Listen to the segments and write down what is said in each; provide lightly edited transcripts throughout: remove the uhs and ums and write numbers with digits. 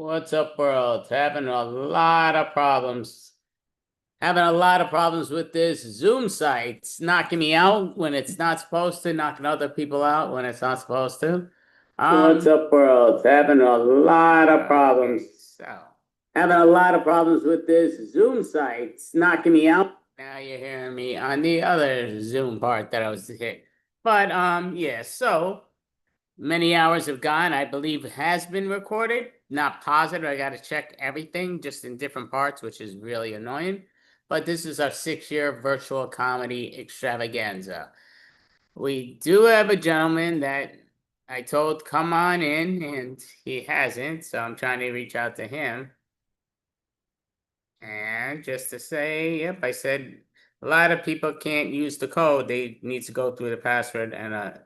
What's up, world? Having a lot of problems. Having a lot of problems with this Zoom site. It's knocking me out when it's not supposed to, knocking other people out when it's not supposed to. What's up, world? Having a lot of problems. Having a lot of problems with this Zoom site. It's knocking me out. Now you're hearing me on the other Zoom part that I was hit. But yeah, so many hours have gone. I believe it has been recorded. Not positive. I got to check everything just in different parts, which is really annoying. But this is our 6-year virtual comedy extravaganza. We do have a gentleman that I told come on in, and he hasn't. So I'm trying to reach out to him. And just to say, yep, I said a lot of people can't use the code. They need to go through the password and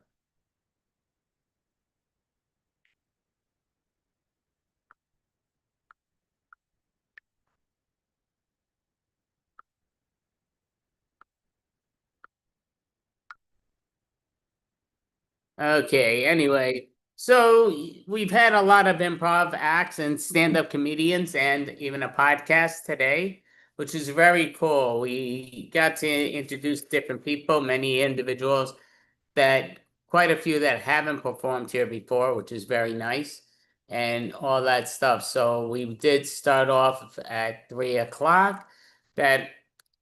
okay, anyway, so we've had a lot of improv acts and stand-up comedians and even a podcast today, which is very cool. We got to introduce different people, many individuals that quite a few that haven't performed here before, which is very nice, and all that stuff. So we did start off at 3 o'clock. That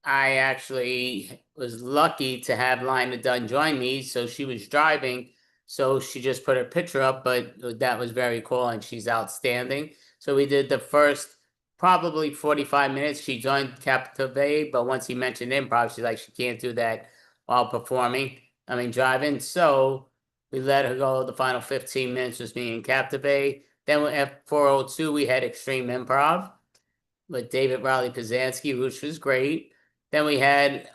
I actually was lucky to have Lina Dunn join me. So she was driving, so she just put her picture up, but that was very cool and she's outstanding. So we did the first probably 45 minutes. She joined Captivate, but once he mentioned improv, she's like, she can't do that while performing. I mean, driving. So we let her go. The final 15 minutes was me and Captivate. Then at 4:02, we had Extreme Improv with David Riley Pizanski, which was great. Then we had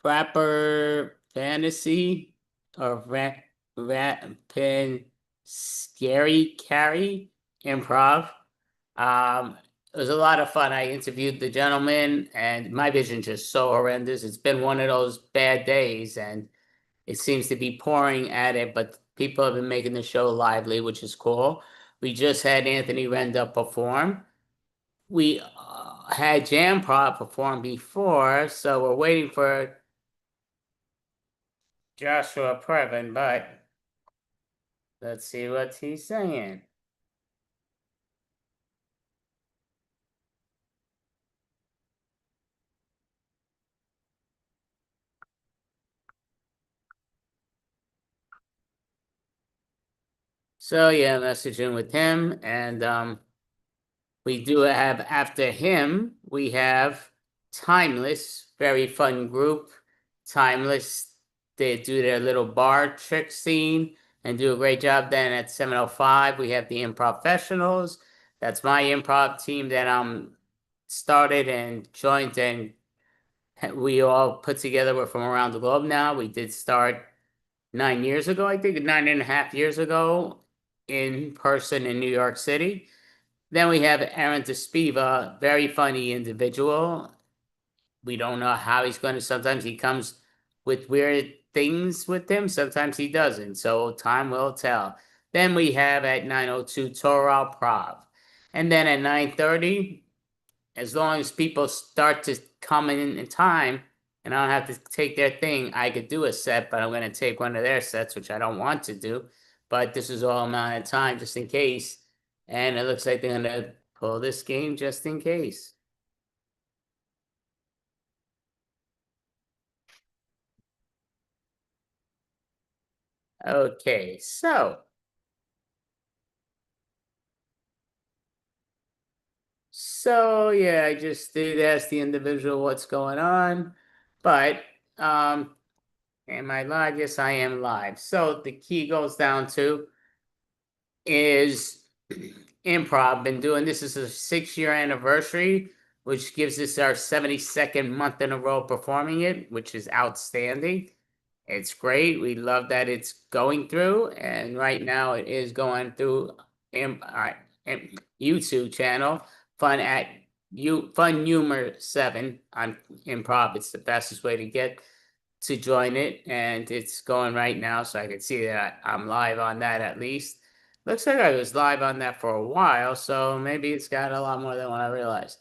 Rapper Fantasy or Rappin Scary Carry Improv. It was a lot of fun. I interviewed the gentleman, and my vision's just so horrendous. It's been one of those bad days, and it seems to be pouring at it, but people have been making the show lively, which is cool. We just had Anthony Renda perform. We had Jam Prop perform before, so we're waiting for Joshua Previn, but let's see what he's saying. So yeah, messaging with him, and we do have after him, we have Timeless, very fun group. Timeless, they do their little bar trick scene and do a great job. Then at 7:05, we have the Improfessionals. That's my improv team that started and joined, and we all put together. We're from around the globe now. We did start 9 years ago, I think, 9.5 years ago in person in New York City. Then we have Aaron Despiva, very funny individual. We don't know how he's going to. Sometimes he comes with weird things with him. Sometimes he doesn't. So time will tell. Then we have at 9:02 Toral Prav. And then at 9:30, as long as people start to come in time and I don't have to take their thing, I could do a set, but I'm going to take one of their sets, which I don't want to do. But this is all amount of time just in case. And it looks like they're going to pull this game just in case. Okay, so yeah, I just did ask the individual what's going on, but am I live? Yes, I am live. So the key goes down to is improv. Been doing this is a 6-year anniversary, which gives us our 72nd month in a row performing it, which is outstanding. It's great. We love that it's going through, and right now it is going through our YouTube channel, Fun at Fun Humor 7 on Improv. It's the fastest way to get to join it, and it's going right now, so I can see that I'm live on that at least. Looks like I was live on that for a while, so maybe it's got a lot more than what I realized.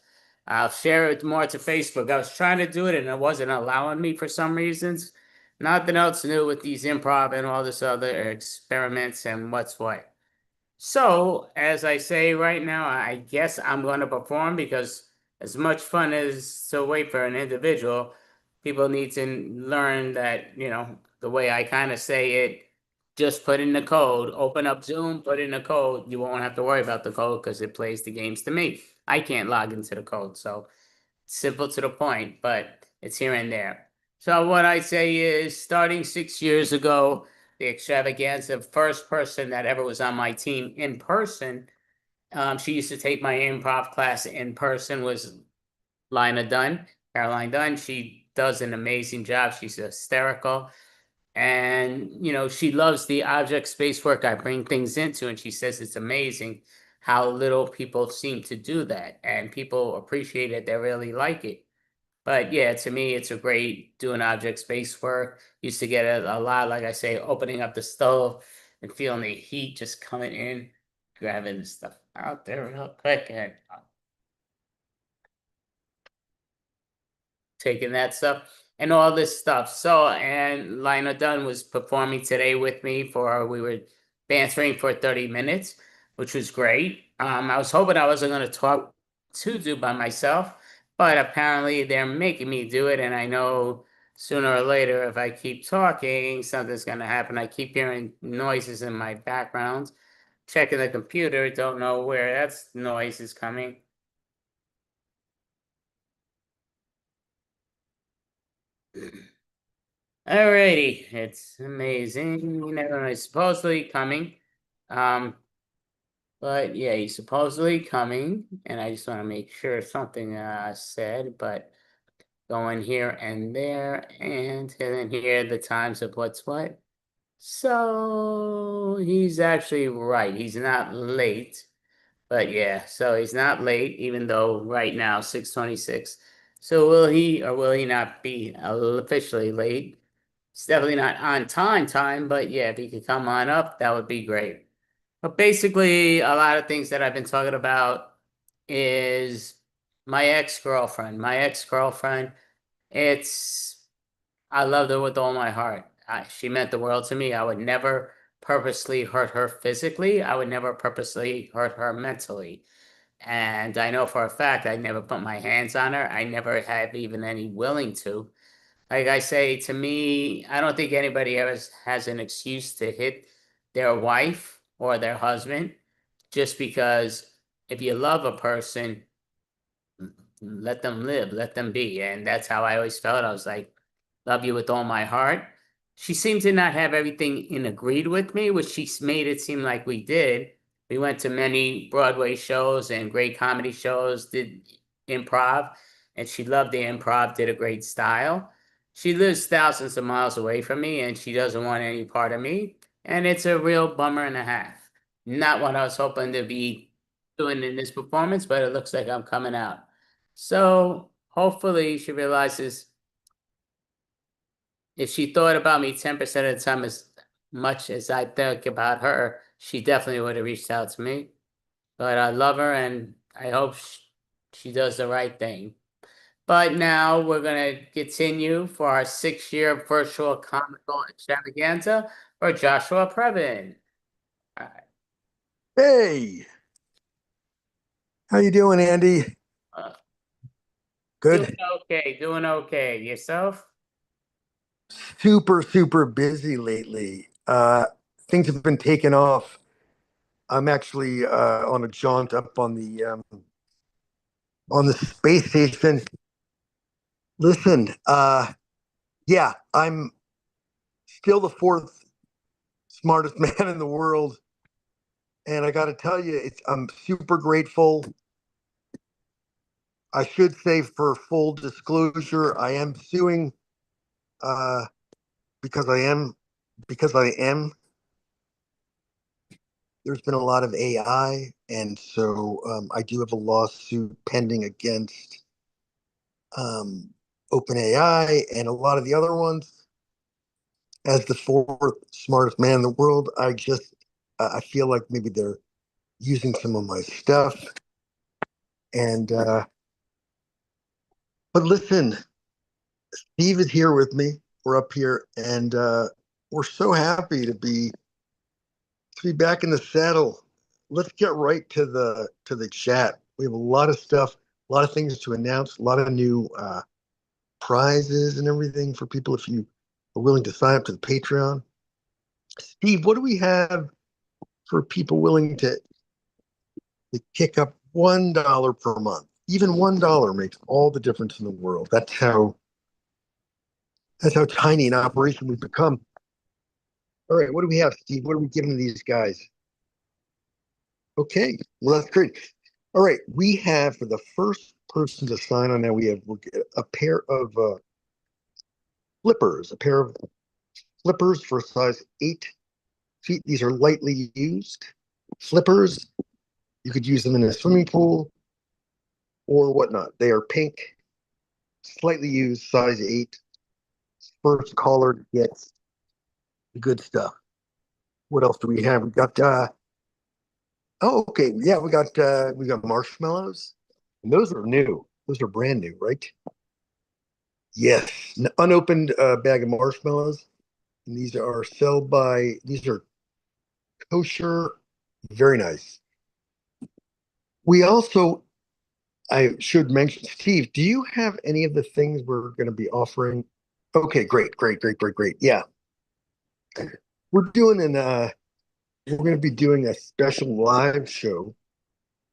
I'll share it more to Facebook. I was trying to do it and it wasn't allowing me for some reasons. Nothing else new with these improv and all this other experiments and what's what. So, as I say right now, I guess I'm going to perform because as much fun as to wait for an individual, people need to learn that, the way I kind of say it, just put in the code, open up Zoom, put in the code. You won't have to worry about the code because it plays the games to me. I can't log into the code. So, simple to the point, but it's here and there. So what I say is, starting 6 years ago, the extravaganza, first person that ever was on my team in person, she used to take my improv class in person, was Lina Dunn, Caroline Dunn. She does an amazing job. She's hysterical. And, she loves the object space work I bring things into. And she says it's amazing how little people seem to do that. And people appreciate it. They really like it. But yeah, to me, it's a great doing object space work. Used to get a lot, like I say, opening up the stove and feeling the heat just coming in, grabbing the stuff out there real quick and taking that stuff and all this stuff. So, and Lina Dunn was performing today with me we were bantering for 30 minutes, which was great. I was hoping I wasn't going to do by myself, but apparently they're making me do it. And I know sooner or later, if I keep talking, something's going to happen. I keep hearing noises in my background, checking the computer, don't know where that noise is coming. Alrighty, it's amazing. You never know. He's supposedly coming. Um, but yeah, he's supposedly coming, and I just want to make sure something said, but going here and there, and then here the times of what's what. So he's actually right. He's not late. But yeah, so he's not late, even though right now 6:26. So will he or will he not be officially late? It's definitely not on time, but yeah, if he could come on up, that would be great. But basically, a lot of things that I've been talking about is my ex-girlfriend. My ex-girlfriend, it's I loved her with all my heart. She meant the world to me. I would never purposely hurt her physically. I would never purposely hurt her mentally. And I know for a fact I never put my hands on her. I never have even any willing to. Like I say, to me, I don't think anybody ever has an excuse to hit their wife or their husband just because if you love a person, let them live, let them be. And that's how I always felt. I was like, love you with all my heart. She seemed to not have everything in agreed with me, which she made it seem like we did. We went to many Broadway shows and great comedy shows, did improv, and she loved the improv, did a great style. She lives thousands of miles away from me and she doesn't want any part of me. And it's a real bummer and a half. Not what I was hoping to be doing in this performance, but it looks like I'm coming out. So hopefully she realizes if she thought about me 10% of the time as much as I think about her, she definitely would have reached out to me. But I love her and I hope she does the right thing. But now we're going to continue for our 6 year virtual comical extravaganza for Joshua Previn. All right. Hey, how you doing, Andy? Uh, doing Good. okay, doing okay. Yourself? Super busy lately. Things have been taken off. I'm actually on a jaunt up on the space station. Listen, yeah, I'm still the fourth smartest man in the world, and I got to tell you, I'm super grateful. I should say, for full disclosure, I am suing uh, because I am there's been a lot of AI, and so I do have a lawsuit pending against um, OpenAI and a lot of the other ones. As the fourth smartest man in the world, I just I feel like maybe they're using some of my stuff. And but listen, Steve is here with me. We're up here, and we're so happy to be back in the saddle. Let's get right to the chat. We have a lot of stuff, a lot of things to announce, a lot of new prizes and everything for people if you are willing to sign up to the Patreon. Steve, what do we have for people willing to kick up $1 per month? Even $1 makes all the difference in the world. That's how tiny an operation we've become. All right, what do we have, Steve? What are we giving these guys? Okay, well, that's great. All right, we have for the first person to sign on now, we'll get a pair of flippers, a pair of flippers for size 8 feet. These are lightly used flippers. You could use them in a swimming pool or whatnot. They are pink, slightly used, size 8. First caller gets the good stuff. What else do we have? We got oh, okay. Yeah, we got marshmallows. And those are new. Those are brand new, right? Yes. An unopened bag of marshmallows. And these are kosher, very nice. We also, I should mention, Steve, do you have any of the things we're going to be offering? Okay, great, great, great, great, great. Yeah. We're doing we're going to be doing a special live show,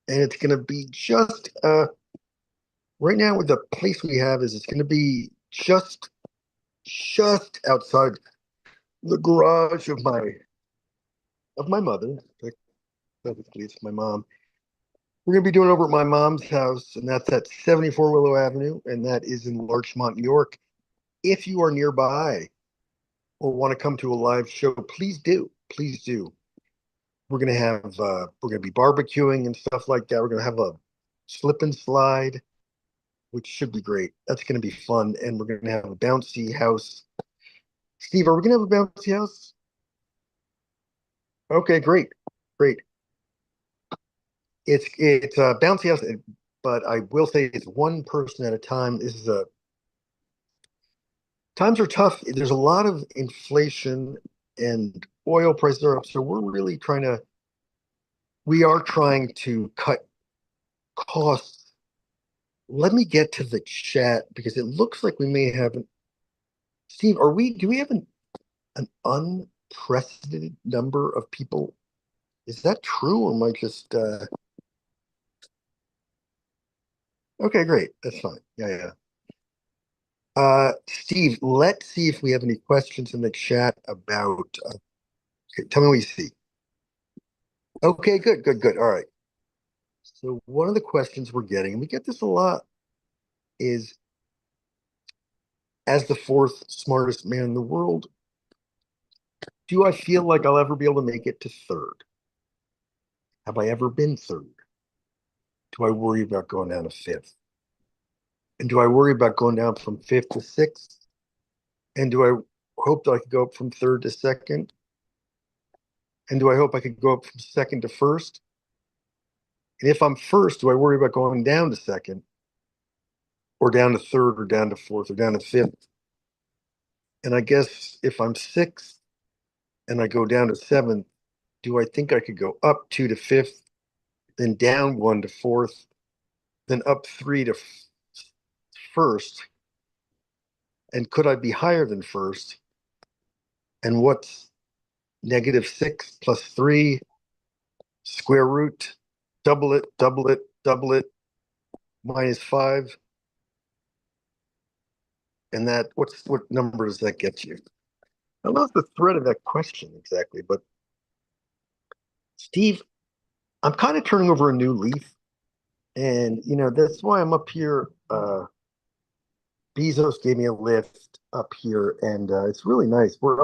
and it's going to be just right now with the place we have is it's going to be just outside the garage of my mother. Technically, it's my mom. We're going to be doing it over at my mom's house, and that's at 74 Willow Avenue, and that is in Larchmont, New York. If you are nearby or want to come to a live show, please do. Please do. We're going to be barbecuing and stuff like that. We're going to have a slip and slide, which should be great. That's going to be fun, and we're going to have a bouncy house. Steve, are we going to have a bouncy house? Okay, great, great. It's a bouncy house, but I will say it's one person at a time. This is a Times are tough. There's a lot of inflation and oil prices are up. So we are trying to cut costs. Let me get to the chat because it looks like we may have Steve, do we have an unprecedented number of people? Is that true or am I just okay, great. That's fine. Yeah, yeah. Steve, let's see if we have any questions in the chat about okay, tell me what you see. Okay, good, good, good. All right. So one of the questions we're getting, and we get this a lot, is as the fourth smartest man in the world, do I feel like I'll ever be able to make it to third? Have I ever been third? Do I worry about going down to fifth? And do I worry about going down from fifth to sixth? And do I hope that I could go up from third to second? And do I hope I could go up from second to first? And if I'm first, do I worry about going down to second or down to third or down to fourth or down to fifth? And I guess if I'm sixth and I go down to seventh, do I think I could go up 2 to fifth, then down 1 to fourth, then up 3 to first? And could I be higher than first? And what's -6 plus 3 square root? Double it, double it, double it, -5. And what number does that get you? I lost the thread of that question exactly, but Steve, I'm kind of turning over a new leaf. And that's why I'm up here. Bezos gave me a lift up here, and it's really nice. We're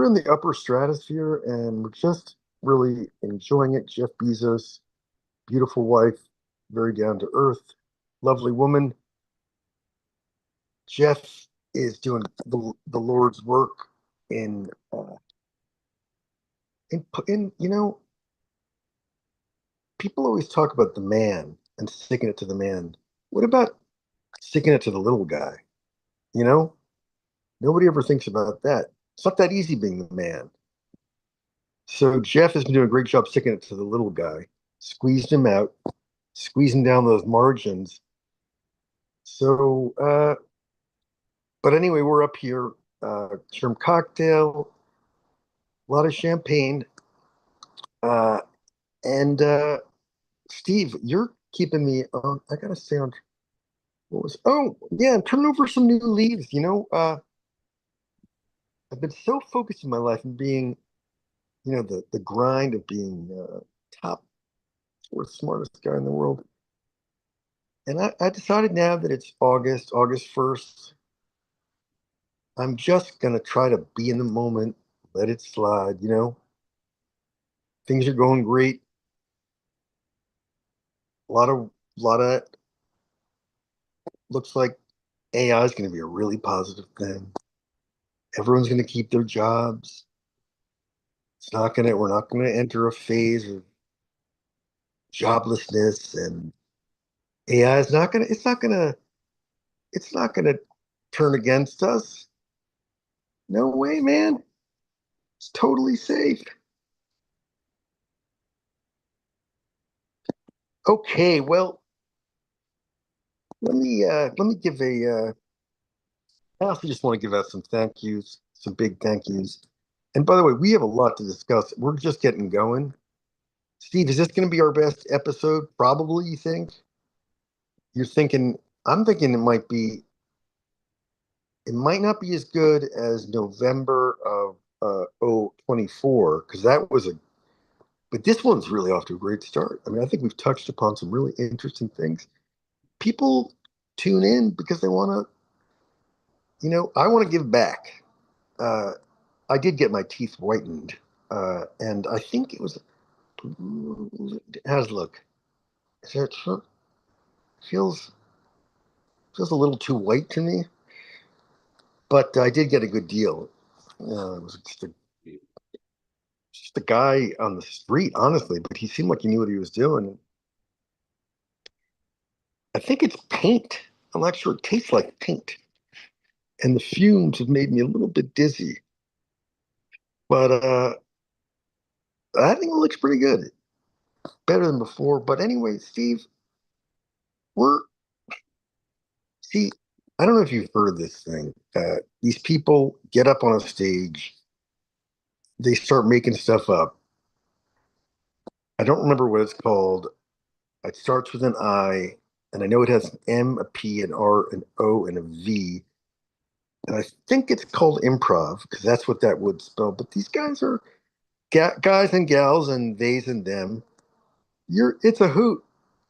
in the upper stratosphere, and we're just really enjoying it. Jeff Bezos, beautiful wife, very down to earth, lovely woman. Jeff is doing the Lord's work in and people always talk about the man and sticking it to the man. What about sticking it to the little guy? You know, nobody ever thinks about that. It's not that easy being the man. So Jeff has been doing a great job sticking it to the little guy, squeezed him out, squeezing down those margins. So, but anyway, we're up here, shrimp cocktail, a lot of champagne, uh, and Steve, you're keeping me on. I gotta stay on. What was? Oh, yeah, I'm turning over some new leaves. I've been so focused in my life on being, the grind of being top fourth smartest guy in the world. And I decided now that it's August 1st. I'm just gonna try to be in the moment, let it slide. Things are going great. A lot of looks like AI is going to be a really positive thing. Everyone's going to keep their jobs. We're not going to enter a phase of joblessness, and AI is not going to, it's not going to turn against us. No way, man. It's totally safe. Okay, well, let me give I also just want to give out some thank yous, some big thank yous. And by the way, we have a lot to discuss. We're just getting going. Steve, is this going to be our best episode? Probably, you think? You're thinking, I'm thinking it might not be as good as November of 24, because but this one's really off to a great start. I mean, I think we've touched upon some really interesting things. People tune in because they want I want to give back. Uh, I did get my teeth whitened, and I think it was, how's it look? Is there, feels feels a little too white to me, but I did get a good deal. It was just a guy on the street, honestly, but he seemed like he knew what he was doing. I think it's paint. I'm not sure. It tastes like paint, and the fumes have made me a little bit dizzy. But I think it looks pretty good, better than before. But anyway, Steve, we're see. I don't know if you've heard this thing. These people get up on a stage, they start making stuff up. I don't remember what it's called. It starts with an I, and I know it has an M, a P, an R, an O, and a V. And I think it's called improv because that's what that would spell. But these guys are guys and gals and theys and them. It's a hoot.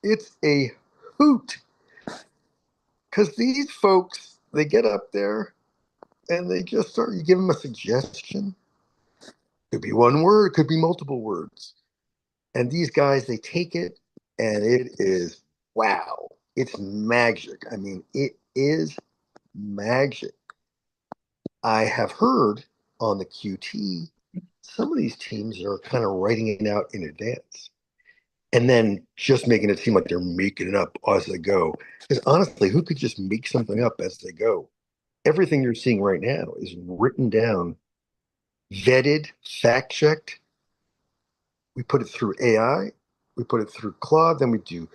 It's a hoot because these folks they get up there and they just start. You give them a suggestion. Could be one word. Could be multiple words. And these guys they take it and it is wow. It's magic. I mean, it is magic. I have heard on the QT, some of these teams are kind of writing it out in advance and then just making it seem like they're making it up as they go. Because honestly, who could just make something up as they go? Everything you're seeing right now is written down, vetted, fact checked. We put it through AI, we put it through Claude, then we do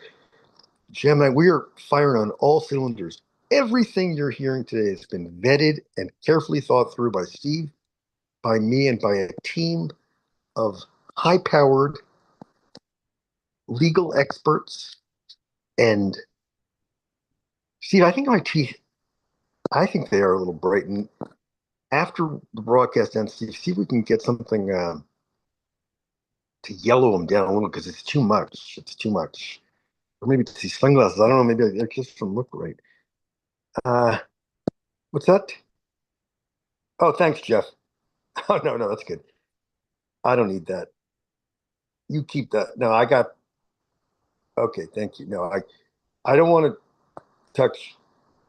Gemini. We are firing on all cylinders. Everything you're hearing today has been vetted and carefully thought through by Steve, by me, and by a team of high powered legal experts. And Steve, I think my teeth, I think they are a little brightened. After the broadcast ends, Steve, see if we can get something to yellow them down a little because it's too much. It's too much. Or maybe it's these sunglasses. I don't know. Maybe they just don't look right. Uh, what's that? Oh, thanks, Jeff. Oh, no, no, that's good. I don't need that. You keep that. No, I got, okay, thank you. No, I don't want to touch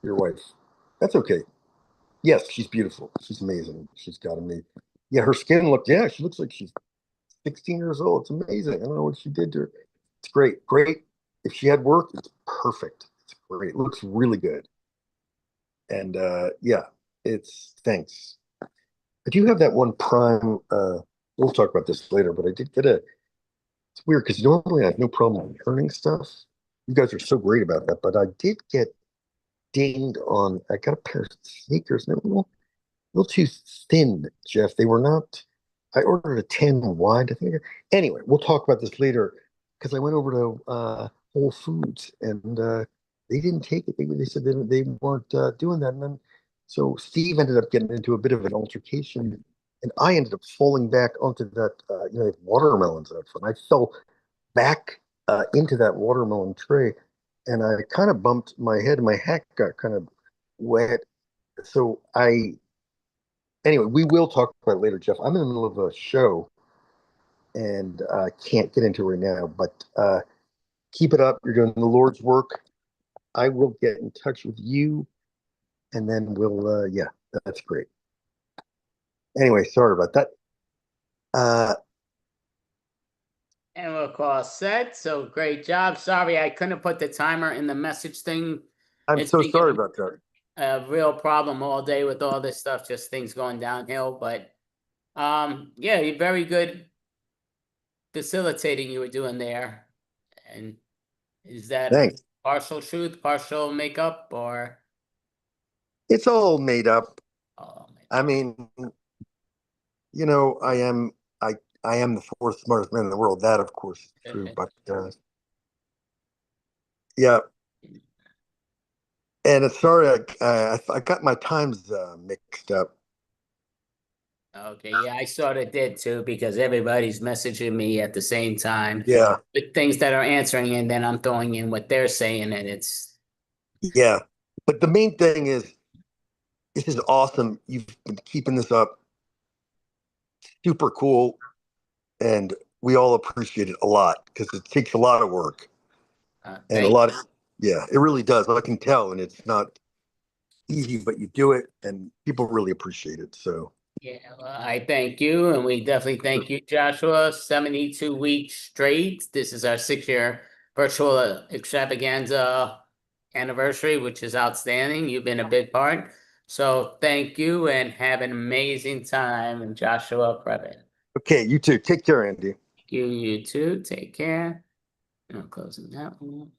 your wife. That's okay. Yes, she's beautiful. She's amazing. She's got amazing. Yeah, her skin looked. Yeah, she looks like she's 16 years old. It's amazing. I don't know what she did to her. It's great. Great. If she had work, it's perfect. It's great. It looks really good. And yeah, it's thanks. I do have that one Prime. We'll talk about this later, but I did get a. It's weird because normally I have no problem returning stuff. You guys are so great about that, but I did get dinged on. I got a pair of sneakers, and they were a little too thin, Jeff. They were not. I ordered a 10 wide, I think. Anyway, we'll talk about this later because I went over to Whole Foods and they didn't take it. They said they weren't doing that. And then so Steve ended up getting into a bit of an altercation and I ended up falling back onto that, watermelons out front. I fell back into that watermelon tray and I kind of bumped my head and my hat got kind of wet. So anyway, we will talk about it later, Jeff. I'm in the middle of a show and can't get into it right now, but keep it up. You're doing the Lord's work. I will get in touch with you and then yeah, that's great. Anyway, sorry about that. And we're all set. So great job. Sorry, I couldn't put the timer in the message thing. I'm It's so been sorry giving about that. a real problem all day with all this stuff, just things going downhill. But yeah, you're very good facilitating you were doing there. And is that Thanks. partial truth, partial makeup, or It's all made up. oh, I mean, I I am the fourth smartest man in the world. That, of course, is true. But yeah, and it's sorry I got my times mixed up. okay, yeah, I sort of did too because everybody's messaging me at the same time Yeah, with things that are answering, and then I'm throwing in what they're saying, and it's yeah. But the main thing is, this is awesome. You've been keeping this up. Super cool, and we all appreciate it a lot because it takes a lot of work and a thank lot of, yeah, it really does. I can tell, and it's not easy, but you do it, and people really appreciate it. So yeah, well, I thank you, and we definitely thank you, Joshua. 72 weeks straight. This is our 6-year virtual extravaganza anniversary, which is outstanding. You've been a big part. So thank you and have an amazing time. And Joshua Previn. okay, you too. Take care, Andy. You too. Take care. I'm closing that one.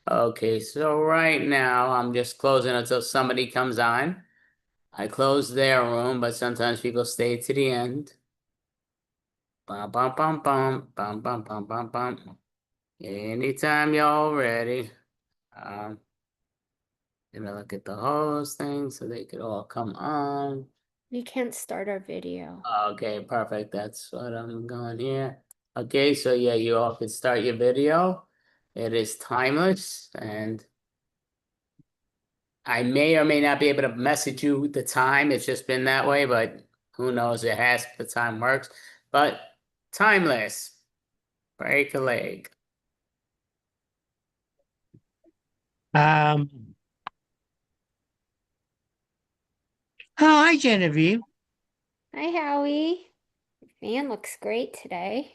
Okay, so right now I'm just closing until somebody comes on. I close their room, but sometimes people stay to the end. Bum bum bum bum bum bum bum bum bum. Anytime y'all ready. Um, gonna look at the host thing so they could all come on. We can't start our video. Okay, perfect. That's what I'm going here. Okay, so yeah, you all can start your video. It is timeless, and I may or may not be able to message you the time. It's just been that way, but who knows? It has, the time works. But timeless. Break a leg. Oh, hi, Genevieve. Hi, Howie. Your fan looks great today.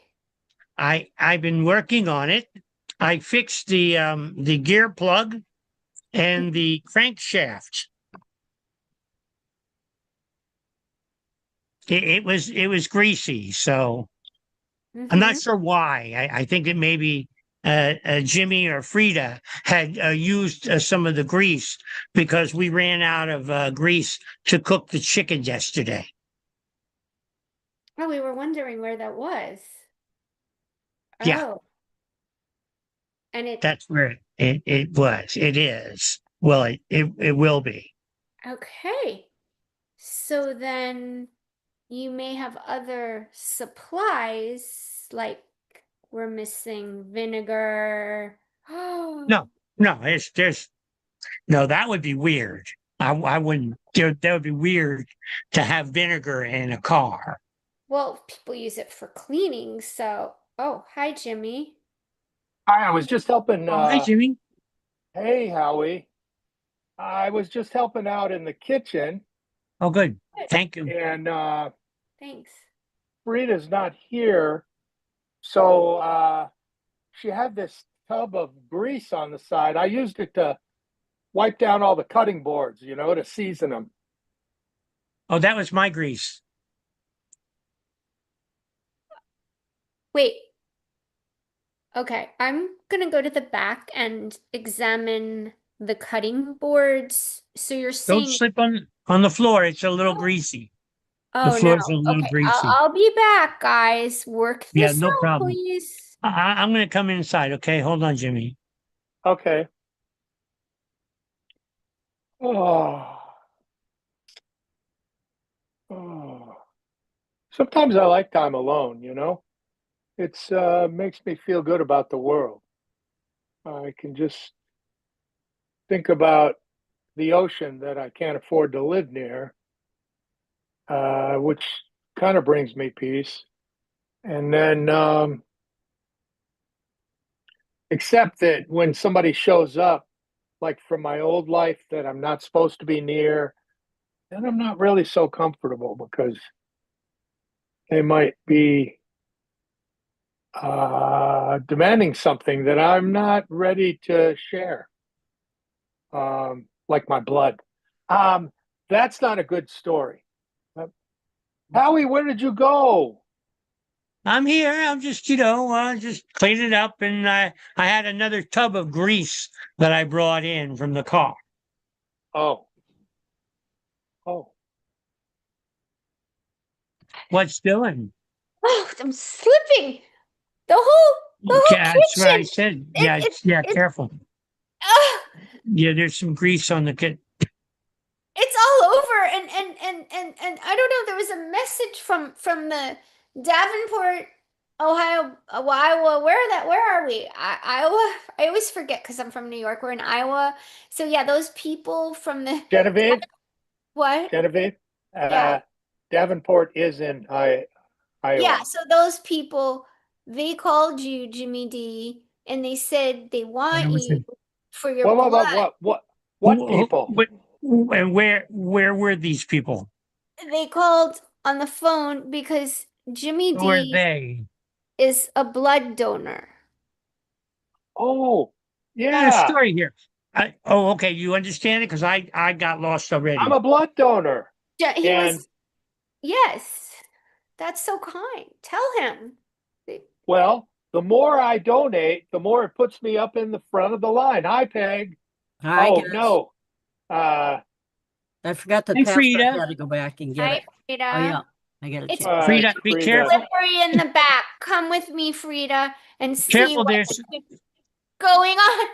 I've been working on it. I fixed the gear plug and the crankshaft. It was greasy, so I'm not sure why. I think that maybe Jimmy or Frida had used some of the grease because we ran out of grease to cook the chicken yesterday. Oh, we were wondering where that was. Yeah. Oh. And That's where it was. It is. Well, it will be. okay. So then you may have other supplies, like we're missing vinegar. Oh. No, there's no, that would be weird. I wouldn't, that would be weird to have vinegar in a car. Well, people use it for cleaning, so. Oh, hi, Jimmy. Hi, I was just helping. Oh, hi, Jimmy. Hey, Howie. I was just helping out in the kitchen. Oh, good. Thank you. and Thanks. Frida's not here, so she had this tub of grease on the side. I used it to wipe down all the cutting boards, to season them. Oh, that was my grease. Wait. Okay, I'm gonna go to the back and examine the cutting boards. So you're Don't saying, slip on the floor. It's a little greasy. The oh no. floor's a little Okay, greasy. I'll be back, guys. Work Yeah, this no out, problem. please. I'm going to come inside. Okay, hold on, Jimmy. Okay. Oh. Oh. Sometimes I like time alone, It's makes me feel good about the world. I can just think about the ocean that I can't afford to live near, which kind of brings me peace. And then, except that when somebody shows up, like from my old life that I'm not supposed to be near, then I'm not really so comfortable because they might be demanding something that I'm not ready to share, like my blood. That's not a good story. Howie, where did you go? I'm here. I'm just, just cleaning up, and I had another tub of grease that I brought in from the car. Oh. What's doing? Oh, I'm slipping. The whole That's what I kitchen. said. It, Yeah, it, careful. ah, Yeah, there's some grease on the kit. it's all over, and I don't know. There was a message from the Davenport, Ohio, Iowa. Where are we? Iowa. I always forget because I'm from New York. We're in Iowa. So yeah, those people from the Genevieve? what? Genevieve? Yeah. Davenport is in Iowa. Yeah, so those people, they called you, Jimmy D, and they said they And it want was you for your What, blood. what people? and where were these people? They called on the phone because Jimmy Who were D they? is a blood donor. Oh, Got a yeah. story here. Okay. You understand it because I got lost already. I'm a blood donor. He And was, yes, that's so kind. Tell him. well, the more I donate, the more it puts me up in the front of the line. Hi, Peg. Hi, Oh, guys. no. I forgot to Hey, pass. Frida. I had to go back and get Hi, it. Frida. Oh, yeah. I got a It's chance. Frida, be careful. slippery in the back. Come with me, Frida, and see Careful, what's going on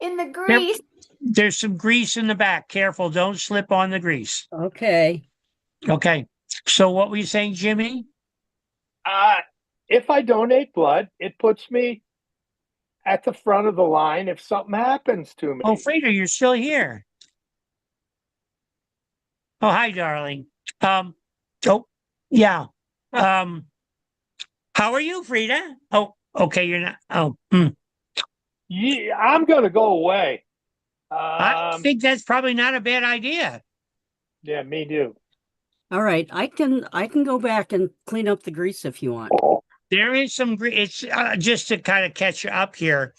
in the grease. There's some grease in the back. Careful, don't slip on the grease. Okay. Okay. So what were you saying, Jimmy? If I donate blood, it puts me at the front of the line if something happens to me. Oh, Frida, you're still here. Oh, hi, darling. Oh, yeah. How are you, Frida? Oh, okay, you're not. Oh, Yeah, I'm going to go away. I think that's probably not a bad idea. Yeah, me too. All right. I can go back and clean up the grease if you want. There is some grease. It's just to kind of catch you up here.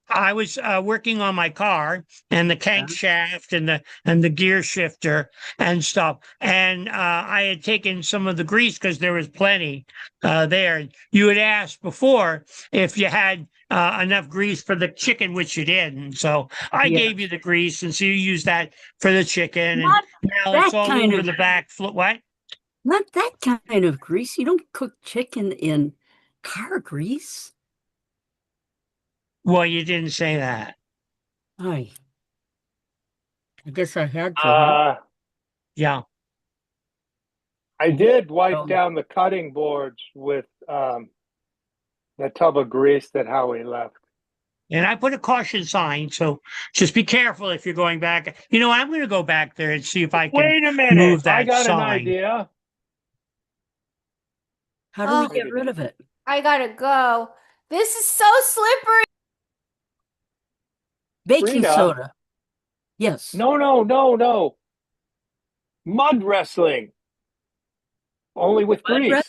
I was working on my car and the crankshaft and the gear shifter and stuff, and I had taken some of the grease because there was plenty there. You had asked before if you had enough grease for the chicken, which you didn't. So I Yeah. gave you the grease, and so you used that for the chicken. Not and now that it's all kind over of- the back. What? Not that kind of grease. You don't cook chicken in car grease. Well, you didn't say that. I guess I had to, huh? Yeah. I did wipe Oh. down the cutting boards with the tub of grease that Howie left. And I put a caution sign, so just be careful if you're going back. You know, I'm going to go back there and see if I can Wait a minute. move that I got an sign. idea. How do Oh. we get rid of it? I gotta go. This is so slippery. Baking Frida? soda. Yes. No. Mud wrestling. Only with Mud grease.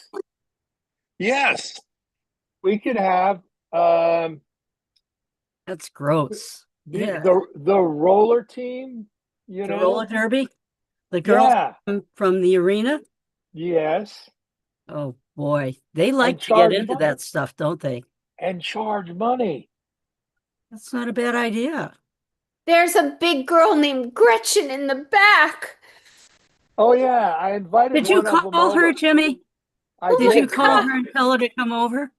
Yes. We could have That's gross. Yeah. the roller team, you The know? roller derby? The girls Yeah. from the arena? Yes. Oh boy. They like to get charge into money. that stuff, don't they? And charge money. That's not a bad idea. There's a big girl named Gretchen in the back. Oh yeah, I invited Did you one of them call her, over. Jimmy? I Did you did, call yeah. her and tell her to come over?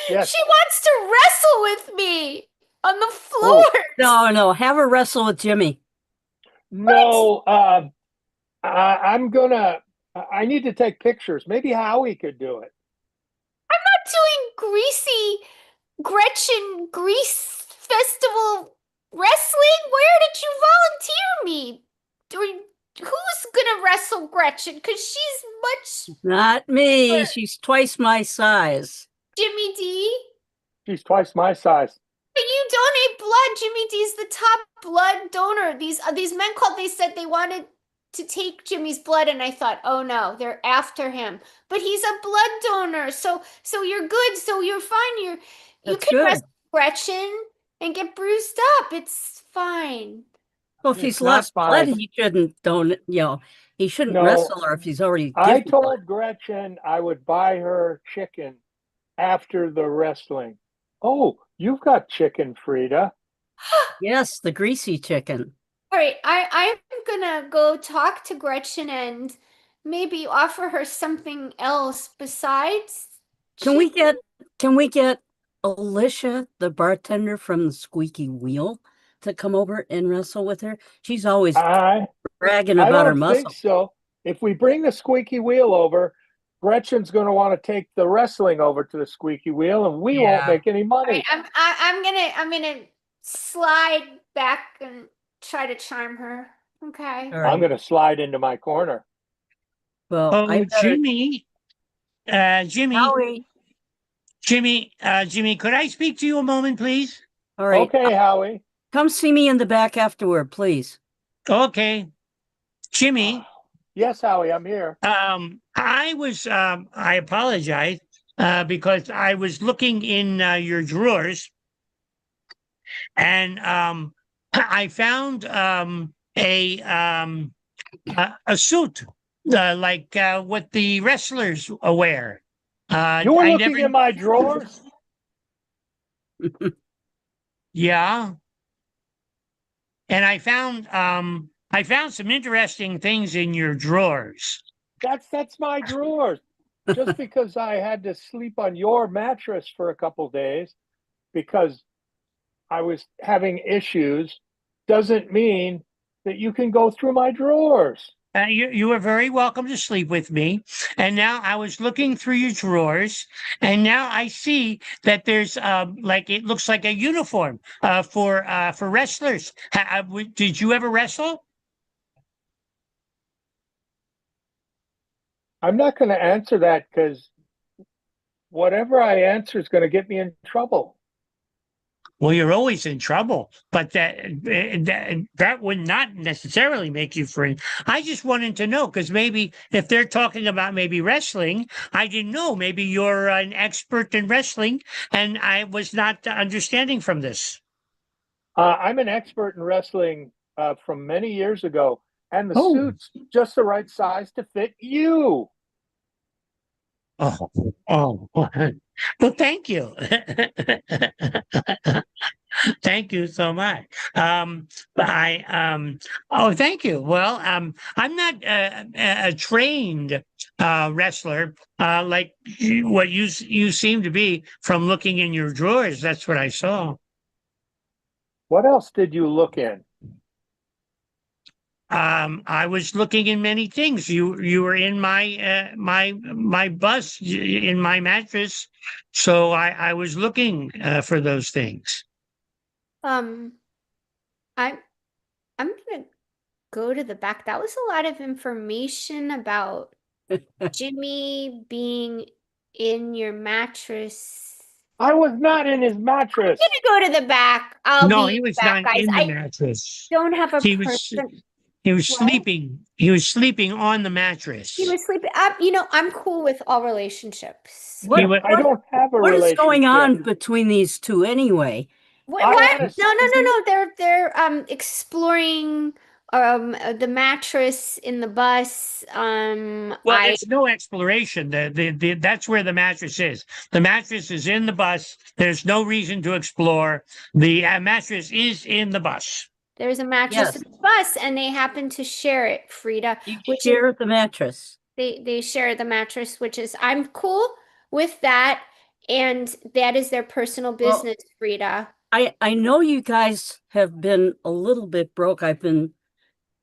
Yes. She wants to wrestle with me on the Oh. floor. No. Have her wrestle with Jimmy. No, I need to take pictures. Maybe Howie could do it. I'm not doing greasy Gretchen Grease Festival wrestling. Where did you volunteer me? Who's gonna wrestle Gretchen? Because she's much Not me. She's twice my size. Jimmy D. She's twice my size. You donate blood. Jimmy D's the top blood donor. These men called. They said they wanted to take Jimmy's blood, and I thought, oh no, they're after him. But he's a blood donor, so you're good. So you're fine. You That's can good. wrestle Gretchen and get bruised up. It's fine. Well, if It's he's not lost blood, fine. he shouldn't he shouldn't No. wrestle her if he's already I given blood. told Gretchen I would buy her chicken after the wrestling. Oh, you've got chicken, Frida. Yes, the greasy chicken. All right, I'm gonna go talk to Gretchen and maybe offer her something else besides Can we chicken. get Alicia, the bartender from the Squeaky Wheel, to come over and wrestle with her? She's always I bragging I about her don't muscle. think so. If we bring the squeaky wheel over, Gretchen's going to want to take the wrestling over to the squeaky wheel, and we won't Yeah. make any All money. right, I'm gonna slide back and try to charm her. Okay. All right. I'm going to slide into my corner. Well, Oh, I better, Jimmy, Howie. Jimmy, could I speak to you a moment, please? All right. Okay, Howie. Come see me in the back afterward, please. Okay. Jimmy, Yes, Howie, I'm here. I apologize, because I was looking in your drawers, and I found a suit, like what the wrestlers wear. You were I looking never, in my drawers? yeah. And I found some interesting things in your drawers. That's my drawers. Just because I had to sleep on your mattress for a couple days because I was having issues doesn't mean that you can go through my drawers. You were very welcome to sleep with me. And now I was looking through your drawers, and now I see that there's like it looks like a uniform for wrestlers. Did you ever wrestle? I'm not going to answer that because whatever I answer is going to get me in trouble. Well, you're always in trouble, but that would not necessarily make you friend. I just wanted to know because maybe if they're talking about maybe wrestling, I didn't know. Maybe you're an expert in wrestling, and I was not understanding from this. I'm an expert in wrestling from many years ago, and the Oh. suit's just the right size to fit you. Oh, well, thank you. Thank you so much. Oh, thank you. Well, I'm not a trained wrestler like what you seem to be from looking in your drawers. That's what I saw. What else did you look in? I was looking in many things. You were in my my bus in my mattress, so I was looking for those things. I'm gonna go to the back. That was a lot of information about Jimmy being in your mattress. I was not in his mattress. I'm gonna go to the back. I'll No, be he was back, not guys. in the I mattress. don't have a He was. person. He was What? sleeping. He was sleeping on the mattress. He was sleeping. I'm cool with all relationships. He What, wa- I don't have a what is going relationship. on between these two anyway? I What? had a No. They're exploring the mattress in the bus. Well, there's no exploration. That's where the mattress is. The mattress is in the bus. There's no reason to explore. The mattress is in the bus. There's a mattress Yes. in the bus, and they happen to share it, Frida. You Which share the mattress. they share the mattress, which is I'm cool with that, and that is their personal Well, business, Frida. I know you guys have been a little bit broke. I've been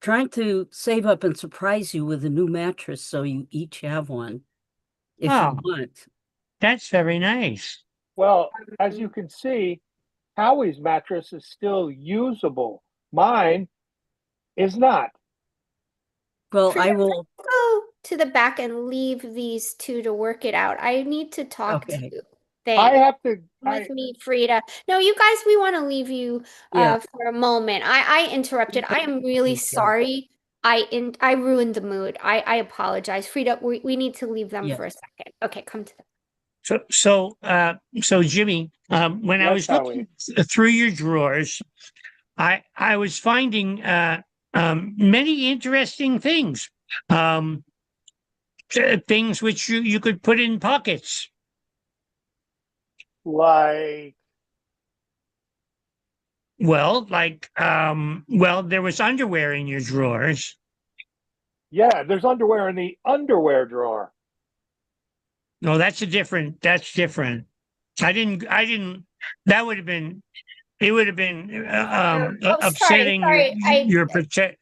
trying to save up and surprise you with a new mattress so you each have one if Oh. you want. That's very nice. Well, as you can see, Howie's mattress is still usable. Mine is not. Well, Frida, I will. go to the back and leave these two to work it out. I need to talk Okay. to I Thanks. have to. With me, Frida. No, you guys, we want to leave you Yeah. for a moment. I interrupted. I am really Okay. sorry. I ruined the mood. I apologize. Frida, we need to leave them Yeah. for a second. Okay, come to them. So Jimmy, when I Yes, was looking through your drawers, I was finding many interesting things. Things which you could put in pockets. Like, Well, there was underwear in your drawers. yeah, there's underwear in the underwear drawer. No, that's different. I didn't, that would have been, it would have been upsetting sorry. your protect.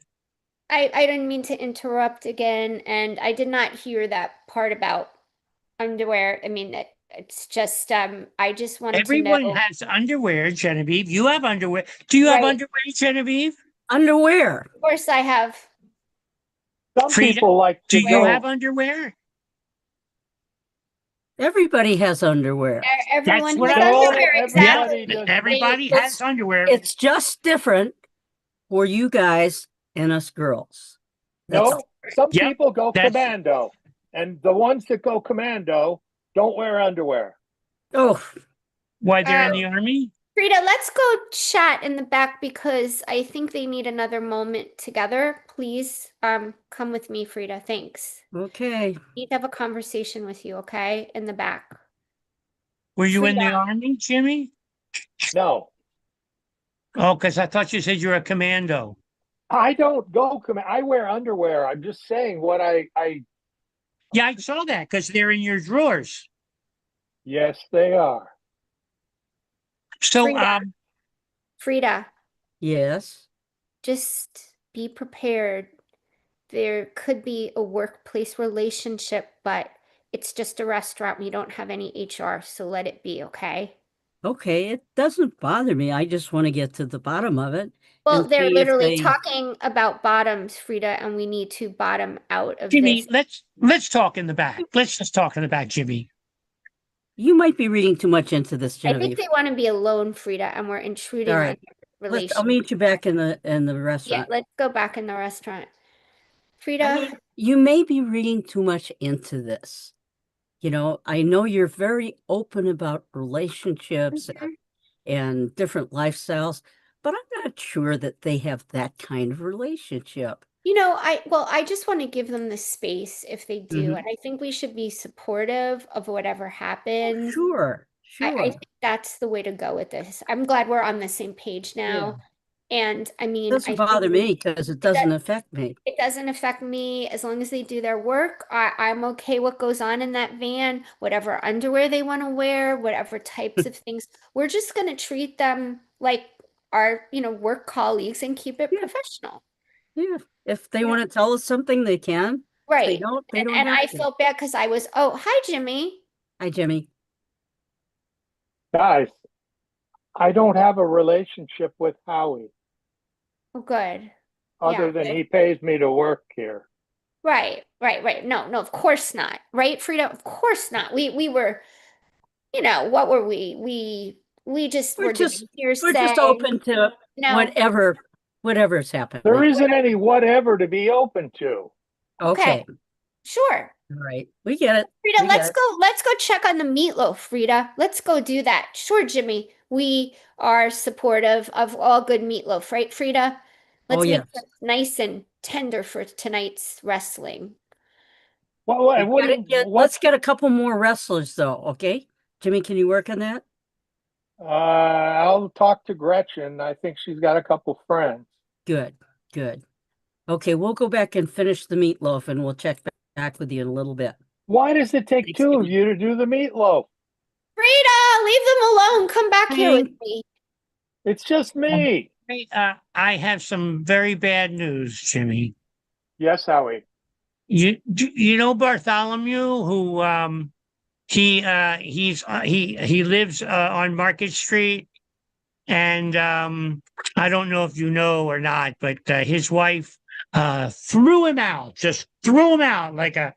I didn't mean to interrupt again, and I did not hear that part about underwear. I mean, it's just I just wanted Everyone to know. has underwear, Genevieve. You have underwear. Do you have Right. underwear, Genevieve? Underwear. Of course, I have. Some Frida, people like Do to you go. have underwear? Everybody has underwear. Everyone what has I was underwear, saying. exactly. does. Everybody It's- has underwear. It's just different for you guys and us girls. That's No, some Yep, people go that's- commando, and the ones that go commando don't wear underwear. Oh, Why they're in the army? Frida, let's go chat in the back because I think they need another moment together. Please, come with me, Frida. Thanks. okay. Need to have a conversation with you, okay? In the back. Were you in the Frida. army, Jimmy? No, Oh, because I thought you said you're a commando. I don't go commando. I wear underwear. I'm just saying what I. Yeah, I saw that because they're in your drawers. Yes, they are. So, Frida. Frida, Yes. just be prepared. There could be a workplace relationship, but it's just a restaurant. We don't have any HR, so let it be, okay? Okay. It doesn't bother me. I just want to get to the bottom of it. Well, and they're see if literally they- talking about bottoms, Frida, and we need to bottom out of Jimmy, this. let's talk in the back. Let's just talk in the back, Jimmy. You might be reading too much into this, I think Genevieve. they want to be alone, Frida, and we're intruding All on right. their I'll relationship. meet you back in the Yeah, restaurant. let's go back in the restaurant. Frida, I mean, you may be reading too much into this. You know, I know you're very open about relationships Mhm. and different lifestyles, but I'm not sure that they have that kind of relationship. I just want to give them the space if they do, Mhm. and I think we should be supportive of whatever happens. Sure, I sure. think that's the way to go with this. I'm glad we're on the same page now. And I mean, Doesn't bother me because it doesn't affect me. it doesn't affect me as long as they do their work. I'm okay what goes on in that van, whatever underwear they want to wear, whatever types of things. We're just going to treat them like our, work colleagues and keep it Yeah. professional. Yeah, if they Yeah. want to tell us something, they can. If they Right. don't, they don't And have I to. felt bad because hi, Jimmy. Hi, Jimmy. Guys, I don't have a relationship with Howie Oh, good. other Yeah, than good. he pays me to work here. Right. No, of course not. Right, Frida? Of course not. We were, what were we? We just We're were doing just hearsay. We're just open to No, whatever whatever's happening. There isn't any whatever to be open to. Okay. Sure. All right. We get it. Frida, We get let's it. go. Let's go check on the meatloaf, Frida. Let's go do that. Sure, Jimmy. We are supportive of all good meatloaf, right, Frida? Let's Oh, make yes. it nice and tender for tonight's wrestling. Well, Let's get a couple more wrestlers, though. Okay. Jimmy, can you work on that? I'll talk to Gretchen. I think she's got a couple friends. Good. Good. Okay. We'll go back and finish the meatloaf and we'll check back with you in a little bit. Why does it take Thanks, two of Jimmy. you to do the meatloaf? Frida, leave them alone. Come back here with me. It's just me. Hey, I have some very bad news, Jimmy. Yes, Howie. You know Bartholomew, who he lives on Market Street, and I don't know if you know or not, but his wife threw him out, just threw him out like a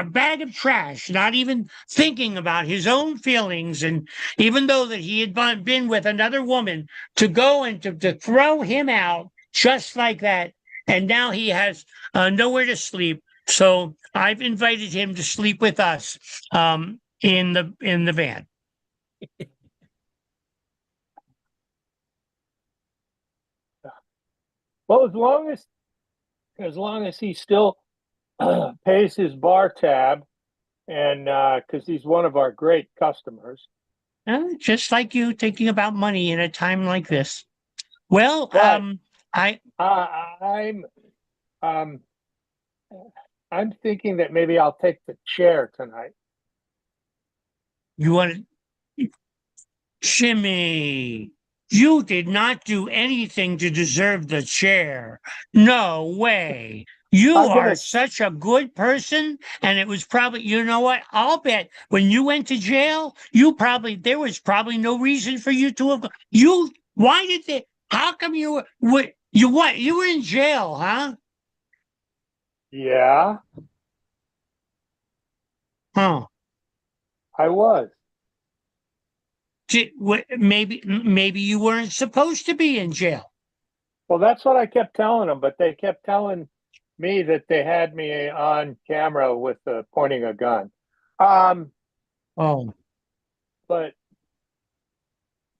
bag of trash, not even thinking about his own feelings. And even though that he had been with another woman, to go and to throw him out just like that, and now he has nowhere to sleep. So I've invited him to sleep with us in the van. Well, as long as he still pays his bar tab, and because he's one of our great customers. Just like you, thinking about money in a time like this. Well, But I I'm thinking that maybe I'll take the chair tonight. you want to, Jimmy, you did not do anything to deserve the chair. No way. You I'm are gonna- such a good person, and it was probably, you know what? I'll bet when you went to jail, there was probably no reason for you to have, why did they, how come you were, you were in jail, huh? Yeah, Huh. I was. Maybe you weren't supposed to be in jail. Well, that's what I kept telling them, but they kept telling me that they had me on camera with pointing a gun. Oh, But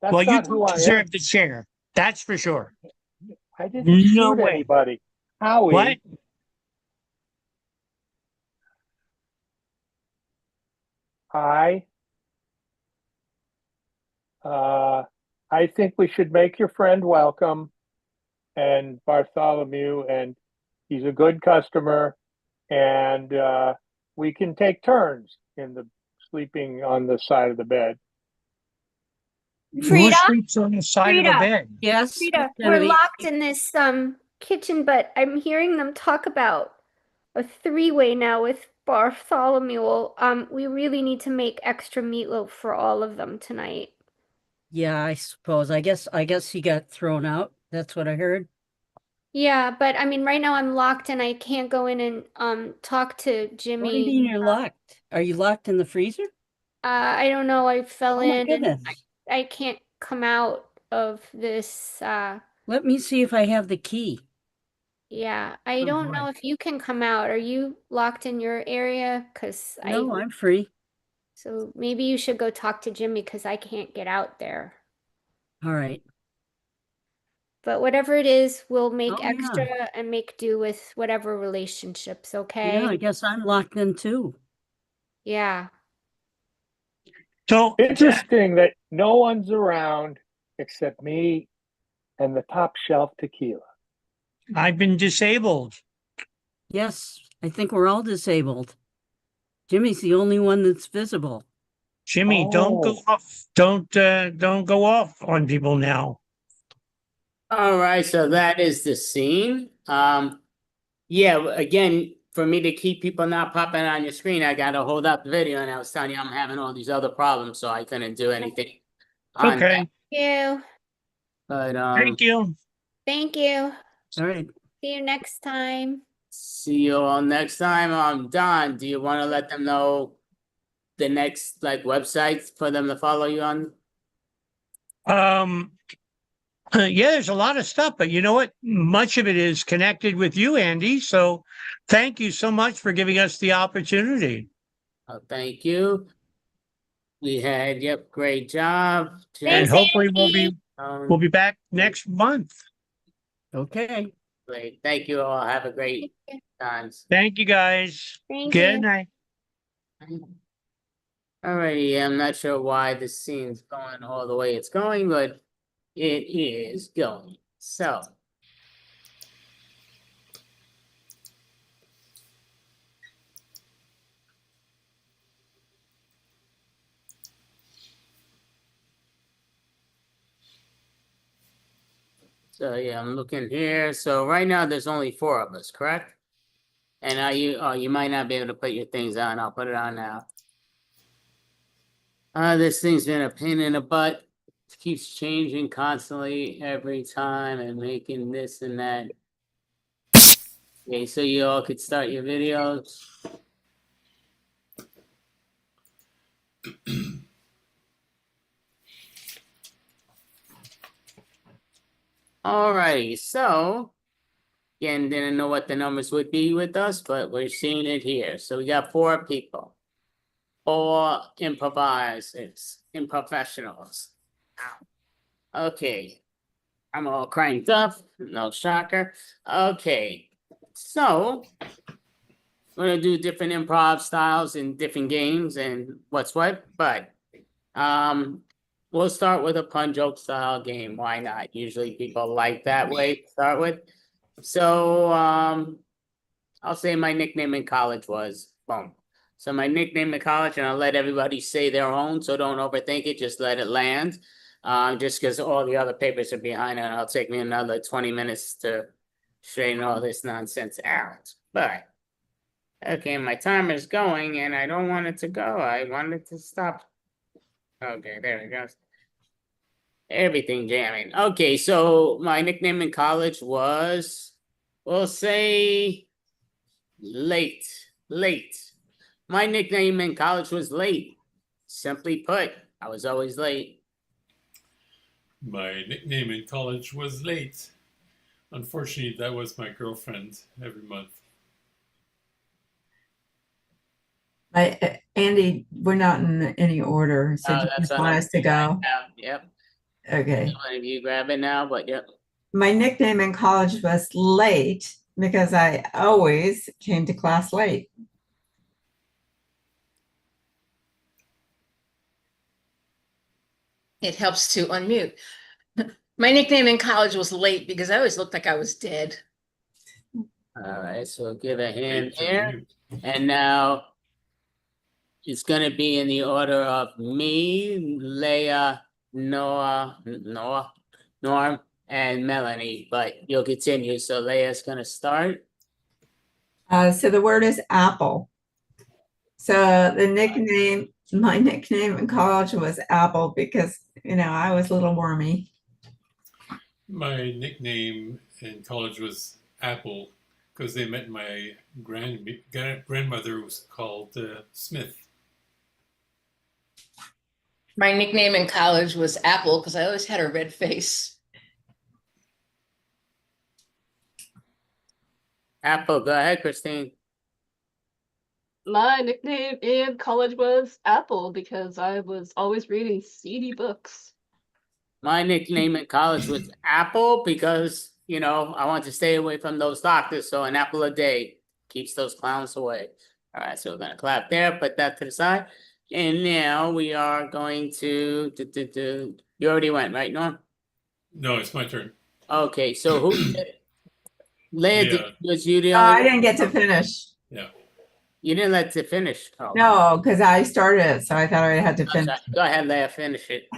that's well, you not who don't I am. deserve the chair. That's for sure. I didn't No shoot way. anybody. Howie, What? I think we should make your friend welcome, and Bartholomew, and he's a good customer, and we can take turns in the sleeping on the side of the bed. Who Frida? sleeps on the side of a Frida. bed? Yes. Frida, we're Kennedy. locked in this kitchen, but I'm hearing them talk about a three-way now with Bartholomew. We really need to make extra meatloaf for all of them tonight. Yeah, I suppose. I guess he got thrown out. That's what I heard. Yeah, but I mean, right now I'm locked and I can't go in and talk to What do you Jimmy. mean you're locked? Are you locked in the freezer? I don't know. I fell Oh my in and goodness. I can't come out of this. Let me see if I have the key. Yeah, I Oh, don't boy. know if you can come out. Are you locked in your area? No, I'm free. So maybe you should go talk to Jimmy because I can't get out there. All right. But whatever it is, we'll make Oh, yeah. extra and make do with whatever relationships, okay? Yeah, I guess I'm locked in too. Yeah. So Interesting that no one's around except me and the top shelf tequila. I've been disabled. Yes, I think we're all disabled. Jimmy's the only one that's visible. Jimmy, don't go Oh. off. Don't go off on people now. All right, so that is the scene. Yeah, again, for me to keep people not popping on your screen, I gotta hold up the video, and I was telling you I'm having all these other problems, so I couldn't do anything on that. Okay. You. But Thank you. Thank you. All right. See you next time. see you all next time. Don, do you want to let them know the next websites for them to follow you on? Um, Yeah, there's a lot of stuff, but you know what? Much of it is connected with you, Andy. So thank you so much for giving us the opportunity. Thank you. We had, yep, great job. And Thanks, hopefully Andy. we'll be back next month. Okay. Great. Thank you all. Have a great time. Thank you, guys. Thank Good you. night. Alrighty, I'm not sure why this scene's going all the way it's going, but it is going. So. So yeah, I'm looking here. So right now there's only 4 of us, correct? And you might not be able to put your things on. I'll put it on now. This thing's been a pain in the butt. It keeps changing constantly every time and making this and that. Okay, so you all could start your videos. Alrighty, so again, didn't know what the numbers would be with us, but we're seeing it here. So we got 4 people, 4 improvisers, improfessionals. Okay, I'm all cranked up, no shocker. Okay, so we're gonna do different improv styles and different games and what's what, but we'll start with a pun joke style game. Why not? Usually people like that way to start with. So I'll say my nickname in college was boom. So my nickname in college, and I'll let everybody say their own, so don't overthink it, just let it land. Just because all the other papers are behind it, and it'll take me another 20 minutes to straighten all this nonsense out. But okay, my timer's going, and I don't want it to go. I want it to stop. Okay, there it goes. Everything jamming. Okay, so my nickname in college was, we'll say, late. My nickname in college was late. Simply put, I was always late. My nickname in college was Late. Unfortunately, that was my girlfriend every month. Andy, we're not in any order, so do you That's just what want I'm us to go? Yep. Okay. One of you grab it now, but yep. My nickname in college was Late because I always came to class late. It helps to unmute. My nickname in college was Late because I always looked like I was dead. All right, so give a hand Late to here. mute. And now it's gonna be in the order of me, Leah, Norm, and Melanie, but you'll continue. So Leah's gonna start. So the word is apple. So my nickname in college was Apple because, I was a little wormy. My nickname in college was Apple because they met my grandmother was called Smith. My nickname in college was Apple because I always had a red face. Apple, go ahead, Christine. My nickname in college was Apple because I was always reading seedy books. My nickname in college was Apple because, I want to stay away from those doctors. So an apple a day keeps those clowns away. All right, so we're going to clap there, put that to the side. And now we are going to, you already went, right, Norm? No, it's my turn. Okay, so who did it? Leah, was you the Oh, only I didn't get to finish. Yeah. You didn't let it finish. Oh. No, because I started it, so I thought I had to I'm finish. sorry. Go ahead, Leah, finish it.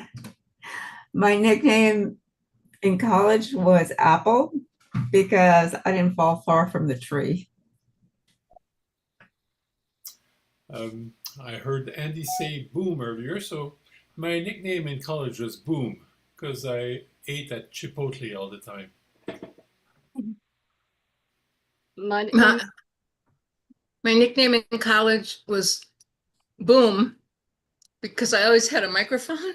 My nickname in college was Apple because I didn't fall far from the tree. I heard Andy say Boom earlier, so my nickname in college was Boom because I ate at Chipotle all the time. My nickname in college was Boom because I always had a microphone.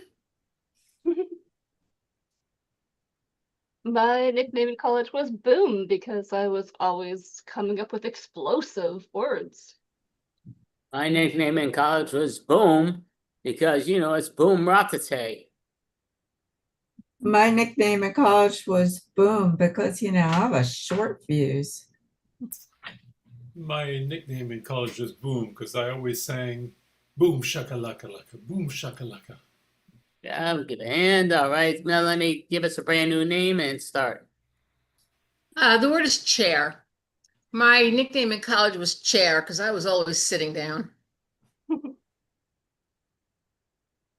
My nickname in college was Boom because I was always coming up with explosive words. My nickname in college was Boom because, you know, it's Boom Rocketay. My nickname in college was Boom because, I have a short fuse. My nickname in college was Boom because I always sang Boom Shakalaka Laka, Boom Shakalaka. Yeah, I'll give a hand. All right, Melanie, give us a brand new name and start. The word is chair. My nickname in college was Chair because I was always sitting down.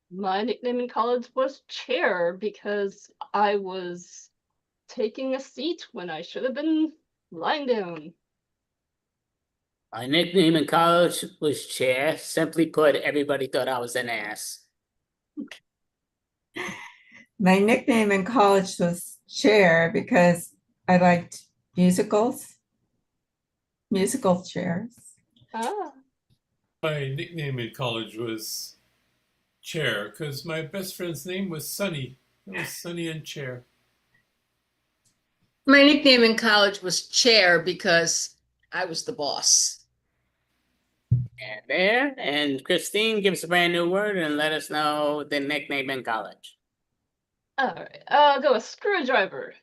My nickname in college was Chair because I was taking a seat when I should have been lying down. My nickname in college was Chair. Simply put, everybody thought I was an ass. My nickname in college was Chair because I liked musicals, musical chairs. Ah, My nickname in college was Chair because my best friend's name was Sunny. It was Sunny and Chair. My nickname in college was Chair because I was the boss. And there, and Christine, give us a brand new word and let us know the nickname in college. all right. I'll go with Screwdriver.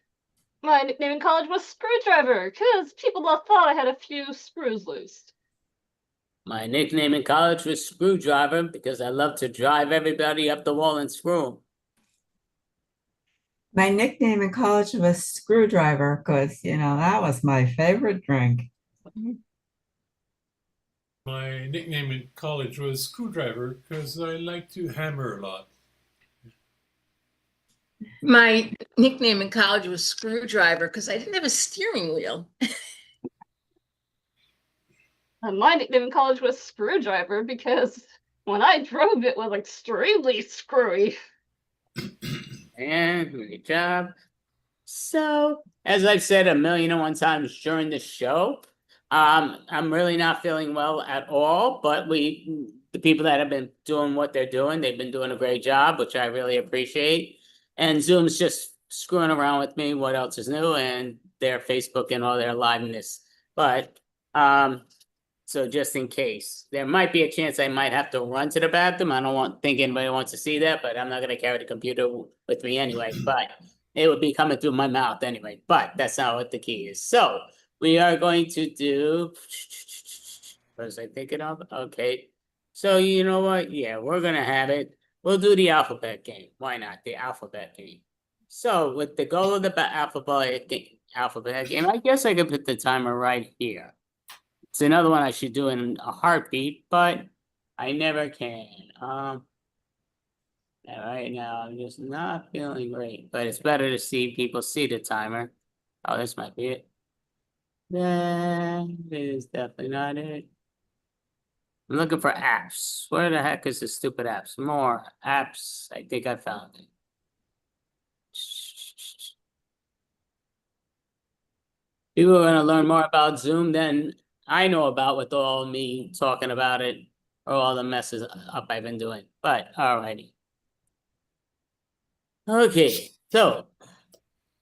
My nickname in college was Screwdriver because people thought I had a few screws loose. My nickname in college was Screwdriver because I love to drive everybody up the wall and screw them. My nickname in college was Screwdriver because, that was my favorite drink. My nickname in college was Screwdriver because I like to hammer a lot. My nickname in college was Screwdriver because I didn't have a steering wheel. And my nickname in college was Screwdriver because when I drove, it was extremely screwy. And good job. So, as I've said 1,000,001 times during the show, I'm really not feeling well at all, but the people that have been doing what they're doing, they've been doing a great job, which I really appreciate. And Zoom's just screwing around with me. What else is new? And their Facebook and all their liveness. But, so just in case, there might be a chance I might have to run to the bathroom. I don't think anybody wants to see that, but I'm not going to carry the computer with me anyway. But it would be coming through my mouth anyway. But that's not what the key is. So we are going to do. What was I thinking of? Okay. So you know what? Yeah, we're going to have it. We'll do the alphabet game. Why not? The alphabet game. So with the goal of the alphabet game, I guess I could put the timer right here. It's another one I should do in a heartbeat, but I never can. Right now I'm just not feeling great, but it's better to see people see the timer. Oh, this might be it. That is definitely not it. I'm looking for apps. Where the heck is the stupid apps? More apps. I think I found it. People are going to learn more about Zoom than I know about with all me talking about it or all the messes up I've been doing. But alrighty. Okay, so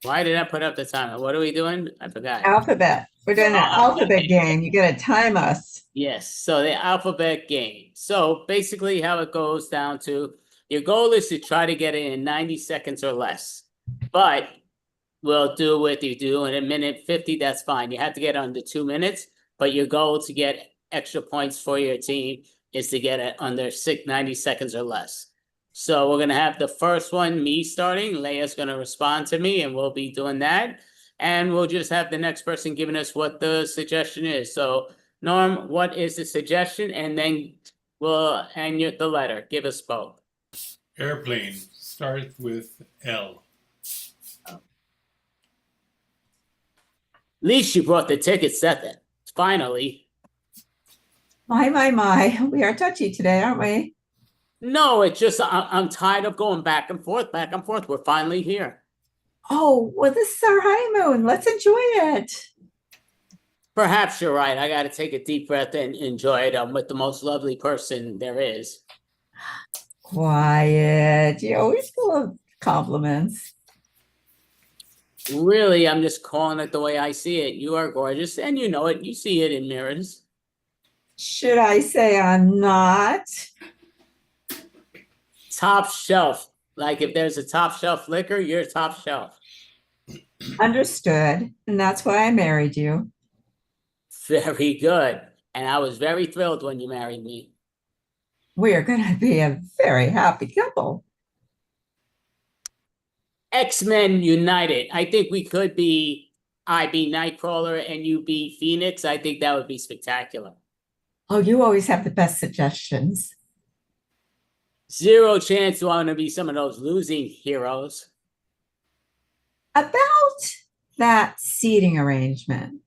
why did I put up the timer? What are we doing? I forgot. Alphabet. We're doing an alphabet game. You got to time us. Yes, so the alphabet game. So basically how it goes down to, your goal is to try to get it in 90 seconds or less. But we'll do what you do in 1:50, that's fine. You have to get under 2 minutes, but your goal to get extra points for your team is to get it under 90 seconds or less. So we're going to have the first one, me starting. Leia's going to respond to me, and we'll be doing that. And we'll just have the next person giving us what the suggestion is. So, Norm, what is the suggestion? And then we'll end the letter. Give us both. Airplane. Start with L. At least you brought the tickets, Seth. Finally. My. We are touchy today, aren't we? No, it's just I'm tired of going back and forth. We're finally here. Oh, well, this is our honeymoon. Let's enjoy it. Perhaps you're right. I got to take a deep breath and enjoy it. I'm with the most lovely person there is. Quiet. You always full of compliments. Really, I'm just calling it the way I see it. You are gorgeous, and you know it. You see it in mirrors. Should I say I'm not? Top shelf. Like if there's a top shelf liquor, you're top shelf. Understood. And that's why I married you. Very good. And I was very thrilled when you married me. We are going to be a very happy couple. X-Men United. I think we could be I be Nightcrawler and you be Phoenix. I think that would be spectacular. Oh, you always have the best suggestions. Zero chance I want to be some of those losing heroes. About that seating arrangement.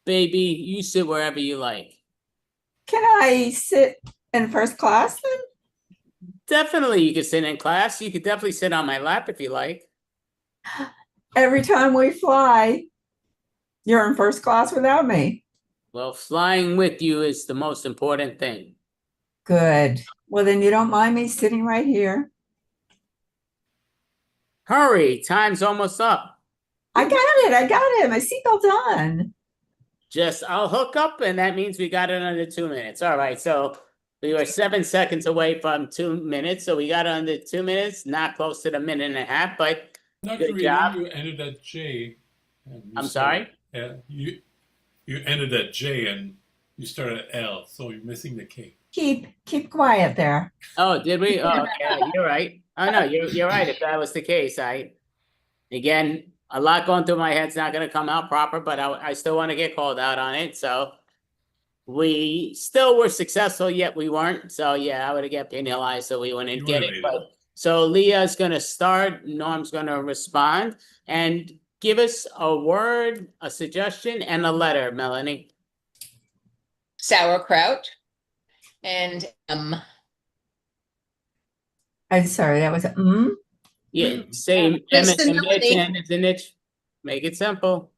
Baby, you sit wherever you like. Can I sit in first class then? Definitely, you could sit in class. You could definitely sit on my lap if you like. Every time we fly, you're in first class without me. Well, flying with you is the most important thing. Good. Well, then you don't mind me sitting right here? Hurry, time's almost up. I got it. My seatbelt's on. I'll hook up, and that means we got it under 2 minutes. All right, so we were 7 seconds away from 2 minutes, so we got it under 2 minutes, not close to the minute and a half, but Not good really. job. You ended at J. And you I'm started- sorry? Yeah, you ended at J and you started at L, so you're missing the K. Keep quiet there. Oh, did we? Oh, okay, you're right. Oh, no, you're right. If that was the case, again, a lot going through my head's not gonna come out proper, but I still want to get called out on it, so we still were successful, yet we weren't. So yeah, I would have get penalized, so we wouldn't You get would've it. made it. But so Leah's gonna start, Norm's gonna respond, and give us a word, a suggestion, and a letter, Melanie. Sauerkraut. And I'm sorry, that was Yeah, same. Miss M as in Mitch, Melanie. N as in Mitch. Make it simple.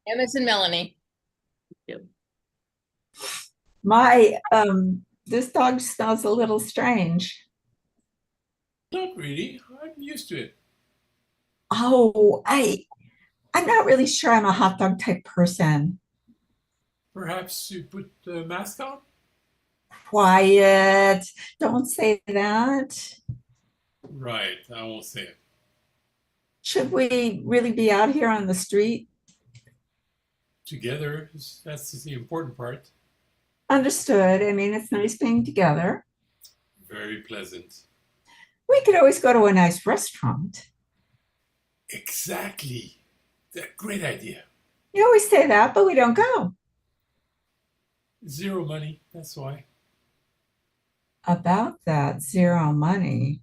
Emma's and Melanie. my this dog smells a little strange. Not really. I'm used to it. Oh, I'm not really sure I'm a hot dog type person. Perhaps you put the mask on? Quiet. Don't say that. Right, I won't say it. Should we really be out here on the street? Together, that's the important part. Understood. I mean, it's nice being together. Very pleasant. We could always go to a nice restaurant. Exactly. Great idea. You always say that, but we don't go. Zero money, that's why. About that, zero money.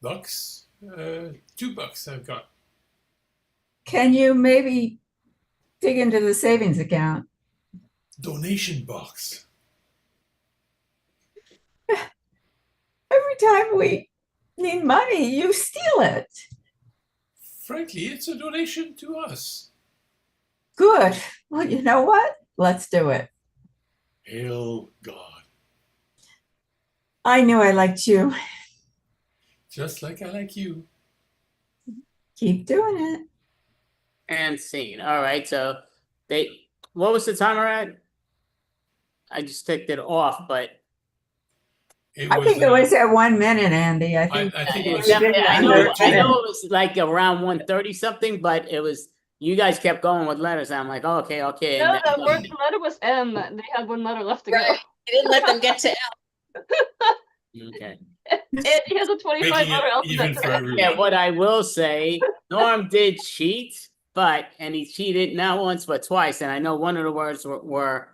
Bucks? $2 I've got. Can you maybe dig into the savings account? Donation box. Every time we need money, you steal it. Frankly, it's a donation to us. Good. Well, you know what? Let's do it. Hail God. I knew I liked you. Just like I like you. Keep doing it. And scene. All right, so what was the timer at? I just ticked it off, but I think it was at 1 minute, Andy. I think think it was. you did it I under know 10. it was like around 1:30 something, but it was you guys kept going with letters. I'm like, oh, okay. No, and the word letter was M. They had one letter left to go. Right. I didn't let them get to L. okay. He has a 25 Making letter it even alphabet. for everyone. Yeah, what I will say, Norm did cheat, and he cheated not once but twice, and I know one of the words were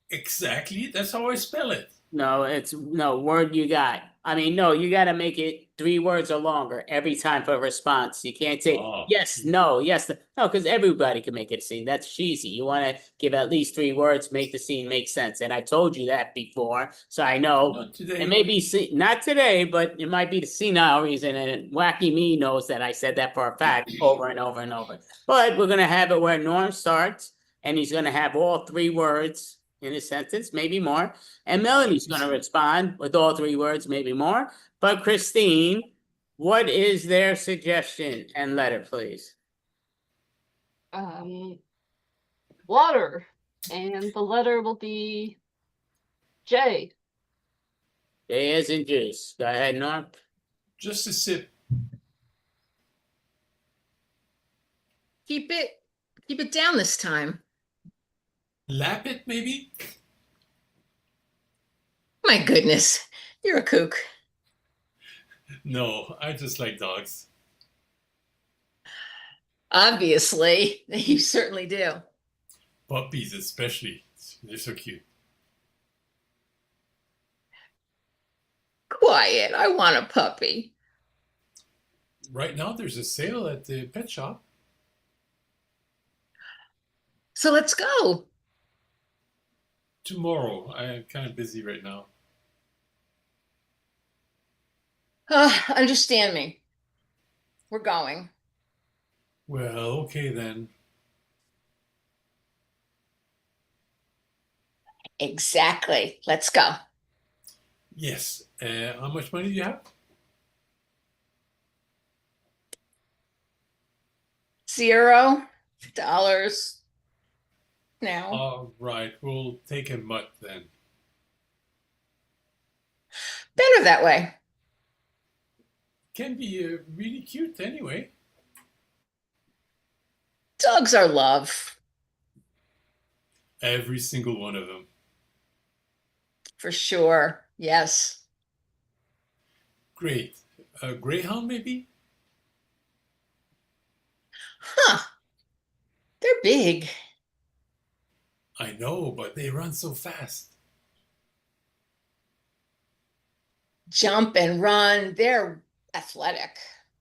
Exactly. That's how I spell it. no word you got. I mean, no, you got to make it 3 words or longer every time for a response. You can't say yes, no, yes, no, because everybody can make it a scene. That's cheesy. You want to give at least 3 words, make the scene make sense. And I told you that before, so I know. Not today. It may be not today, but it might be the senile reason. And Wacky Me knows that I said that for a fact over and over and over. But we're gonna have it where Norm starts, and he's gonna have all 3 words in a sentence, maybe more. And Melanie's going to respond with all 3 words, maybe more. But Christine, what is their suggestion and letter, please? Water. And the letter will be J. J as in juice. Go ahead, Norm. Just a sip. Keep it down this time. Lap it, maybe? My goodness, you're a kook. No, I just like dogs. Obviously, you certainly do. Puppies especially. They're so cute. Quiet, I want a puppy. Right now there's a sale at the pet shop. So let's go. Tomorrow. I'm kind of busy right now. Understand me. We're going. Well, okay then. Exactly. Let's go. Yes. How much money do you have? $0 now. All right. We'll take a mutt then. Better that way. Can be really cute anyway. Dogs are love. Every single one of them. For sure. Yes. Great. A greyhound maybe? Huh. They're big. I know, but they run so fast. Jump and run. They're athletic.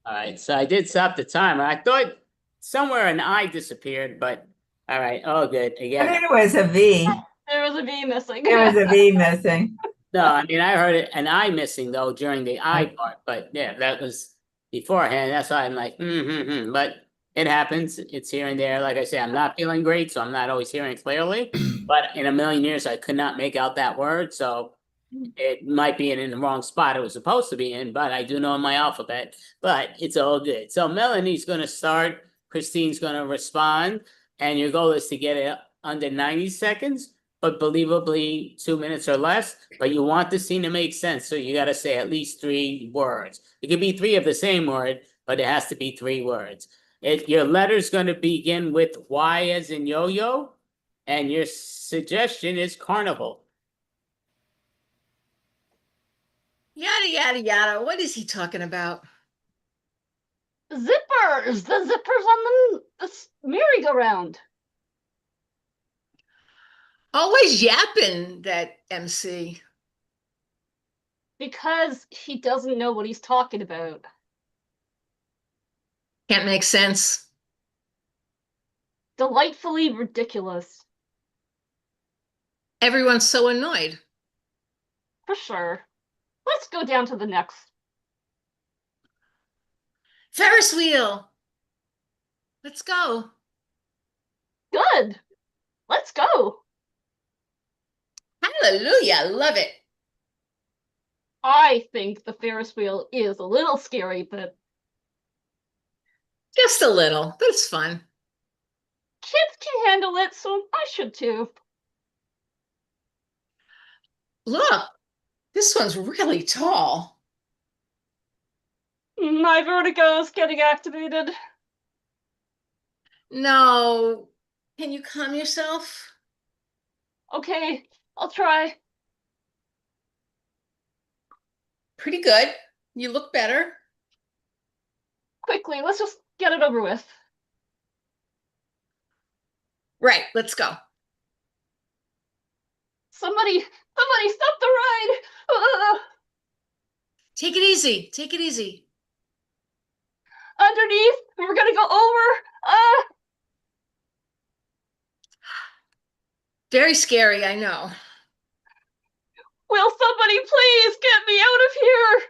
All right, so I did stop the timer. I thought somewhere an I disappeared, but all right, all good. I Again, think it was a V. There was a V missing. There was a V missing. no, I mean, I heard it, an I missing though during the I part, but yeah, that was beforehand. That's why I'm like, but it happens. It's here and there. Like I say, I'm not feeling great, so I'm not always hearing clearly. But in a million years, I could not make out that word, so it might be in the wrong spot it was supposed to be in, but I do know my alphabet, but it's all good. So Melanie's going to start, Christine's going to respond, and your goal is to get it under 90 seconds, but believably 2 minutes or less, but you want the scene to make sense, so you got to say at least 3 words. It could be 3 of the same word, but it has to be 3 words. Your letter's going to begin with Y as in yo-yo, and your suggestion is carnival. Yada, yada, yada. What is he talking about? Zippers! The zippers on the merry-go-round. Always yapping, that MC. Because he doesn't know what he's talking about. Can't make sense. Delightfully ridiculous. Everyone's so annoyed. For sure. Let's go down to the next. Ferris wheel. Let's go. Good. Let's go. Hallelujah. Love it. I think the Ferris wheel is a little scary, but Just a little, but it's fun. kids can handle it, so I should too. Look, this one's really tall. My vertigo's getting activated. No. Can you calm yourself? Okay, I'll try. Pretty good. You look better. Quickly, let's just get it over with. Right, let's go. Somebody stop the ride! Take it easy. Take it easy. Underneath, we're gonna go over. Very scary, I know. Will somebody please get me out of here?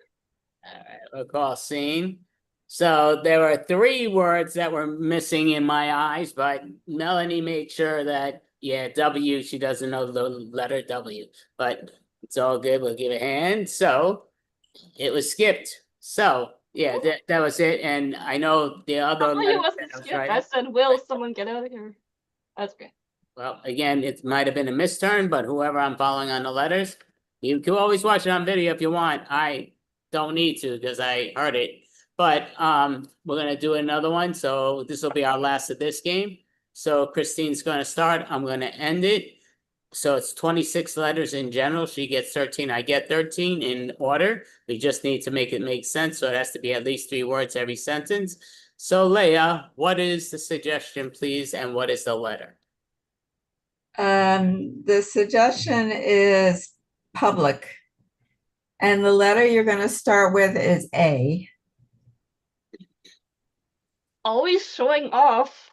All right, we'll call scene. So there were 3 words that were missing in my eyes, but Melanie made sure that Yeah, W, she doesn't know the letter W, but it's all good. We'll give a hand. So it was skipped. So yeah, that was it. And I know the other Oh, letter it wasn't that was skipped. right. I said, will someone get out of here? That's great. Well, again, it might have been a misturn, but whoever I'm following on the letters, you can always watch it on video if you want. I don't need to because I heard it. But we're gonna do another one. So this will be our last of this game. So Christine's gonna start. I'm gonna end it. So it's 26 letters in general. She gets 13. I get 13 in order. We just need to make it make sense. So it has to be at least 3 words every sentence. So Leah, what is the suggestion, please? And what is the letter? The suggestion is public. And the letter you're going to start with is A. Always showing off.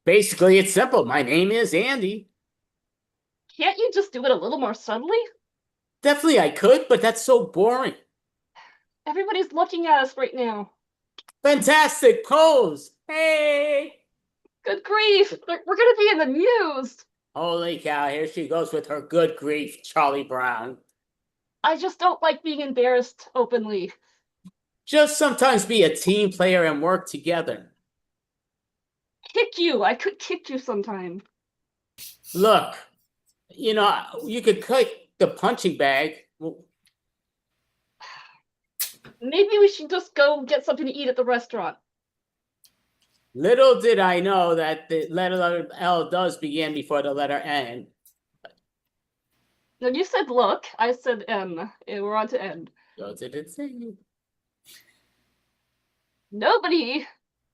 Basically, it's simple. My name is Andy. Can't you just do it a little more subtly? Definitely I could, but that's so boring. Everybody's looking at us right now. Fantastic pose. Hey. Good grief. We're going to be in the news. Holy cow, here she goes with her good grief, Charlie Brown. I just don't like being embarrassed openly. Just sometimes be a team player and work together. Kick you. I could kick you sometime. Look, you know, you could cut the punching bag. Maybe we should just go get something to eat at the restaurant. Little did I know that the letter L does begin before the letter N. No, you said look. I said M. And we're on to N. Go to the thing. Nobody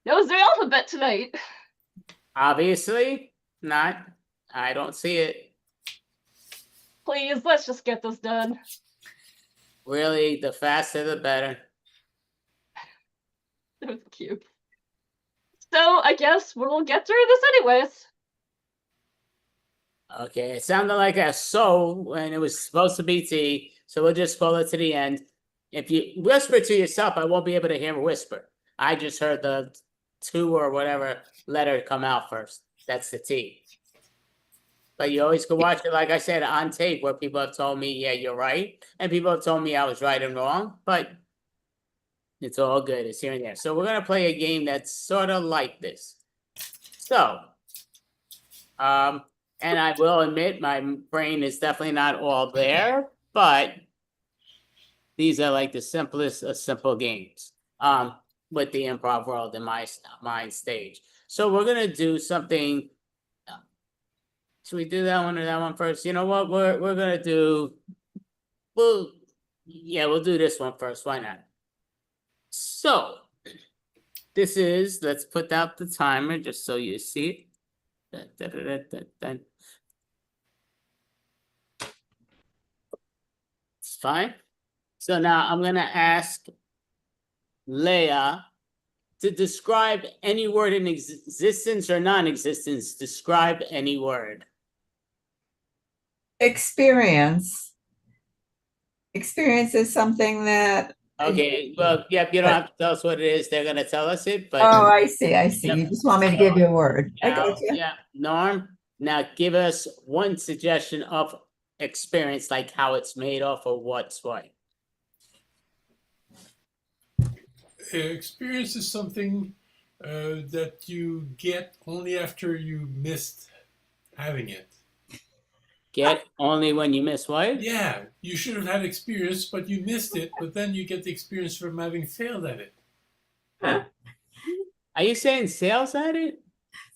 knows their alphabet tonight. Obviously not. I don't see it. Please, let's just get this done. Really, the faster the better. That was cute. So I guess we'll get through this anyways. Okay, it sounded like a so when it was supposed to be T, so we'll just scroll it to the end. If you whisper to yourself, I won't be able to hear a whisper. I just heard the 2 or whatever letter come out first. That's the T. But you always can watch it, like I said, on tape where people have told me, yeah, you're right. And people have told me I was right and wrong, but it's all good. It's here and there. So we're going to play a game that's sort of like this. So, and I will admit my brain is definitely not all there, but these are like the simplest of simple games with the improv world in my mind stage. So we're going to do something. Should we do that one or that one first? You know what? We're going to do. We'll do this one first. Why not? So this is, let's put out the timer just so you see it. It's fine. So now I'm going to ask Leah to describe any word in existence or non-existence. Describe any word. Experience. Experience is something that. Okay, well, yeah, you don't have to tell us what it is. They're going to tell us it, but. Oh, I see. Yep. You just want me to give you a word. Now, I got you. yeah, Norm, now give us one suggestion of experience, like how it's made of or what's what. Experience is something that you get only after you missed having it. Get only when you miss what? Yeah, you should have had experience, but you missed it, but then you get the experience from having failed at it. Are you saying sales at it?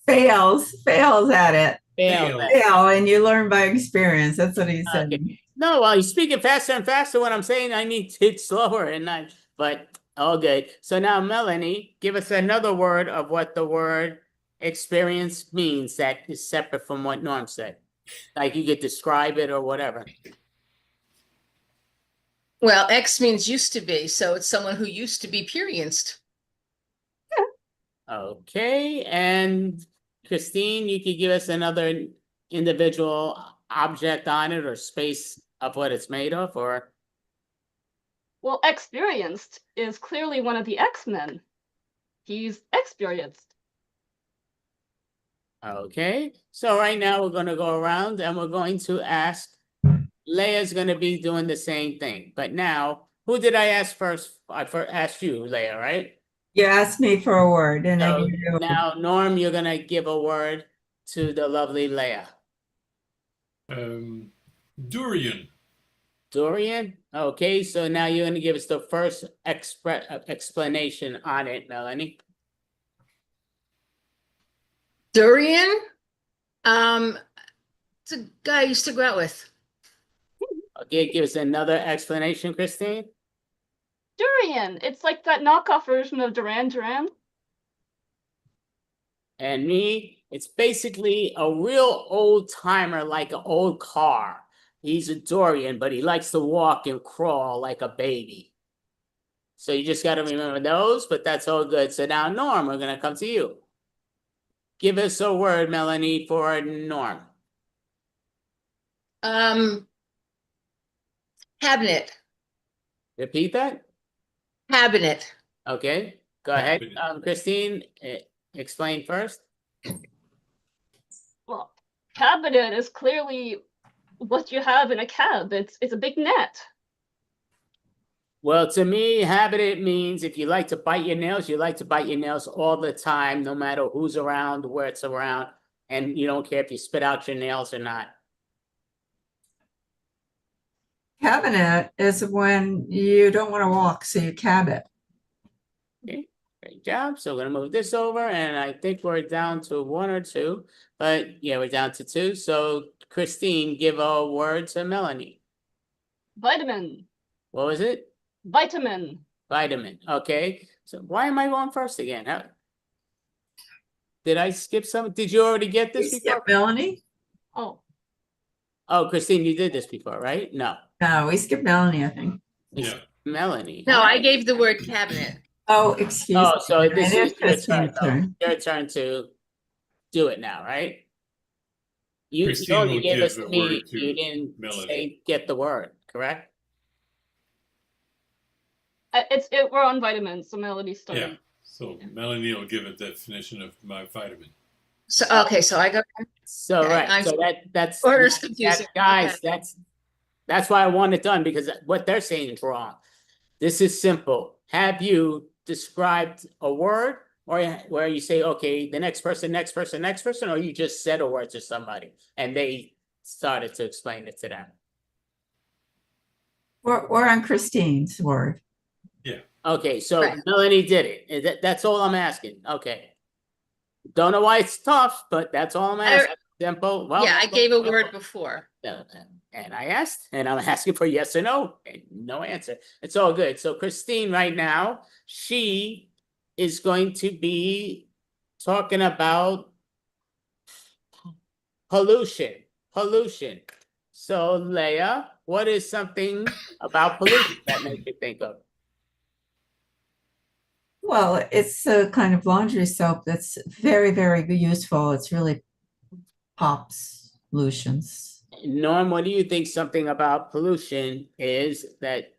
Fails at it. Fail, and you learn by experience. That's what he said. Okay. No, well, he's speaking faster and faster when I'm saying I need to hit slower and not, but all good. So now, Melanie, give us another word of what the word experience means that is separate from what Norm said. Like you could describe it or whatever. Well, X means used to be, so it's someone who used to be experienced. Okay, and Christine, you could give us another individual object on it or space of what it's made of, or? Well, experienced is clearly one of the X-Men. He's experienced. Okay, so right now we're gonna go around and we're going to ask, Leia's gonna be doing the same thing, but now, who did I ask first? I first asked you, Leia, right? You asked me for a word, and then So you do. now, Norm, you're gonna give a word to the lovely Leia. Durian. Dorian? Okay, so now you're gonna give us the first explanation on it, Melanie. Durian. It's a guy I used to go out with. Okay, give us another explanation, Christine. Durian. It's like that knockoff version of Duran Duran. And me, it's basically a real old timer, like an old car. He's a Dorian, but he likes to walk and crawl like a baby. So you just got to remember those, but that's all good. So now, Norm, we're going to come to you. Give us a word, Melanie, for Norm. Cabinet. Repeat that. Cabinet. Okay, go ahead. Cabinet. Christine, explain first. Well, cabinet is clearly what you have in a cab. It's a big net. Well, to me, habitat means if you like to bite your nails, you like to bite your nails all the time, no matter who's around, where it's around, and you don't care if you spit out your nails or not. Cabinet is when you don't want to walk, so you cab it. Okay, great job. So we're gonna move this over, and I think we're down to one or two, but yeah, we're down to two. So Christine, give a word to Melanie. Vitamin. What was it? Vitamin. Vitamin. Okay. So why am I going first again? Did I skip some? Did you already get this You before? skip Melanie? Oh, Oh, Christine, you did this before, right? No. No, we skipped Melanie, I think. Yeah. Melanie. No, I gave the word cabinet. Oh, excuse Oh, me. so this It is your Christine's turn. Your turn to do it now, right? You Christine only will gave give us the me. word to You didn't Melanie. say get the word, correct? we're on vitamins, so Melody's starting. Yeah. So Melanie will give a definition of my vitamin. So okay, so I go. So Okay, right, so that's order's confusing. guys. Okay. That's why I want it done, because what they're saying is wrong. This is simple. Have you described a word, or where you say, okay, the next person, or you just said a word to somebody and they started to explain it to them? We're on Christine's word. Yeah. Okay, so Right. Melanie did it. That's all I'm asking. Okay. Don't know why it's tough, but that's all I'm asking. Simple. Well, Yeah, I gave a word before. and I asked, and I'm asking for yes or no, and no answer. It's all good. So Christine, right now, she is going to be talking about pollution. So Leia, what is something about pollution that makes you think of? Well, it's a kind of laundry soap that's very, very useful. It's really pops solutions. Norm, what do you think something about pollution is that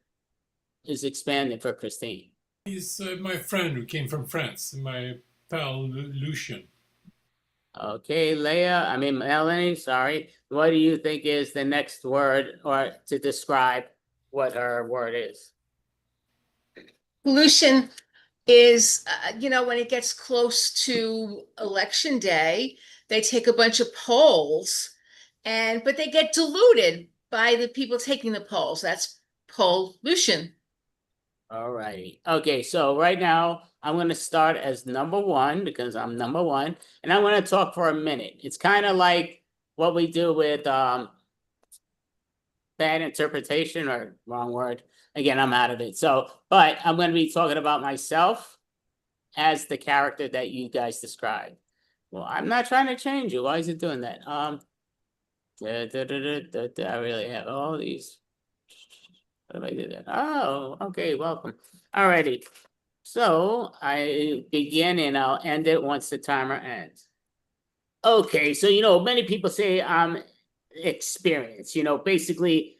is expanded for Christine? He's my friend who came from France, my pal Lucien. Okay, Melanie, sorry. What do you think is the next word, or to describe what her word is? Pollution is, when it gets close to election day, they take a bunch of polls, but they get diluted by the people taking the polls. That's pollution. All righty. Okay, so right now I'm going to start as number one because I'm number one, and I'm going to talk for a minute. It's kind of like what we do with bad interpretation, or wrong word. Again, I'm out of it. So, but I'm going to be talking about myself as the character that you guys described. Well, I'm not trying to change you. Why is it doing that? I really have all these. What if I did that? Oh, okay, welcome. Alrighty. So I begin and I'll end it once the timer ends. Okay, so many people say I'm experienced, basically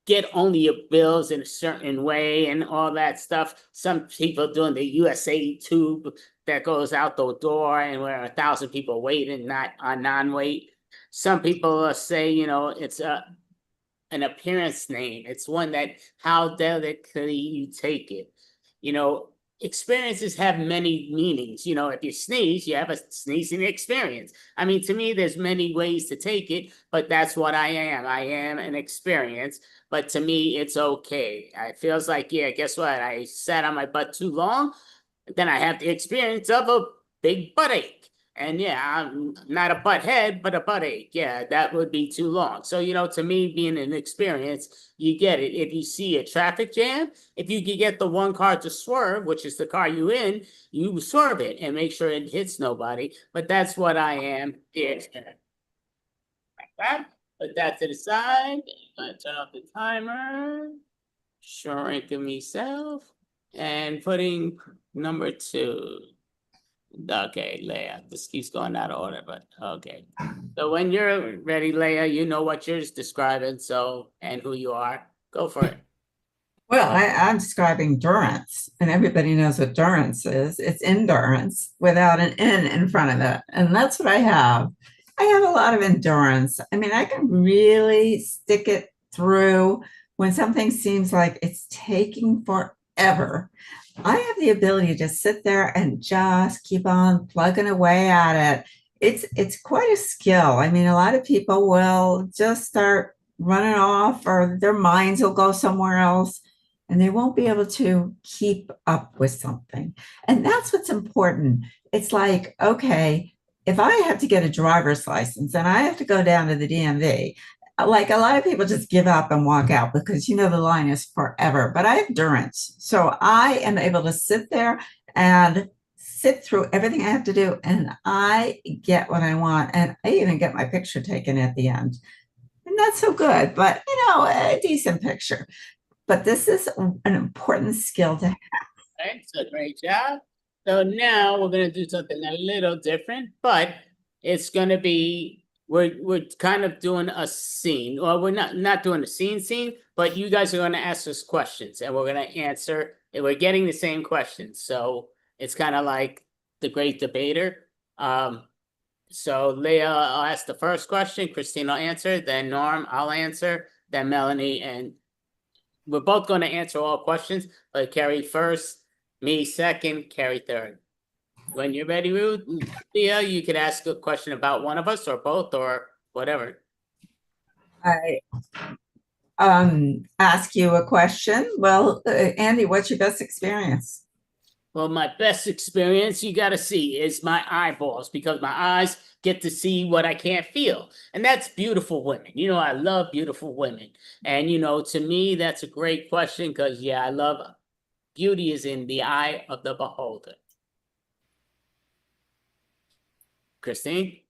get only your bills in a certain way and all that stuff. Some people doing the USA tube that goes out the door and where 1,000 people waiting, not on non-wait. Some people say, it's an appearance name. It's one that how delicately you take it. Experiences have many meanings. If you sneeze, you have a sneezing experience. I mean, to me, there's many ways to take it, but that's what I am. I am an experience, but to me, it's okay. It feels like, yeah, guess what? I sat on my butt too long, then I have the experience of a big butt ache. And yeah, I'm not a butt head, but a butt ache. Yeah, that would be too long. So, to me, being an experience, you get it. If you see a traffic jam, if you can get the one car to swerve, which is the car you in, you swerve it and make sure it hits nobody. But that's what I am. Like that. Put that to the side. Turn off the timer. Shrinking myself. And putting number 2. Okay, Leah, this keeps going out of order, but okay. So when you're ready, Leah, you know what you're describing, and who you are. Go for it. Well, I'm describing durance, and everybody knows what durance is. It's endurance without an N in front of it. And that's what I have. I have a lot of endurance. I mean, I can really stick it through when something seems like it's taking forever. I have the ability to sit there and just keep on plugging away at it. It's quite a skill. I mean, a lot of people will just start running off, or their minds will go somewhere else, and they won't be able to keep up with something. And that's what's important. It's like, okay, if I have to get a driver's license and I have to go down to the DMV, like a lot of people just give up and walk out because the line is forever, but I have endurance. So I am able to sit there and sit through everything I have to do, and I get what I want, and I even get my picture taken at the end. And not so good, but a decent picture. But this is an important skill to have. Right, so great job. So now we're gonna do something a little different, but it's gonna be we're kind of doing a scene. Well, we're not doing a scene, but you guys are gonna ask us questions and we're gonna answer, and we're getting the same questions. So it's kind of like the great debater. So Leah, I'll ask the first question, Christine will answer, then Norm, I'll answer, then Melanie, and we're both going to answer all questions, but Carrie first, me second, Carrie third. When you're ready, Leah, you could ask a question about one of us or both or whatever. I ask you a question. Well, Andy, what's your best experience? Well, my best experience, you got to see, is my eyeballs, because my eyes get to see what I can't feel. And that's beautiful women. I love beautiful women. And, to me, that's a great question because, yeah, I love beauty is in the eye of the beholder. Christine?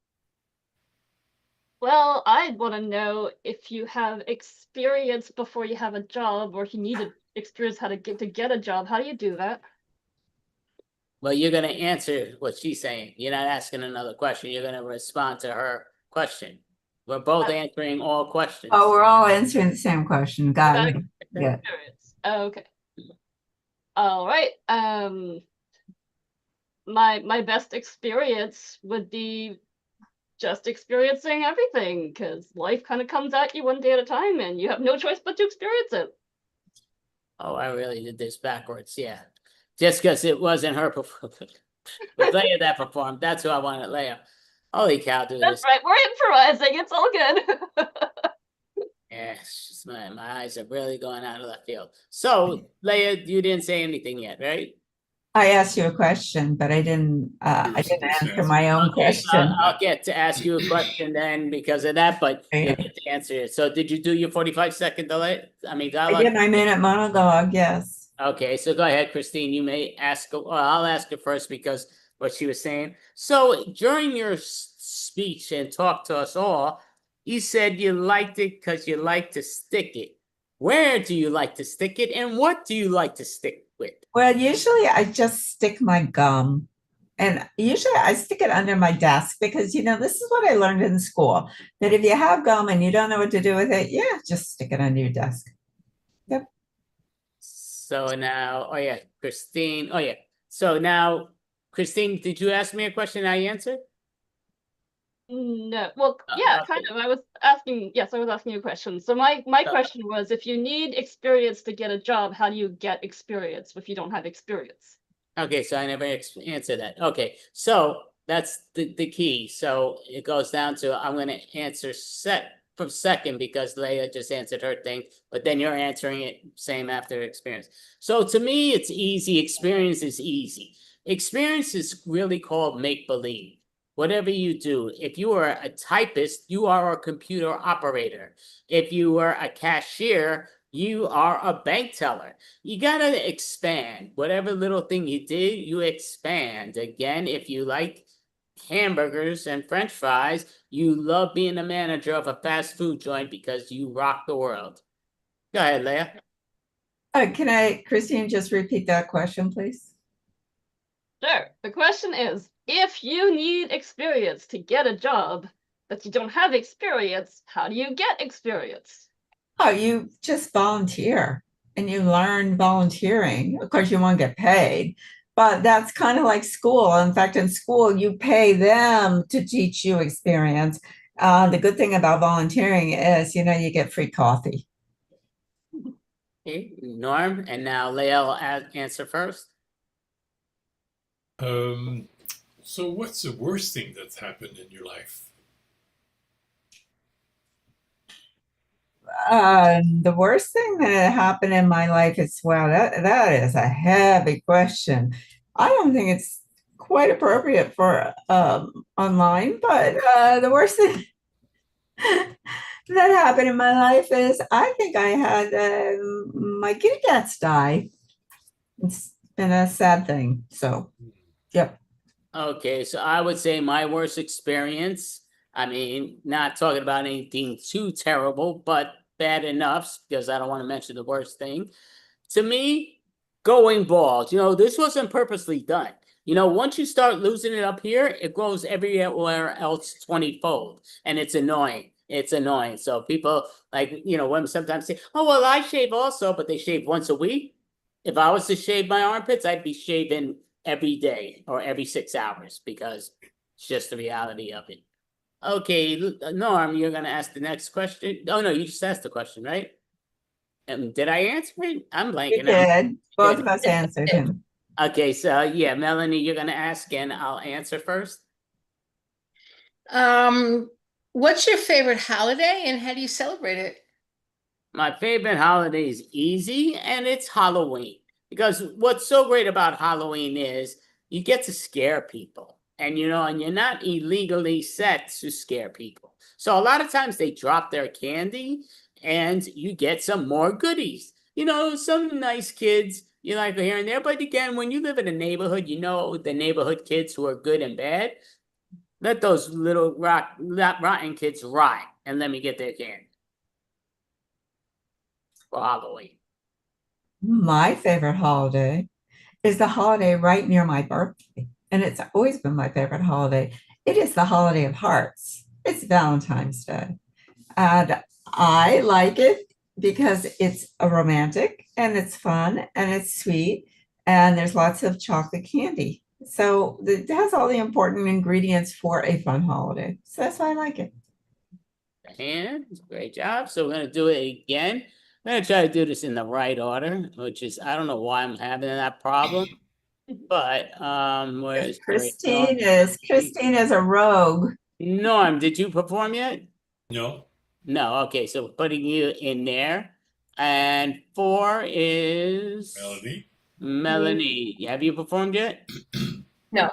Well, I want to know if you have experience before you have a job, or if you need to experience how to get a job. How do you do that? Well, you're going to answer what she's saying. You're not asking another question. You're going to respond to her question. We're both answering all questions. Oh, we're all answering the same question. Got it. Yeah. Oh, okay. All right. My best experience would be just experiencing everything, because life kind of comes at you one day at a time and you have no choice but to experience it. Oh, I really did this backwards. Yeah. Just because it wasn't her performance. But Leah that performed. That's who I wanted, Leah. Holy cow, dude. That's right. We're improvising. It's all good. Yeah, my eyes are really going out of left field. So, Leah, you didn't say anything yet, right? I asked you a question, but I didn't answer my own question. I'll get to ask you a question then because of that, but you get to answer it. So did you do your 45-second delay? I did my minute monologue, yes. Okay, so go ahead, Christine. You may ask, well, I'll ask her first because what she was saying. So during your speech and talk to us all, you said you liked it because you like to stick it. Where do you like to stick it, and what do you like to stick with? Well, usually I just stick my gum, and usually I stick it under my desk because, this is what I learned in school, that if you have gum and you don't know what to do with it, yeah, just stick it under your desk. Yep. So now, Christine. So now Christine, did you ask me a question I answered? No, well, yeah, kind of. I was asking you a question. So my question was, if you need experience to get a job, how do you get experience if you don't have experience? Okay, so I never answered that. Okay, so that's the key. So it goes down to, I'm going to answer from second because Leah just answered her thing, but then you're answering it same after experience. So to me, it's easy. Experience is easy. Experience is really called make-believe. Whatever you do, if you are a typist, you are a computer operator. If you are a cashier, you are a bank teller. You gotta expand. Whatever little thing you did, you expand. Again, if you like hamburgers and French fries, you love being a manager of a fast food joint because you rock the world. Go ahead, Leah. Can Christine, just repeat that question, please? Sure. The question is, if you need experience to get a job, but you don't have experience, how do you get experience? Oh, you just volunteer and you learn volunteering. Of course, you won't get paid, but that's kind of like school. In fact, in school, you pay them to teach you experience. The good thing about volunteering is, you get free coffee. Okay, Norm, and now Leah will answer first. So what's the worst thing that's happened in your life? The worst thing that happened in my life is, wow, that is a heavy question. I don't think it's quite appropriate for online, but the worst thing that happened in my life is I think I had my kitty cats die. It's been a sad thing. So, yep. Okay, so I would say my worst experience, I mean, not talking about anything too terrible, but bad enough because I don't want to mention the worst thing. To me, going bald, this wasn't purposely done. Once you start losing it up here, it grows everywhere else 20-fold, and it's annoying. It's annoying. So people women sometimes say, oh, well, I shave also, but they shave once a week. If I was to shave my armpits, I'd be shaving every day or every 6 hours because it's just the reality of it. Okay, Norm, you're going to ask the next question. Oh, no, you just asked the question, right? Did I answer it? I'm blanking You did. Both of us answered him. Okay, so yeah, Melanie, you're going to ask and I'll answer first. What's your favorite holiday and how do you celebrate it? My favorite holiday is easy and it's Halloween. Because what's so great about Halloween is you get to scare people. And and you're not illegally set to scare people. So a lot of times they drop their candy and you get some more goodies. Some nice kids you like here and there. But again, when you live in a neighborhood, the neighborhood kids who are good and bad. Let those little rotten kids rot and let me get their candy for Halloween. My favorite holiday is the holiday right near my birthday. And it's always been my favorite holiday. It is the holiday of hearts. It's Valentine's Day. And I like it because it's a romantic and it's fun and it's sweet and there's lots of chocolate candy. So it has all the important ingredients for a fun holiday. So that's why I like it. And great job. So we're going to do it again. I'm going to try to do this in the right order, which is, I don't know why I'm having that problem. But where's Christine is a rogue. Norm, did you perform yet? No. No. Okay, so putting you in there. And 4 is Melanie. Have you performed yet? No.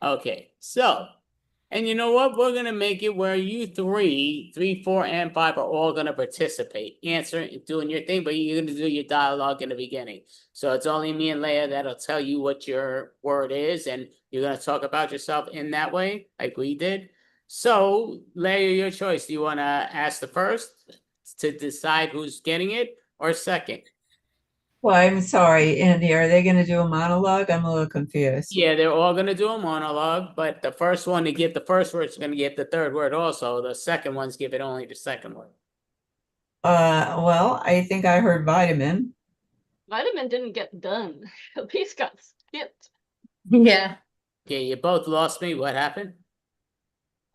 Okay, so, and you know what? We're gonna make it where you 3, 4, and 5 are all gonna participate, answering, doing your thing, but you're gonna do your dialogue in the beginning. So it's only me and Leah that'll tell you what your word is, and you're gonna talk about yourself in that way, like we did. So, Leah, your choice. Do you want to ask the first to decide who's getting it, or second? Well, I'm sorry, Andy. Are they going to do a monologue? I'm a little confused. Yeah, they're all going to do a monologue, but the first one to get the first word is going to get the third word also. The second one's give it only the second word. Well, I think I heard vitamin. Vitamin didn't get done. The piece got skipped. Yeah. Okay, you both lost me. What happened?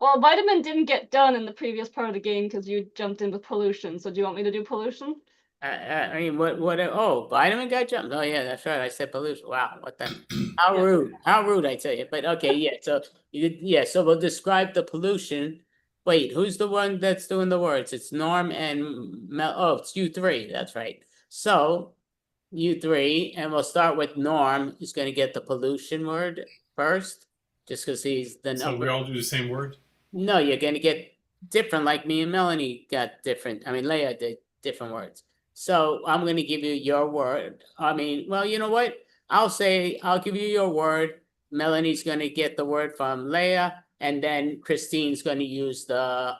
Well, vitamin didn't get done in the previous part of the game because you jumped in with pollution. So do you want me to do pollution? I mean, what? Oh, vitamin got jumped. Oh yeah, that's right. I said pollution. Wow, what the? How Yeah. rude! How rude! I tell you. But okay, yeah. So So we'll describe the pollution. Wait, who's the one that's doing the words? It's Norm and Mel. Oh, it's you three. That's right. So you three, and we'll start with Norm. Who's going to get the pollution word first, just because he's the So we number. all do the same word? No, you're going to get different, like me and Melanie got different. I mean, Leah did different words. So I'm going to give you your word. I mean, well, you know what? I'll give you your word. Melanie's going to get the word from Leah, and then Christine's going to use the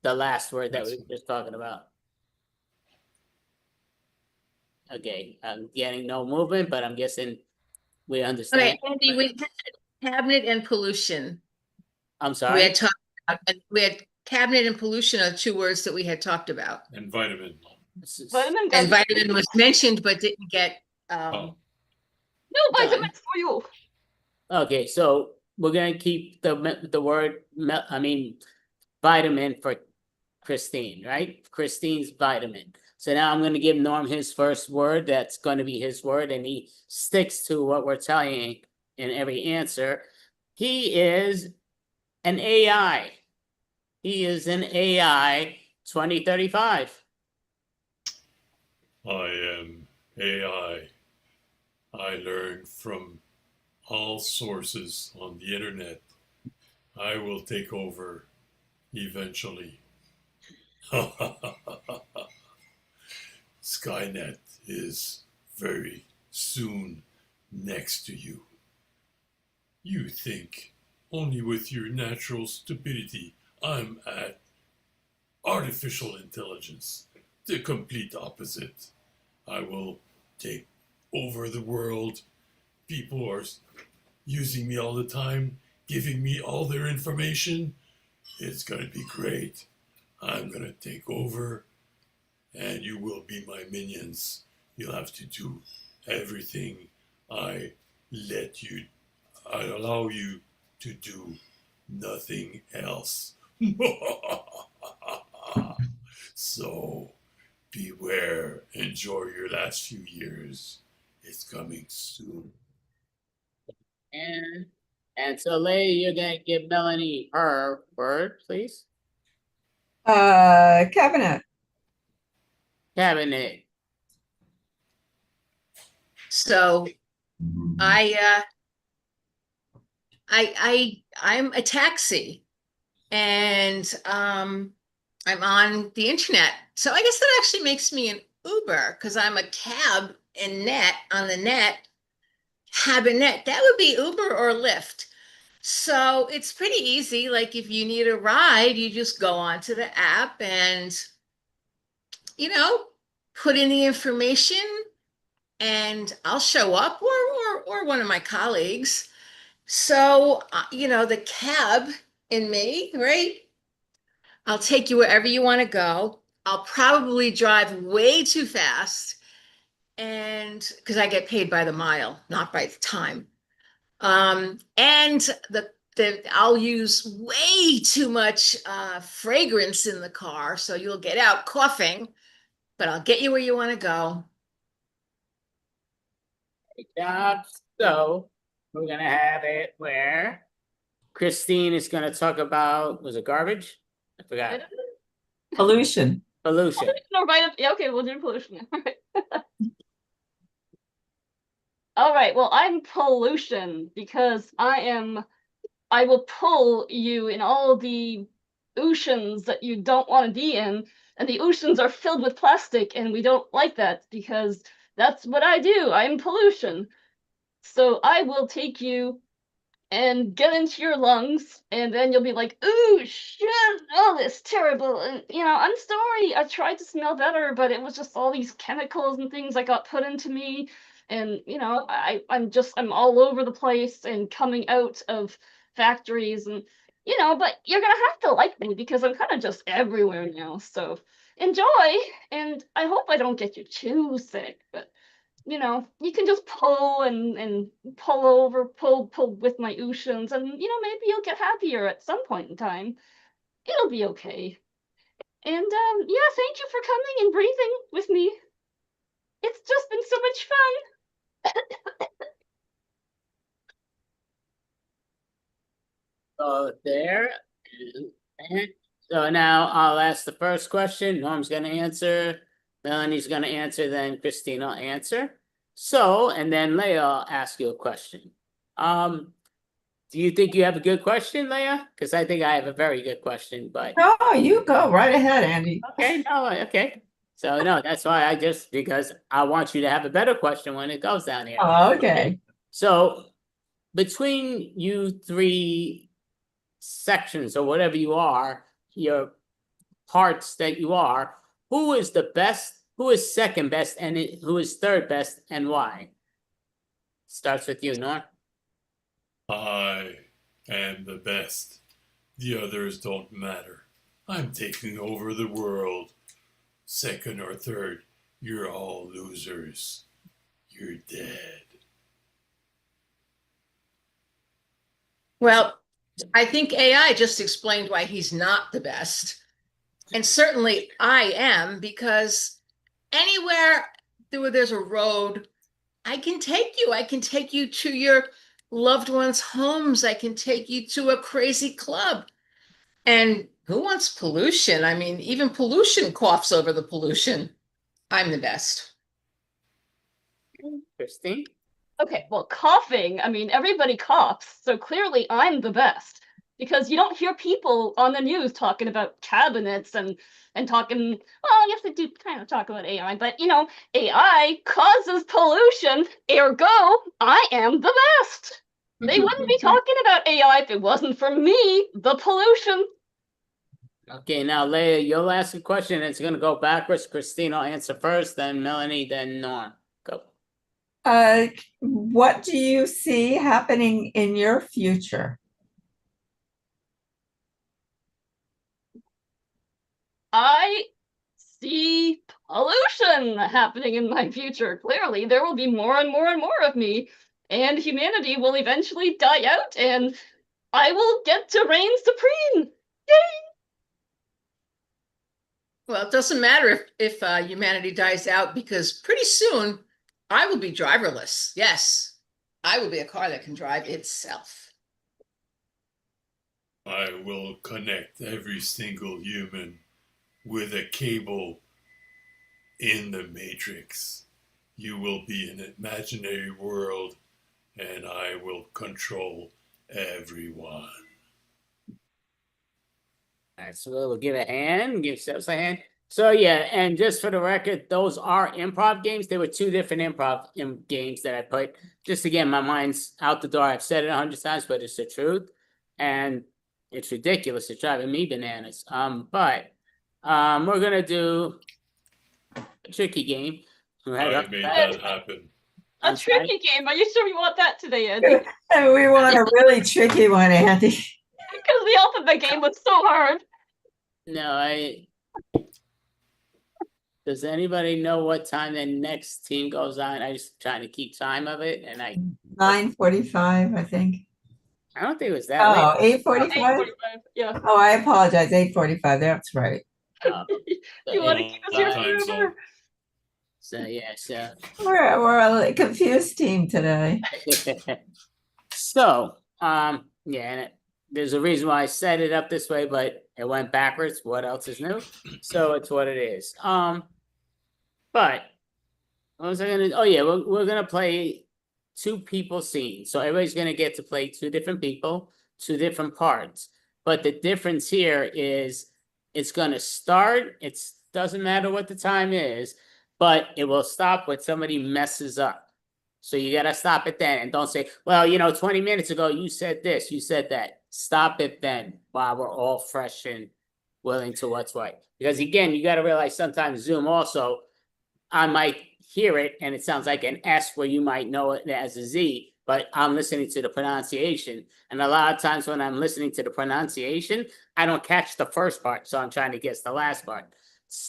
last word that we were just talking about. Okay, I'm getting no movement, but I'm guessing we understand. Okay, Andy, we had cabinet and pollution. I'm We sorry. had talked about, we had cabinet and pollution are two words that we had talked about. And vitamin. Vitamin got And vitamin was mentioned but didn't get Oh. no vitamins for you. Okay, so we're gonna keep the word vitamin for Christine, right? Christine's vitamin. So now I'm gonna give Norm his first word. That's gonna be his word, and he sticks to what we're telling in every answer. He is an AI. He is an AI 2035. I am AI. I learn from all sources on the internet. I will take over eventually. Skynet is very soon next to you. You think only with your natural stupidity I'm at artificial intelligence, the complete opposite. I will take over the world. People are using me all the time, giving me all their information. It's going to be great. I'm going to take over, and you will be my minions. You'll have to do everything I allow you to do, nothing else. So beware, enjoy your last few years. It's coming soon. And so Leah, you're gonna give Melanie her word, please. Cabinet. Cabinet. so I'm a taxi, and I'm on the internet. So I guess that actually makes me an Uber because I'm a cab in net on the net. Cabinet, that would be Uber or Lyft. So it's pretty easy. Like if you need a ride, you just go onto the app and, put in the information and I'll show up or one of my colleagues. So, the cab in me, right? I'll take you wherever you want to go. I'll probably drive way too fast, and because I get paid by the mile, not by the time. And I'll use way too much fragrance in the car, so you'll get out coughing, but I'll get you where you want to go. Great job. So we're gonna have it where Christine is gonna talk about, was it garbage? I forgot. Pollution. Pollution. No, yeah, okay, we'll do pollution. All right. All right, well, I'm pollution because I will pull you in all the oceans that you don't want to be in, and the oceans are filled with plastic, and we don't like that because that's what I do. I'm pollution. So I will take you and get into your lungs, and then you'll be like, ooh, shit, oh, this terrible. And, I'm sorry, I tried to smell better, but it was just all these chemicals and things that got put into me. And, I'm all over the place and coming out of factories and, but you're going to have to like me because I'm kind of just everywhere now. So enjoy. And I hope I don't get you too sick, but you know, you can just pull and pull over, pull with my oceans, and you know, maybe you'll get happier at some point in time. It'll be okay. And yeah, thank you for coming and breathing with me. It's just been so much fun. So there. And so now I'll ask the first question. Norm's gonna answer, Melanie's gonna answer, then Christina will answer. So, and then Leah will ask you a question. Do you think you have a good question, Leah? Because I think I have a very good question, but No, you go right ahead, Andy. okay, no, okay. So no, that's why because I want you to have a better question when it goes down here. Oh, okay. So between you three sections or whatever you are, your parts that you are, who is the best, who is second best, and who is third best, and why? Starts with you, Norm. I am the best. The others don't matter. I'm taking over the world. Second or third, you're all losers. You're dead. Well, I think AI just explained why he's not the best. And certainly I am, because anywhere where there's a road, I can take you. I can take you to your loved ones' homes. I can take you to a crazy club. And who wants pollution? I mean, even pollution coughs over the pollution. I'm the best. Christine? Okay, well, coughing, I mean, everybody coughs, so clearly I'm the best. Because you don't hear people on the news talking about cabinets and talking, well, yes, they do kind of talk about AI, but you know, AI causes pollution, ergo, I am the best. They wouldn't be talking about AI if it wasn't for me, the pollution. Okay, now Leah, you'll ask a question. It's going to go backwards. Christine will answer first, then Melanie, then Norm. Go. What do you see happening in your future? I see pollution happening in my future. Clearly, there will be more and more and more of me, and humanity will eventually die out, and I will get to reign supreme. Yay! Well, it doesn't matter if humanity dies out, because pretty soon I will be driverless. Yes, I will be a car that can drive itself. I will connect every single human with a cable in the Matrix. You will be in an imaginary world, and I will control everyone. All right, so we'll give a hand, give yourselves a hand. So yeah, and just for the record, those are improv games. There were two different improv games that I put. Just again, my mind's out the door. I've said it 100 times, but it's the truth, and it's ridiculous. It's driving me bananas. But we're gonna do a tricky game. I made that happen. A tricky game. Are you sure you want that today, Andy? We want a really tricky one, Andy. Because the alphabet game was so hard. No, does anybody know what time the next team goes on? I just trying to keep time of it, and 9:45, I think. I don't think it was that Oh, late. 8:45? 8:45, yeah. Oh, I apologize. 8:45. That's right. You want to keep us here forever? So yeah, so We're a confused team today. so yeah, and there's a reason why I set it up this way, but it went backwards. What else is new? So it's what it is. But what was I gonna? Oh yeah, we're gonna play two people scenes. So everybody's gonna get to play two different people, two different parts. But the difference here is it's gonna start. It doesn't matter what the time is, but it will stop when somebody messes up. So you gotta stop it then, and don't say, "Well, 20 minutes ago you said this, you said that." Stop it then, while we're all fresh and willing to what's right. Because again, you gotta realize sometimes Zoom also, I might hear it and it sounds like an S where you might know it as a Z, but I'm listening to the pronunciation. And a lot of times when I'm listening to the pronunciation, I don't catch the first part, so I'm trying to guess the last part.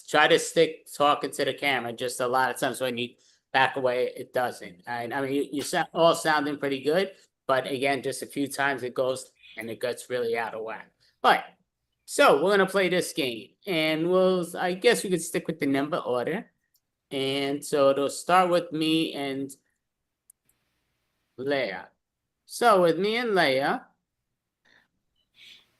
Try to stick talking to the camera. Just a lot of times when you back away, it doesn't. And I mean, you sound all sounding pretty good, but again, just a few times it goes and it gets really out of whack. But so we're gonna play this game, and I guess we could stick with the number order. And so it'll start with me and Leah. So with me and Leah,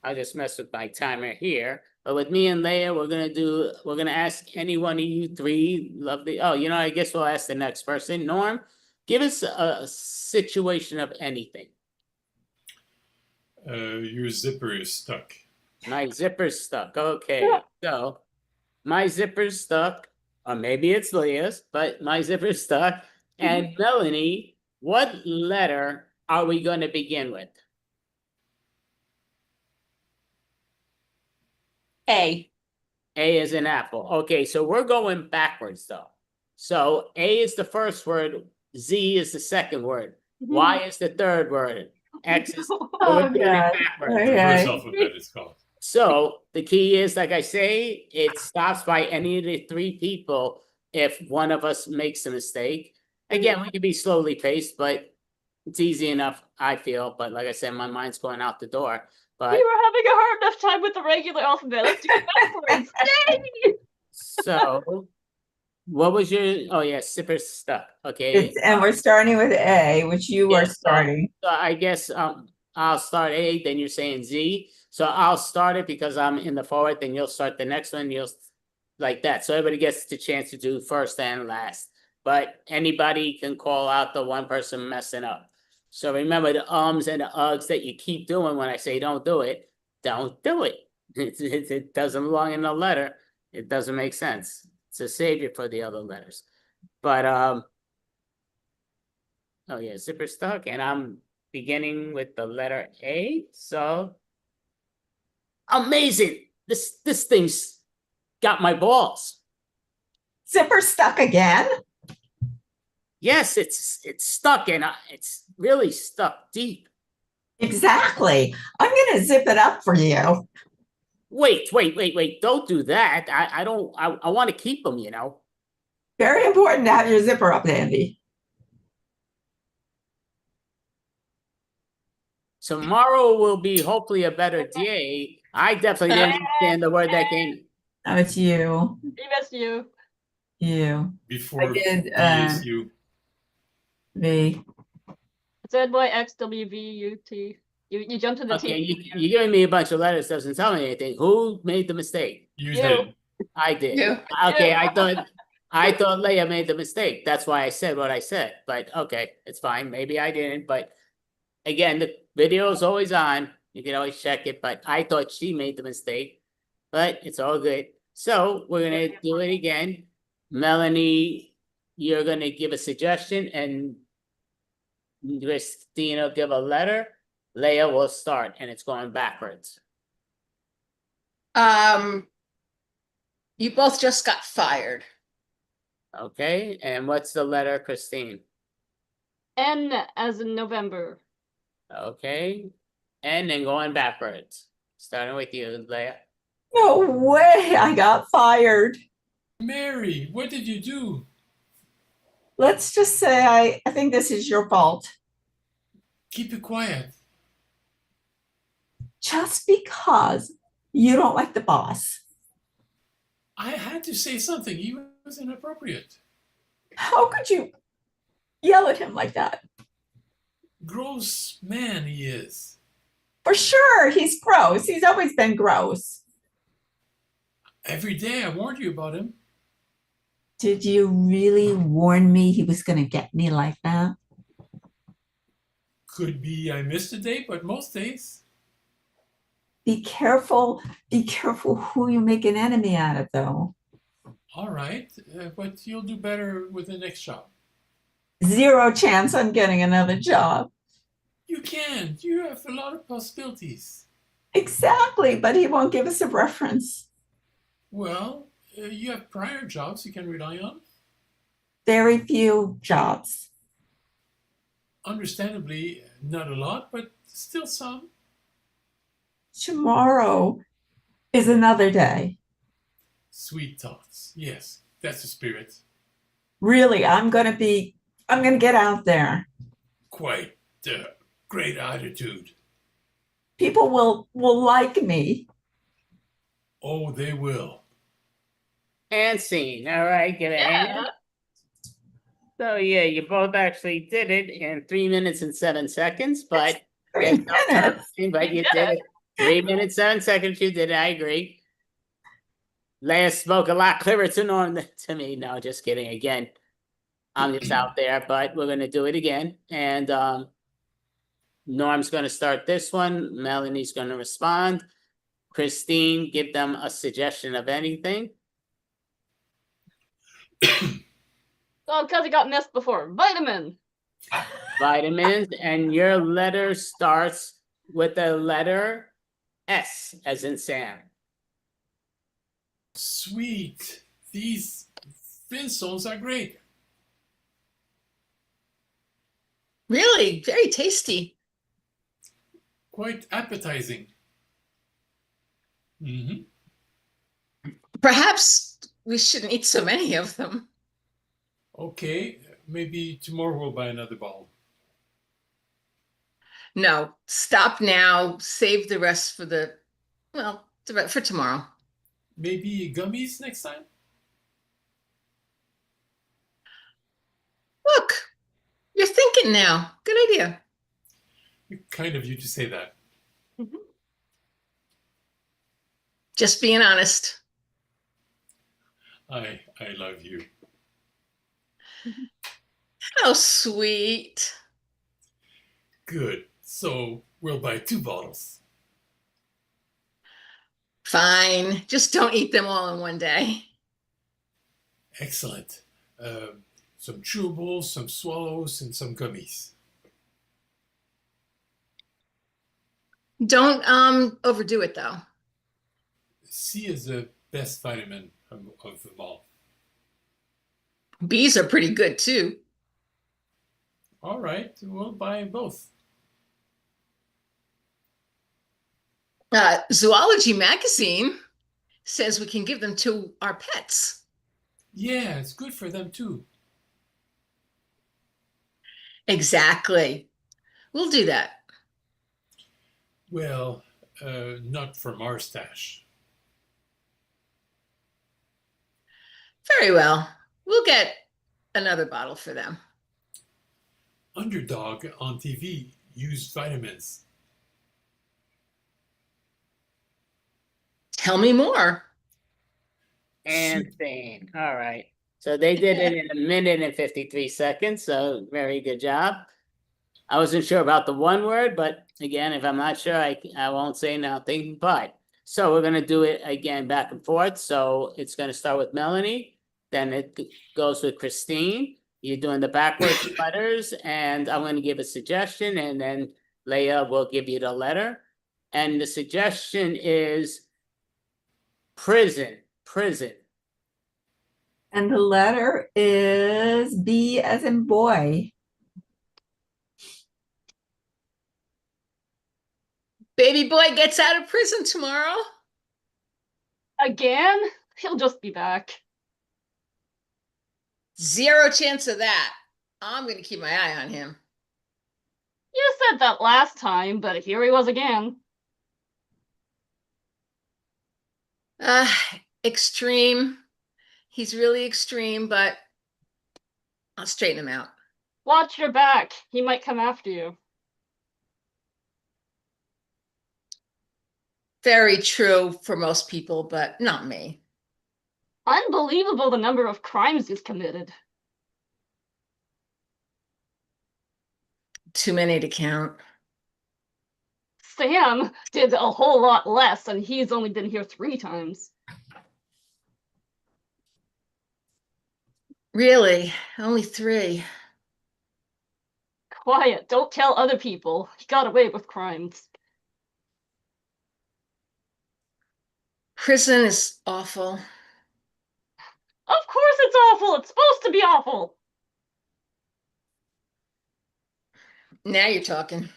I just messed with my timer here. But with me and Leah, we're gonna ask any one of you three lovely. Oh, I guess we'll ask the next person. Norm, give us a situation of anything. Your zipper is stuck. My zipper's stuck. Okay, so my zipper's stuck, or maybe it's Leah's, but my zipper's stuck. And Melanie, what letter are we going to begin with? A. A is an apple. Okay, so we're going backwards though. So A is the first word, Z is the second word, Y is the third word, X is Oh, God. backwards. The Okay. first alphabet is called. So the key is, like I say, it stops by any of the three people if one of us makes a mistake. Again, we can be slowly paced, but it's easy enough, I feel. But like I said, my mind's going out the door. But We were having a hard enough time with the regular alphabet. Let's do it backwards. Yay! so what was your, oh yeah, zipper stuck. Okay. And we're starting with A, which you Yeah, are starting. So I guess I'll start A, then you're saying Z. So I'll start it because I'm in the forward, then you'll start the next one, you'll like that. So everybody gets the chance to do first and last. But anybody can call out the one person messing up. So remember the ums and the ugs that you keep doing when I say don't do it, don't do it. It doesn't belong in the letter. It doesn't make sense. It's a savior for the other letters. But oh yeah, zipper stuck, and I'm beginning with the letter A. So amazing. This thing's got my balls. Zipper stuck again? Yes, it's stuck, and it's really stuck deep. Exactly. I'm going to zip it up for you. Wait. Don't do that. I want to keep them, Very important to have your zipper up, Andy. Tomorrow will be hopefully a better day. I definitely didn't understand the word that came. Oh, it's you. We missed you. You. Before I did, B is you. V. ZYXWVUT. You jumped to the Okay, T. you're giving me a bunch of letters, doesn't tell me anything. Who made the mistake? You You. did. I did. You. Okay, You. I thought Leah made the mistake. That's why I said what I said. But okay, it's fine. Maybe I didn't. But again, the video is always on. You can always check it. But I thought she made the mistake. But it's all good. So we're gonna do it again. Melanie, you're gonna give a suggestion, and Christina will give a letter. Leah will start, and it's going backwards. You both just got fired. Okay, and what's the letter, Christine? N as in November. Okay, and then going backwards. Starting with you, Leah. No way. I got fired. Mary, what did you do? Let's just say I think this is your fault. Keep it quiet. Just because you don't like the boss. I had to say something. He was inappropriate. How could you yell at him like that? Gross man he is. For sure, he's gross. He's always been gross. Every day I warned you about him. Did you really warn me he was going to get me like that? Could be I missed a day, but most days. Be careful who you make an enemy out of, though. All right, but you'll do better with the next job. 0 chance I'm getting another job. You can. You have a lot of possibilities. Exactly, but he won't give us a reference. Well, you have prior jobs you can rely on. Very few jobs. Understandably, not a lot, but still some. Tomorrow is another day. Sweet thoughts. Yes, that's the spirit. Really, I'm going to get out there. Quite great attitude. People will like me. Oh, they will. And scene. All right, get a hand. So yeah, you both actually did it in 3 minutes and 7 seconds, but Three there's no time, minutes. but you did it. 3 minutes, 7 seconds, you did it. I agree. Leia spoke a lot clearer to Norm than to me. No, just kidding. Again, I'm just out there, but we're gonna do it again. And Norm's gonna start this one. Melanie's gonna respond. Christine, give them a suggestion of anything. Oh, because it got missed before. Vitamin. Vitamins, and your letter starts with the letter S, as in Sam. Sweet. These Flintstones are great. Really, very tasty. Quite appetizing. Mm-hmm. Perhaps we shouldn't eat so many of them. Okay, maybe tomorrow we'll buy another bottle. No, stop now. Save the rest for for tomorrow. Maybe gummies next time? Look, you're thinking now. Good idea. Kind of you to say that. Just being honest. I love you. How sweet. Good. So we'll buy 2 bottles. Fine. Just don't eat them all in one day. Excellent. Some chewables, some swallows, and some gummies. Don't overdo it though. C is the best vitamin of them all. Bees are pretty good too. All right, we'll buy both. Zoology magazine says we can give them to our pets. Yeah, it's good for them too. Exactly. We'll do that. Well, not from our stash. Very well. We'll get another bottle for them. Underdog on TV used vitamins. Tell me more. And scene. All right. So they did it in 1 minute and 53 seconds. So very good job. I wasn't sure about the one word, but again, if I'm not sure, I won't say nothing. But so we're gonna do it again back and forth. So it's gonna start with Melanie, then it goes with Christine. You're doing the backwards letters, and I'm gonna give a suggestion, and then Leia will give you the letter. And the suggestion is prison. And the letter is B as in boy. Baby boy gets out of prison tomorrow. Again? He'll just be back. 0 chance of that. I'm going to keep my eye on him. You said that last time, but here he was again. Extreme. He's really extreme, but I'll straighten him out. Watch your back. He might come after you. Very true for most people, but not me. Unbelievable the number of crimes he's committed. Too many to count. Sam did a whole lot less, and he's only been here 3 times. Really? Only 3? Quiet. Don't tell other people. He got away with crimes. Prison is awful. Of course it's awful. It's supposed to be awful. Now you're talking.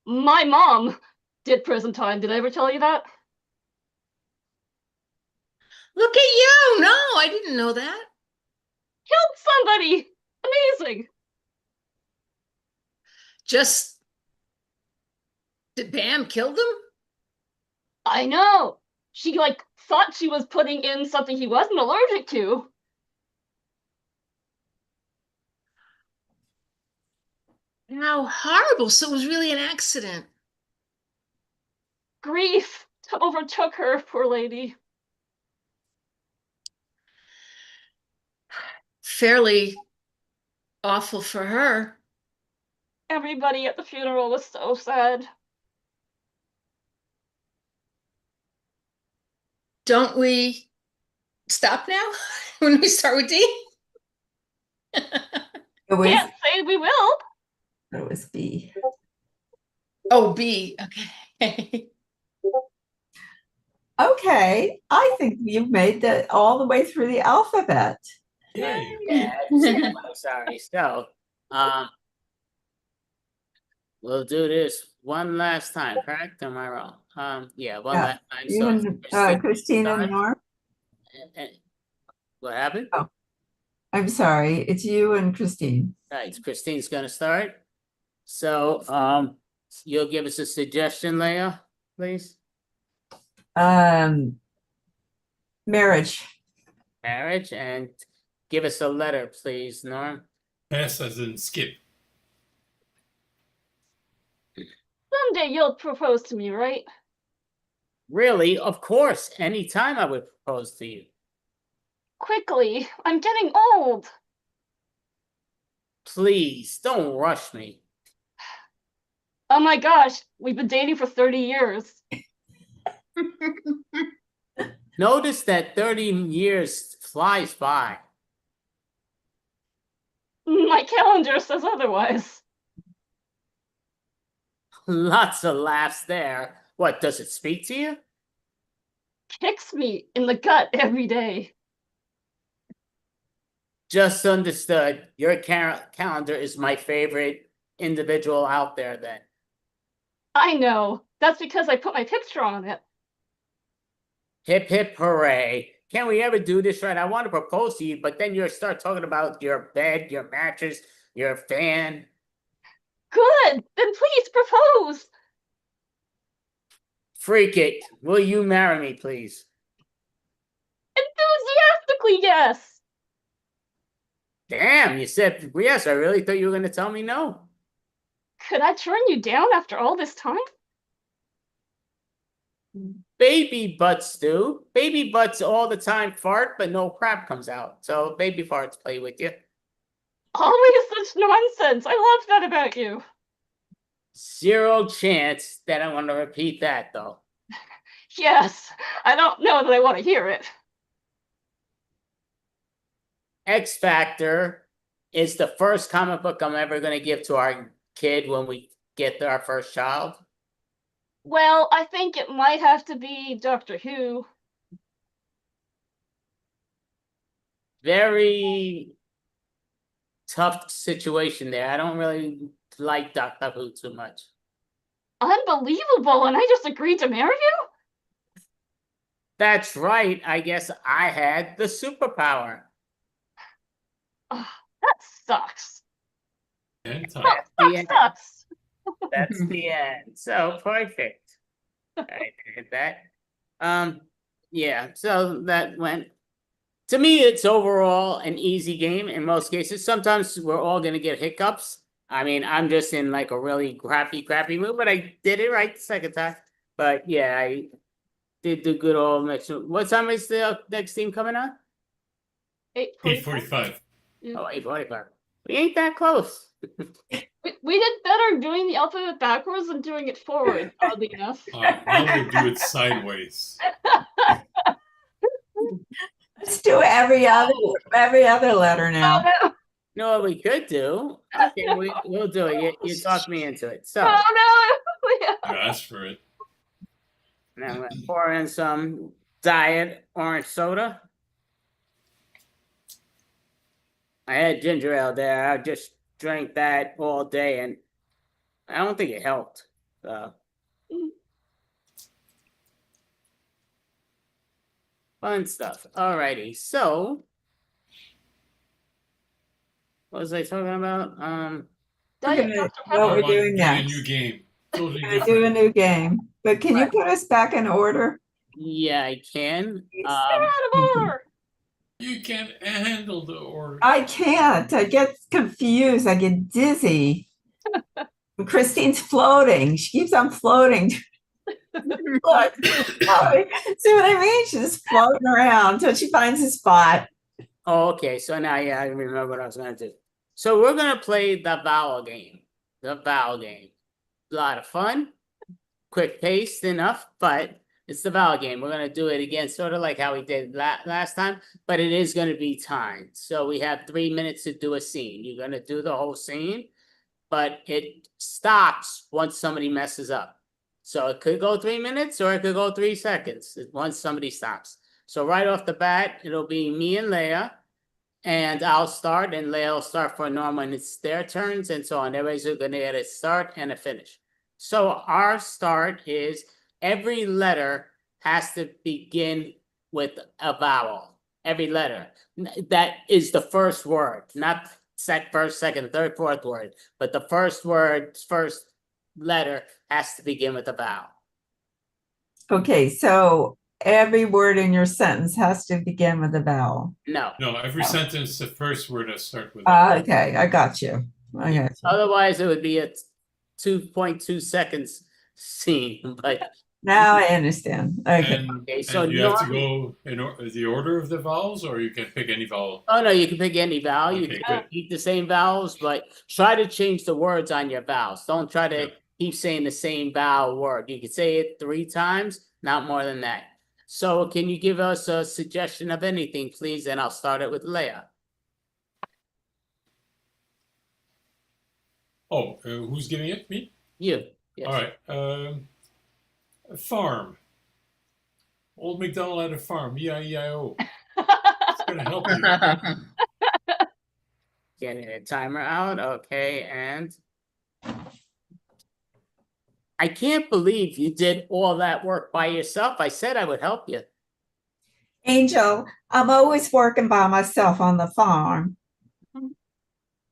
My mom did prison time. Did I ever tell you that? Look at you. No, I didn't know that. Killed somebody. Amazing. Just did Pam kill them? I know. She like thought she was putting in something he wasn't allergic to. How horrible. So it was really an accident. Grief overtook her, poor lady. Fairly awful for her. Everybody at the funeral was so sad. Don't we stop now when we start with D? It was, Can't say we will. it was B. Oh, B. Okay. Okay, I think you've made that all the way through the alphabet. Yay. Yeah, I'm sorry. So, we'll do this one last time, correct? Am I wrong? Yeah, one Yeah. last time. You So and Christine and start. Norm. What happened? Oh, I'm sorry. It's you and Christine. Right, Christine's gonna start. So, you'll give us a suggestion, Leah, please. Marriage. Marriage, and give us a letter, please, Norm. S as in skip. Someday you'll propose to me, right? Really? Of course. Anytime I would propose to you. Quickly, I'm getting old. Please, don't rush me. Oh my gosh, we've been dating for 30 years. Notice that 30 years flies by. My calendar says otherwise. Lots of laughs there. What, does it speak to you? Kicks me in the gut every day. Just understood. Your calendar is my favorite individual out there then. I know. That's because I put my picture on it. Hip hip hooray. Can we ever do this right? I want to propose to you, but then you start talking about your bed, your mattress, your fan. Good. Then please propose. Freak it. Will you marry me, please? Enthusiastically, yes. Damn, you said yes. I really thought you were going to tell me no. Could I turn you down after all this time? Baby butts do. Baby butts all the time fart, but no crap comes out. So baby farts play with you. Always such nonsense. I love that about you. Zero chance that I want to repeat that, though. Yes, I don't know that I want to hear it. X Factor is the first comic book I'm ever going to give to our kid when we get our first child. Well, I think it might have to be Doctor Who. Very tough situation there. I don't really like Doctor Who too much. Unbelievable, and I just agreed to marry you? That's right. I guess I had the superpower. That sucks. And time. That sucks. That's the end. So perfect. I did that. Yeah, so that went. To me, it's overall an easy game in most cases. Sometimes we're all gonna get hiccups. I mean, I'm just in like a really crappy mood, but I did it right the second time. But yeah, I did the good old mix. What time is the next team coming on? 8:45. Yeah. Oh, 8:45. We ain't that close. We did better doing the alphabet backwards than doing it forward, oddly enough. Now we'll do it sideways. Let's do every other letter now. Oh, You know what we could do? Okay, we'll do it. You talked me into it. So no. Oh, no. You asked for it. now I'm gonna pour in some diet orange soda. I had ginger ale there. I just drank that all day, and I don't think it helped. So. Fun stuff. Alrighty. So, what was I talking about? Diet Okay, Dr. what Pepper. we're doing doing a new next. game. Totally We're gonna do a different. new game. But can you put us back in order? Yeah, I can. You're out of order. You can't handle the order. I can't. I get confused. I get dizzy. Christine's floating. She keeps on floating. Look, floating. See what I mean? She's just floating around until she finds a spot. Oh, okay. So now, yeah, I remember what I was going to do. So we're going to play the vowel game. The vowel game. A lot of fun. Quick paced enough, but it's the vowel game. We're going to do it again, sort of like how we did last time, but it is going to be timed. So we have 3 minutes to do a scene. You're going to do the whole scene, but it stops once somebody messes up. So it could go 3 minutes or it could go 3 seconds once somebody stops. So right off the bat, it'll be me and Leah, and I'll start, and Leah will start for Norma, and it's their turns, and so on. Everybody's going to get a start and a finish. So our start is every letter has to begin with a vowel. Every letter. That is the first word, not first, second, third, fourth word, but the first word, first letter has to begin with a vowel. Okay, so every word in your sentence has to begin with a vowel. No. No, every sentence, the first word has to start with. Okay, I got you. I got you. Otherwise, it would be a 2.2 seconds scene, but Now I understand. Okay. okay, so and you have to go in the order of the vowels, or you can pick any vowel. Oh no, you can pick any vowel. You Okay, can keep the same vowels, but try to change the words on your vowels. Don't try to keep saying the same vowel word. You can say it 3 times, not more than that. So can you give us a suggestion of anything, please? And I'll start it with Leah. Oh, who's giving it? Me? You. Yes. All right. Farm. Old MacDonald had a farm. E-I-E-I-O. It's going to help you. Getting a timer out. Okay, and I can't believe you did all that work by yourself. I said I would help you. Angel, I'm always working by myself on the farm.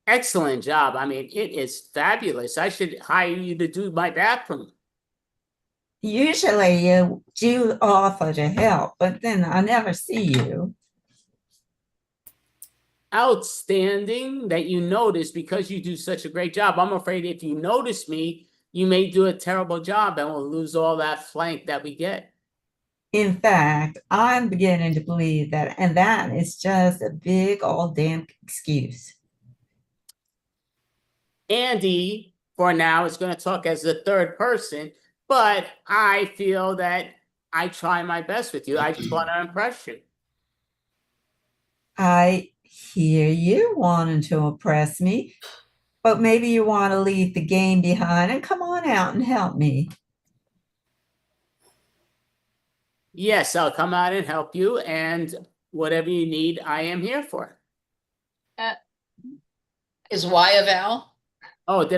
Excellent job. I mean, it is fabulous. I should hire you to do my bathroom. Usually you do offer to help, but then I never see you. Outstanding that you notice because you do such a great job. I'm afraid if you notice me, you may do a terrible job and we'll lose all that flank that we get. In fact, I'm beginning to believe that, and that is just a big old damn excuse. Andy, for now, is going to talk as the third person, but I feel that I try my best with you. I just want to impress you. I hear you wanting to impress me, but maybe you want to leave the game behind and come on out and help me. Yes, I'll come out and help you, and whatever you need, I am here for. Is Y a vowel? Oh,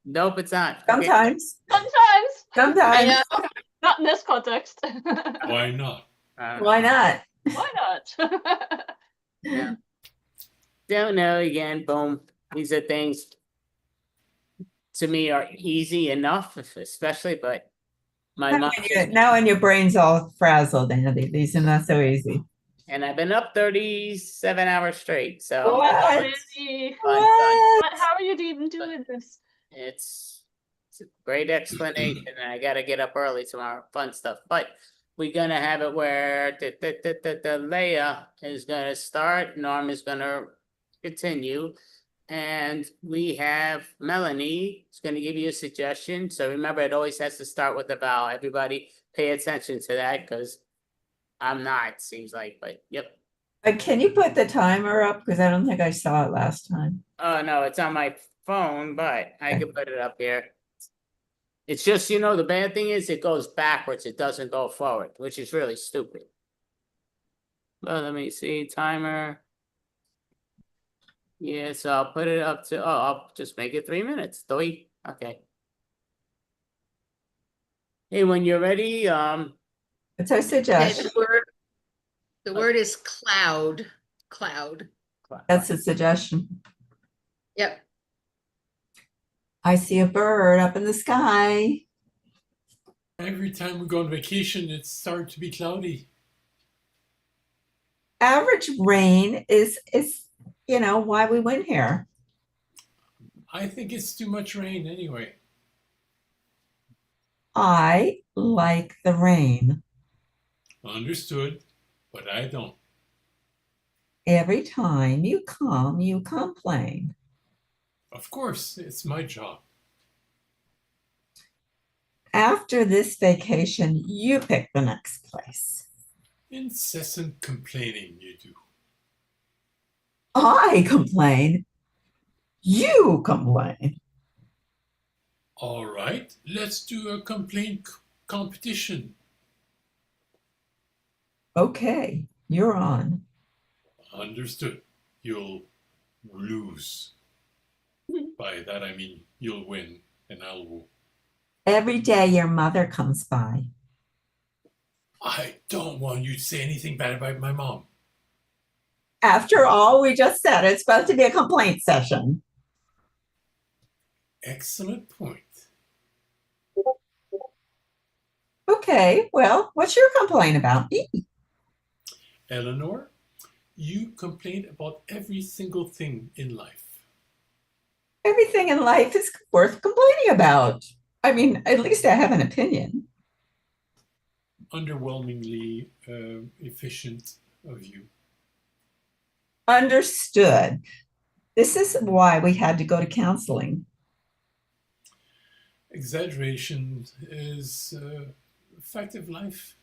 nope, it's not. Okay. Sometimes. Sometimes. Sometimes. I know. Not in this context. Why not? Why not? Why not? Yeah. Don't know. Again, boom. These are things to me are easy enough, especially, but my mind Now when your brain's all frazzled, Andy, these are not so easy. and I've been up 37 hours straight. So What? Really? fun. But how are you even doing this? It's a great explanation, and I got to get up early tomorrow. Fun stuff, but we're gonna have it where the Leah is gonna start, Norm is gonna continue, and we have Melanie is gonna give you a suggestion. So remember, it always has to start with the vowel. Everybody pay attention to that because I'm not, it seems like, but yep. Can you put the timer up? Because I don't think I saw it last time. Oh no, it's on my phone, but I can put it up here. It's just, the bad thing is it goes backwards. It doesn't go forward, which is really stupid. Well, let me see, timer. Yeah, so I'll put it up to, I'll just make it 3 minutes. 3, okay. Hey, when you're ready, It's our Okay, suggestion. The word is cloud. Cloud. That's a suggestion. Yep. I see a bird up in the sky. Every time we go on vacation, it starts to be cloudy. Average rain is why we went here. I think it's too much rain anyway. I like the rain. Understood, but I don't. Every time you come, you complain. Of course, it's my job. After this vacation, you pick the next place. Incessant complaining you do. I complain. You complain. All right, let's do a complaint competition. Okay, you're on. Understood. You'll lose. By that I mean you'll win and I'll lose. Every day your mother comes by. I don't want you to say anything bad about my mom. After all we just said, it's supposed to be a complaint session. Excellent point. Okay, well, what's your complaint about me? Eleanor, you complain about every single thing in life. Everything in life is worth complaining about. I mean, at least I have an opinion. Underwhelmingly efficient of you. Understood. This is why we had to go to counseling. Exaggeration is a fact of life.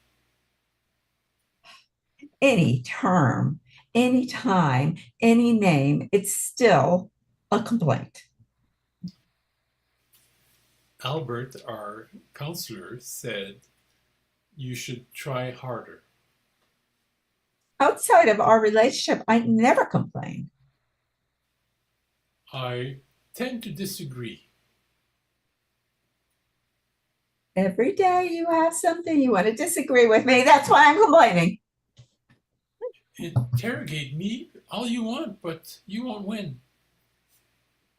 Any term, any time, any name, it's still a complaint. Albert, our counselor, said you should try harder. Outside of our relationship, I never complain. I tend to disagree. Every day you have something you want to disagree with me. That's why I'm complaining. Interrogate me all you want, but you won't win.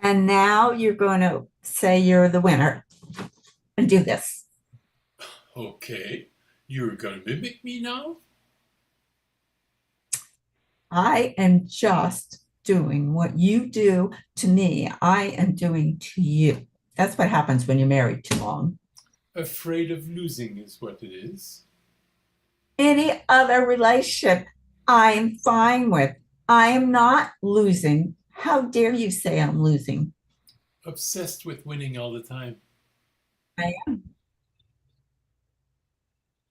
And now you're going to say you're the winner and do this. Okay, you're gonna mimic me now? I am just doing what you do to me. I am doing to you. That's what happens when you're married too long. Afraid of losing is what it is. Any other relationship I'm fine with. I am not losing. How dare you say I'm losing? Obsessed with winning all the time. I am.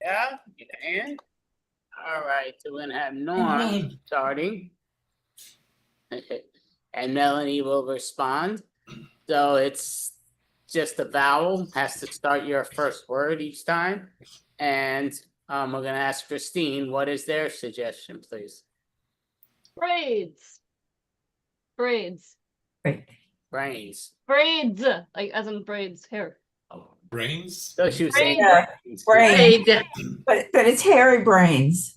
Yeah, and all right, so we're gonna have Norm starting, and Melanie will respond. So it's just a vowel, has to start your first word each time, and we're gonna ask Christine, what is their suggestion, please? Braids. Braids. Great. Brains. Braids. Like as in braids, hair. Brains? So she was saying Yeah, brains. brains. Braid. But it's hairy brains.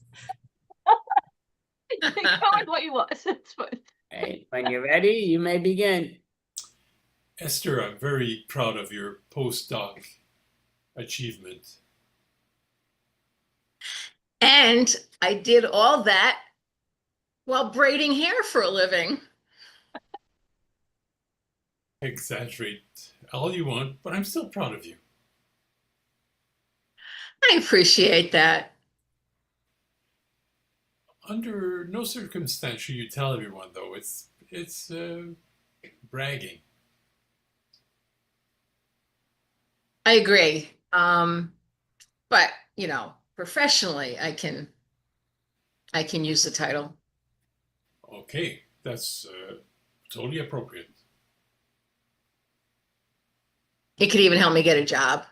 Go with what you want. It's fine. Hey, when you're ready, you may begin. Esther, I'm very proud of your postdoc achievement. And I did all that while braiding hair for a living. Exaggerate all you want, but I'm still proud of you. I appreciate that. Under no circumstance should you tell everyone, though. It's bragging. I agree. But professionally, I can use the title. Okay, that's totally appropriate. It could even help me get a job.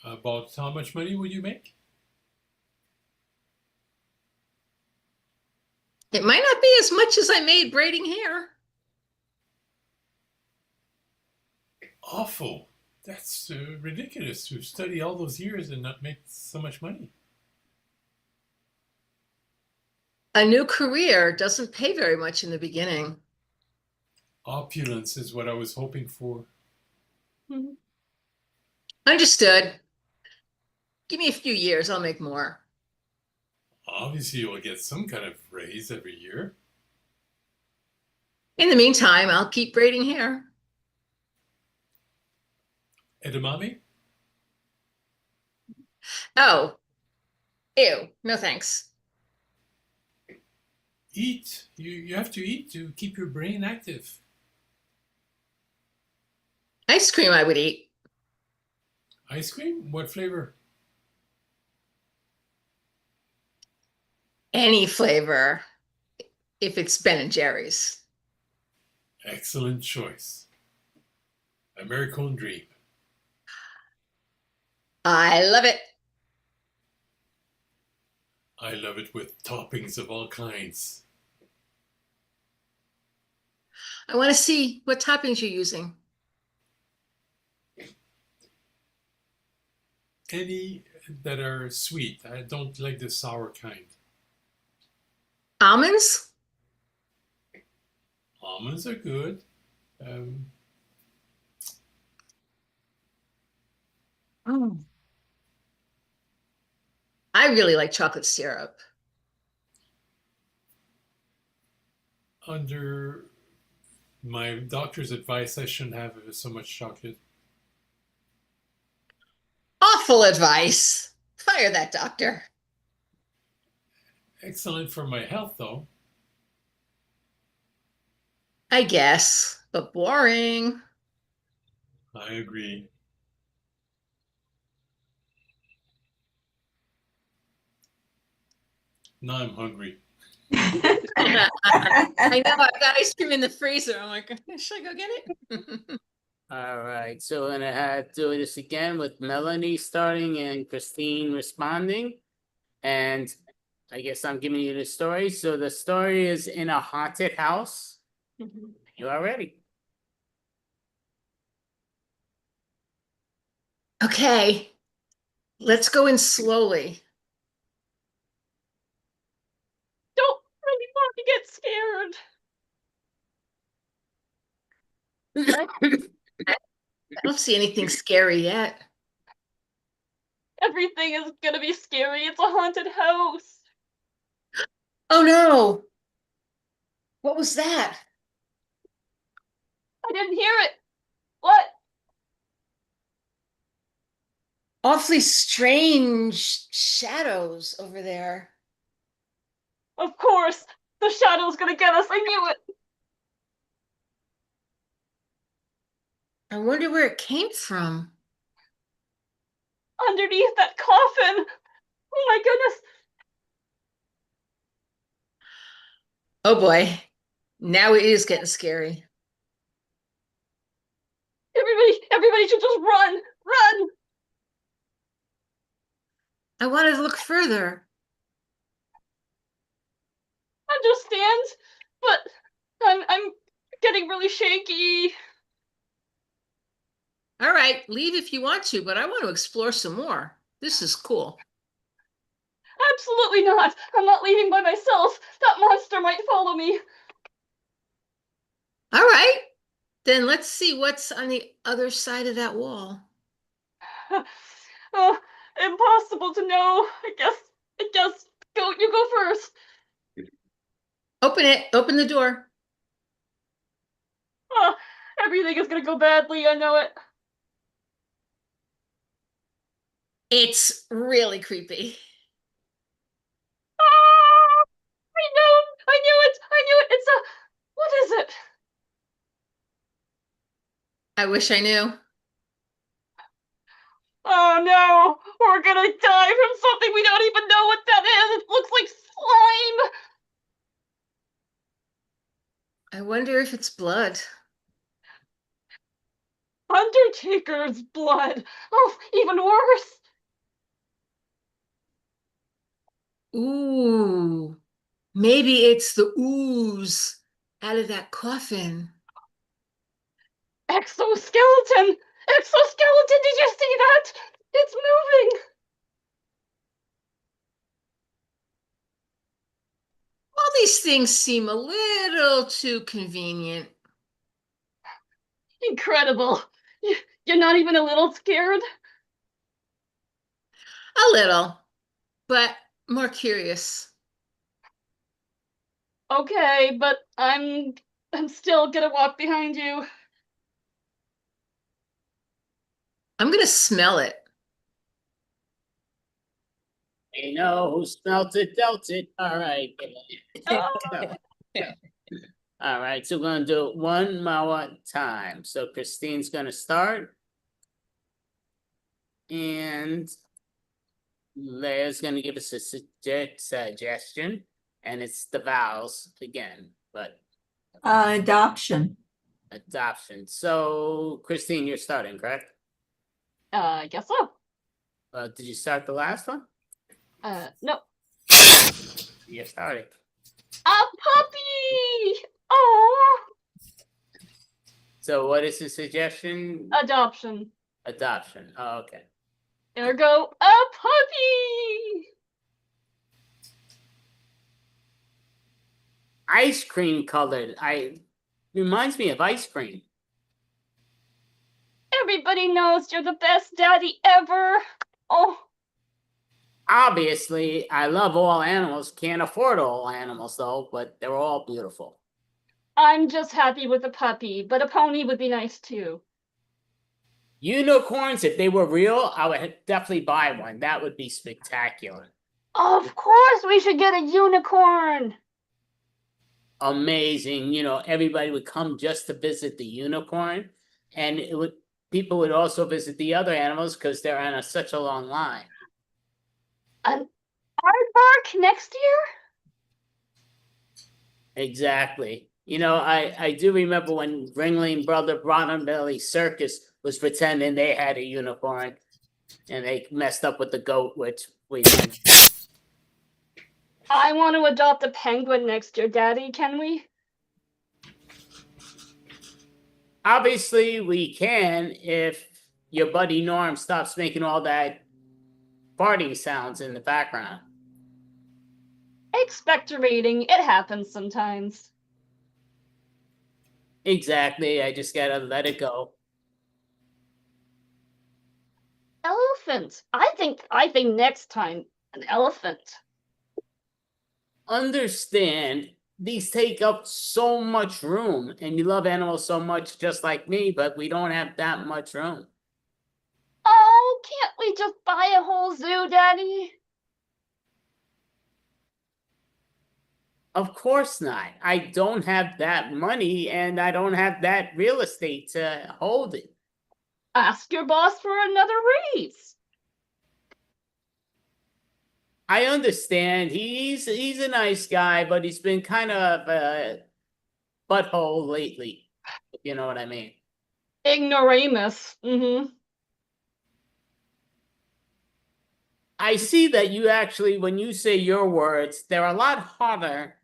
About how much money would you make? It might not be as much as I made braiding hair. Awful. That's ridiculous to study all those years and not make so much money. A new career doesn't pay very much in the beginning. Opulence is what I was hoping for. Understood. Give me a few years, I'll make more. Obviously, you'll get some kind of raise every year. In the meantime, I'll keep braiding hair. Edamame? Oh, ew, no thanks. Eat. You have to eat to keep your brain active. Ice cream I would eat. Ice cream? What flavor? Any flavor, if it's Ben and Jerry's. Excellent choice. American dream. I love it. I love it with toppings of all kinds. I want to see what toppings you're using. Any that are sweet. I don't like the sour kind. Almonds? Almonds are good. I really like chocolate syrup. Under my doctor's advice, I shouldn't have so much chocolate. Awful advice. Fire that doctor. Excellent for my health, though. I guess, but boring. I agree. Now I'm hungry. I know, I've got ice cream in the freezer. I'm like, should I go get it? All right, so we're gonna do this again with Melanie starting and Christine responding. And I guess I'm giving you the story. So the story is in a haunted house. You are ready. Okay, let's go in slowly. Don't really want to get scared. I don't see anything scary yet. Everything is gonna be scary. It's a haunted house. Oh no! What was that? I didn't hear it. What? Awfully strange shadows over there. Of course, the shadow's gonna get us. I knew it. I wonder where it came from. Underneath that coffin. Oh my goodness. Oh boy, now it is getting scary. Everybody should just run. Run. I wanted to look further. Understand, but I'm getting really shaky. All right, leave if you want to, but I want to explore some more. This is cool. Absolutely not. I'm not leaving by myself. That monster might follow me. All right, then let's see what's on the other side of that wall. Impossible to know. I guess you go first. Open it, open the door. Everything is gonna go badly, I know it. It's really creepy. I knew it. It's what is it? I wish I knew. Oh no, we're gonna die from something we don't even know what that is. It looks like slime. I wonder if it's blood. Undertaker's blood. Oh, even worse. Ooh, maybe it's the ooze out of that coffin. Exoskeleton. Exoskeleton, did you see that? It's moving. All these things seem a little too convenient. Incredible. You're not even a little scared? A little, but more curious. Okay, but I'm still gonna walk behind you. I'm gonna smell it. You know who smelt it, dealt it. All right. Oh, All right, so we're gonna do it one more time. So Christine's gonna start. And Leia's gonna give us a suggestion, and it's the vowels again, but Adoption. adoption. So Christine, you're starting, correct? I guess so. Did you start the last one? No. You're starting. A puppy! Oh, So what is the suggestion? adoption. Adoption. Oh, okay. Ergo, a puppy! Ice cream colored. Reminds me of ice cream. Everybody knows you're the best daddy ever. Oh, Obviously, I love all animals. Can't afford all animals though, but they're all beautiful. I'm just happy with a puppy, but a pony would be nice too. Unicorns, if they were real, I would definitely buy one. That would be spectacular. Of course we should get a unicorn. Amazing. You know, everybody would come just to visit the unicorn, and people would also visit the other animals because they're on such a long line. An aardvark next year? Exactly. You know, I do remember when Ringling Brother Bottombelly Circus was pretending they had a unicorn, and they messed up with the goat, which we didn't. I want to adopt a penguin next year, Daddy. Can we? Obviously, we can if your buddy Norm stops making all that farting sounds in the background. Expectorating. It happens sometimes. Exactly. I just gotta let it go. Elephant. I think next time an elephant. Understand, these take up so much room, and you love animals so much, just like me, but we don't have that much room. Oh, can't we just buy a whole zoo, Daddy? Of course not. I don't have that money, and I don't have that real estate to hold it. Ask your boss for another raise. I understand he's a nice guy, but he's been kind of a butthole lately, if you know what I mean. Ignoramus. Mm-hmm. I see that you actually, when you say your words, they're a lot harder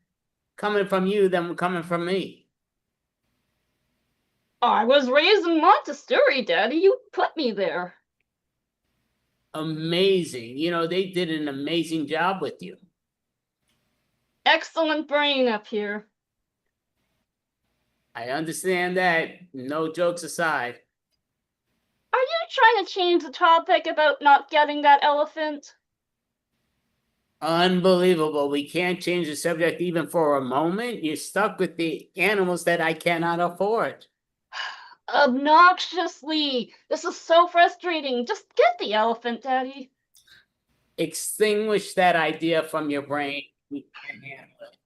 coming from you than coming from me. I was raised in Montessori, Daddy. You put me there. Amazing. You know, they did an amazing job with you. Excellent brain up here. I understand that. No jokes aside. Are you trying to change the topic about not getting that elephant? Unbelievable. We can't change the subject even for a moment. You're stuck with the animals that I cannot afford. Obnoxiously. This is so frustrating. Just get the elephant, Daddy. Extinguish that idea from your brain. We can't handle it.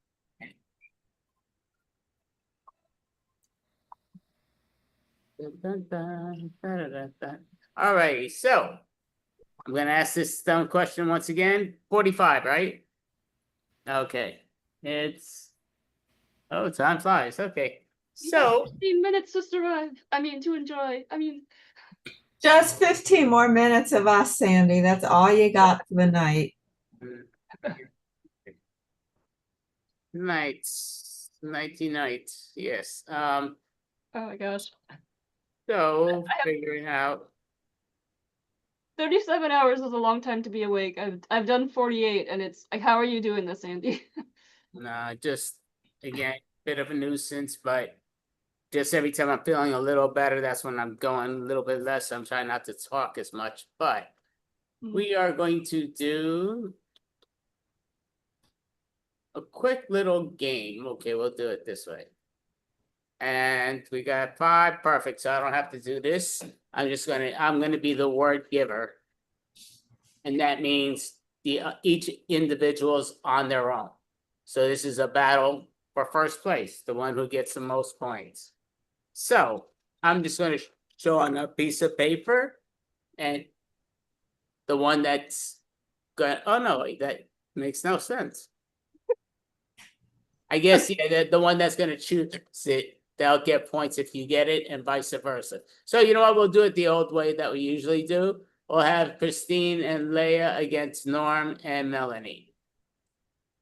All right, so I'm gonna ask this dumb question once again. 45, right? Okay. Time flies. Okay. So 15 minutes to survive. To enjoy. Just 15 more minutes of us, Sandy. That's all you got for the night. nighty nights. Yes. Oh my gosh. So figuring out 37 hours is a long time to be awake. I've done 48, and it's like, how are you doing this, Andy? No, just again, bit of a nuisance, but just every time I'm feeling a little better, that's when I'm going a little bit less. I'm trying not to talk as much, but we are going to do a quick little game. Okay, we'll do it this way. And we got 5, perfect. So I don't have to do this. I'm gonna be the word giver. And that means each individual's on their own. So this is a battle for first place, the one who gets the most points. So I'm just gonna show on a piece of paper, and the one that's going, oh no, that makes no sense. I guess, yeah, the one that's gonna choose it, they'll get points if you get it, and vice versa. So you know what, we'll do it the old way that we usually do. We'll have Christine and Leah against Norm and Melanie.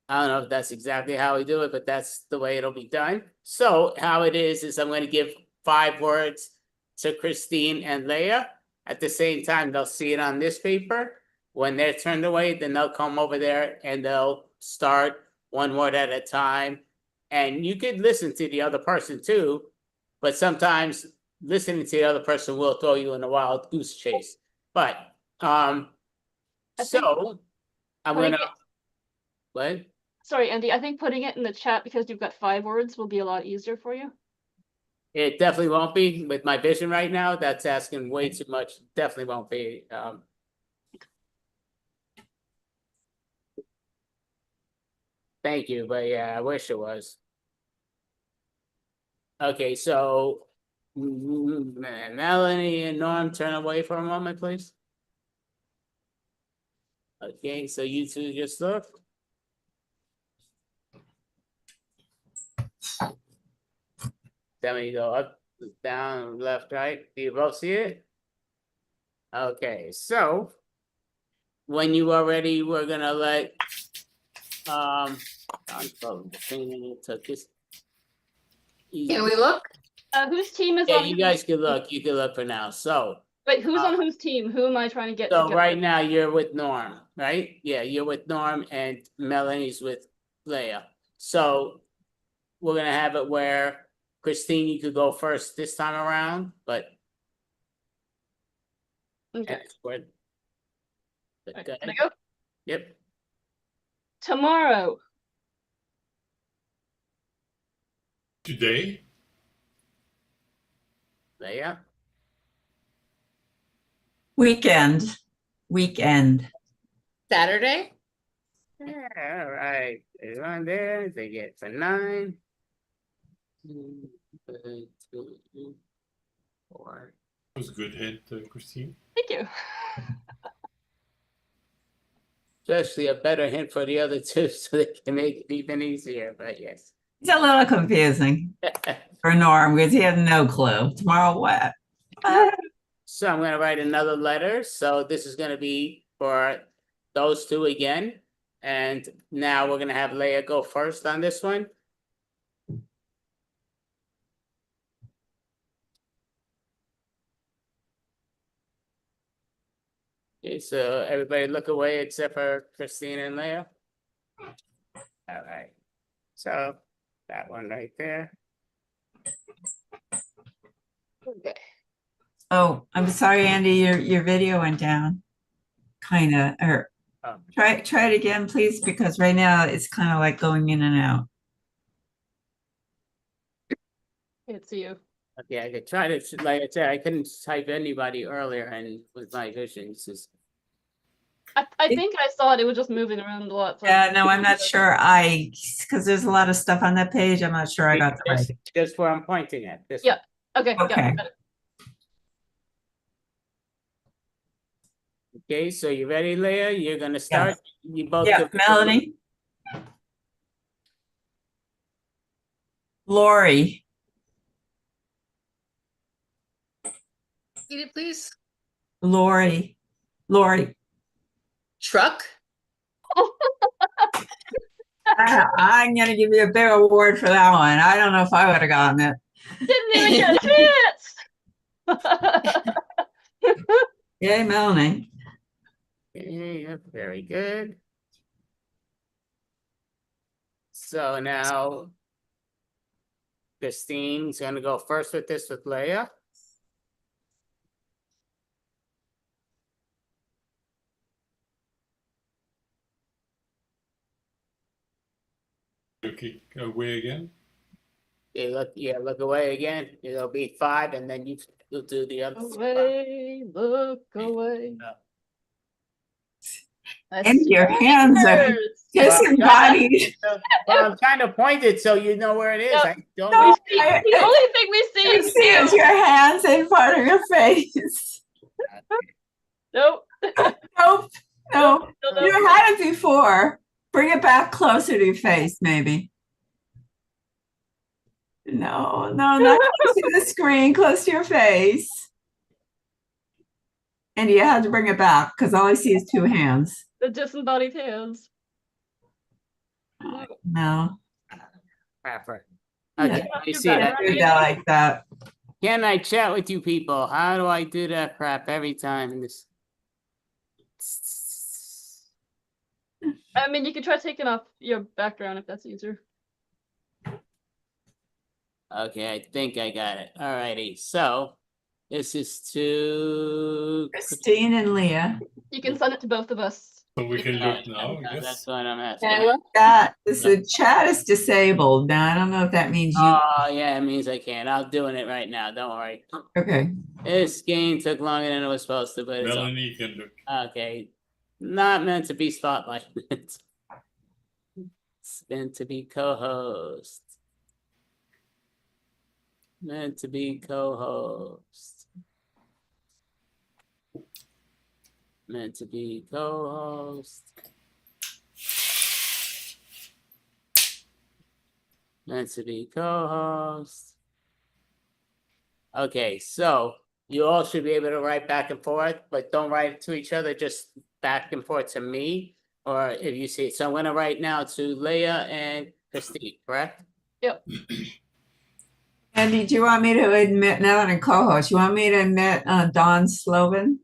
I don't know if that's exactly how we do it, but that's the way it'll be done. So how it is I'm gonna give 5 words to Christine and Leah. At the same time, they'll see it on this paper. When they're turned away, then they'll come over there and they'll start one word at a time. And you could listen to the other person too, but sometimes listening to the other person will throw you in a wild goose chase. But so I'm gonna what? Sorry, Andy, I think putting it in the chat because you've got 5 words will be a lot easier for you. It definitely won't be with my vision right now. That's asking way too much. Definitely won't be. Thank you, but yeah, I wish it was. Okay, so Melanie and Norm, turn away for a moment, please. Okay, so you two just look. Then we go up, down, left, right. Do you both see it? Okay, so when you are ready, we're gonna let I'm probably the thing took this. Can we look? Whose team is Yeah, on you whose? guys can look. You can look for now. So Wait, who's on whose team? Who am I trying to get so together? right now you're with Norm, right? Yeah, you're with Norm and Melanie's with Leah. So we're gonna have it where Christine, you could go first this time around, but Okay. where Can I go? Yep. Tomorrow. Today, Leah. Weekend. Saturday? Yeah, all right. There's one there. They get for 9. 2, 4. that was a good hint, Christine. Thank you. Especially a better hint for the other two, so they can make it even easier. But yes. It's a little confusing for Norm because he has no clue. Tomorrow what? So I'm gonna write another letter. So this is gonna be for those two again. And now we're gonna have Leah go first on this one. Okay, so everybody look away except for Christine and Leah. All right. So that one right there. Okay. Oh, I'm sorry, Andy, your video went down. Kinda. Or try it again, please, because right now it's kind of like going in and out. It's you. Okay, I could try to, like I said, I couldn't type anybody earlier, and with my vision, it's just. I think I saw it. It was just moving around a lot. So Yeah, no, I'm not sure. Because there's a lot of stuff on that page. I'm not sure I got the right. Just where I'm pointing at. This yeah. Okay. Okay. Yeah, got it. Okay, so you ready, Leah? You're gonna start. You both. Yeah, Melanie. Lori. Read it, please. Lori. Truck? I'm going to give you a big award for that one. I don't know if I would have gotten it. Didn't even get a chance. Yay, Melanie. Okay, very good. So now Christine's gonna go first with this with Leia. Okay, away again. Look away again. It'll be 5, and then you'll do the other 5. Away, look away. And your hands are disembodied. Well, I'm kind of pointed so you know where it is. No, I don't no, know. The only thing we see I see is your hands in front of your face. Nope. Nope. No. No. You had it before. Bring it back closer to your face, maybe. No, not close to the screen, close to your face. And you have to bring it back because all I see is 2 hands. The disembodied hands. No. Crapper. Yeah. Okay, you see I that? do that like that. Can I chat with you people? How do I do that crap every time in this? I mean, you could try taking off your background if that's easier. Okay, I think I got it. Alrighty, so this is to Christine and Leah. You can send it to both of us. So we can look now, That's yes. what I'm asking. And look, the chat is disabled. Now I don't know if that means you. Oh yeah, it means I can. I'm doing it right now. Don't worry. Okay. This game took longer than it was supposed to, but it's Melanie can look. okay. Not meant to be spotlight. It's meant to be co-host. Meant to be co-host. Meant to be co-host. Meant to be co-host. Okay, so you all should be able to write back and forth, but don't write it to each other, just back and forth to me, or if you see it. So I'm gonna write now to Leah and Christine, correct? Yep. Andy, do you want me to admit now and co-host? You want me to admit Don Slovan?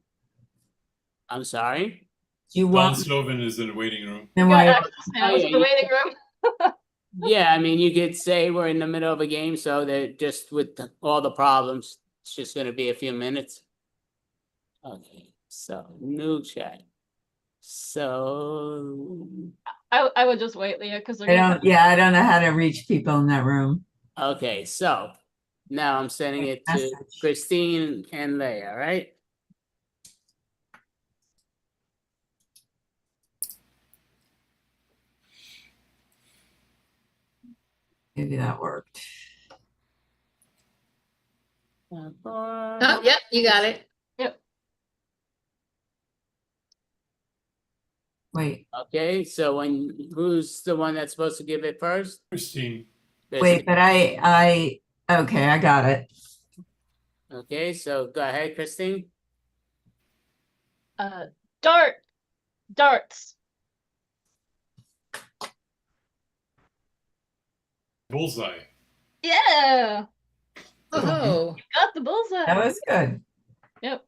I'm sorry? Do you Don want? Slovan is in the waiting room. Then You why? got access now Oh, to yeah, the waiting room. Yeah, I mean, you could say we're in the middle of a game, so they're just with all the problems, it's just gonna be a few minutes. Okay, so new chat. So, I would just wait, Leah, because I don't. Yeah, I don't know how to reach people in that room. okay, so now I'm sending it to Message. Christine and Leah, right? Maybe that worked. Oh, yep, you got it. Wait, Okay, so who's the one that's supposed to give it first? Christine. wait, but okay, I got it. Okay, so go ahead, Christine. Darts. Bullseye. Yeah, Oh, got the bullseye. That was good. Yep.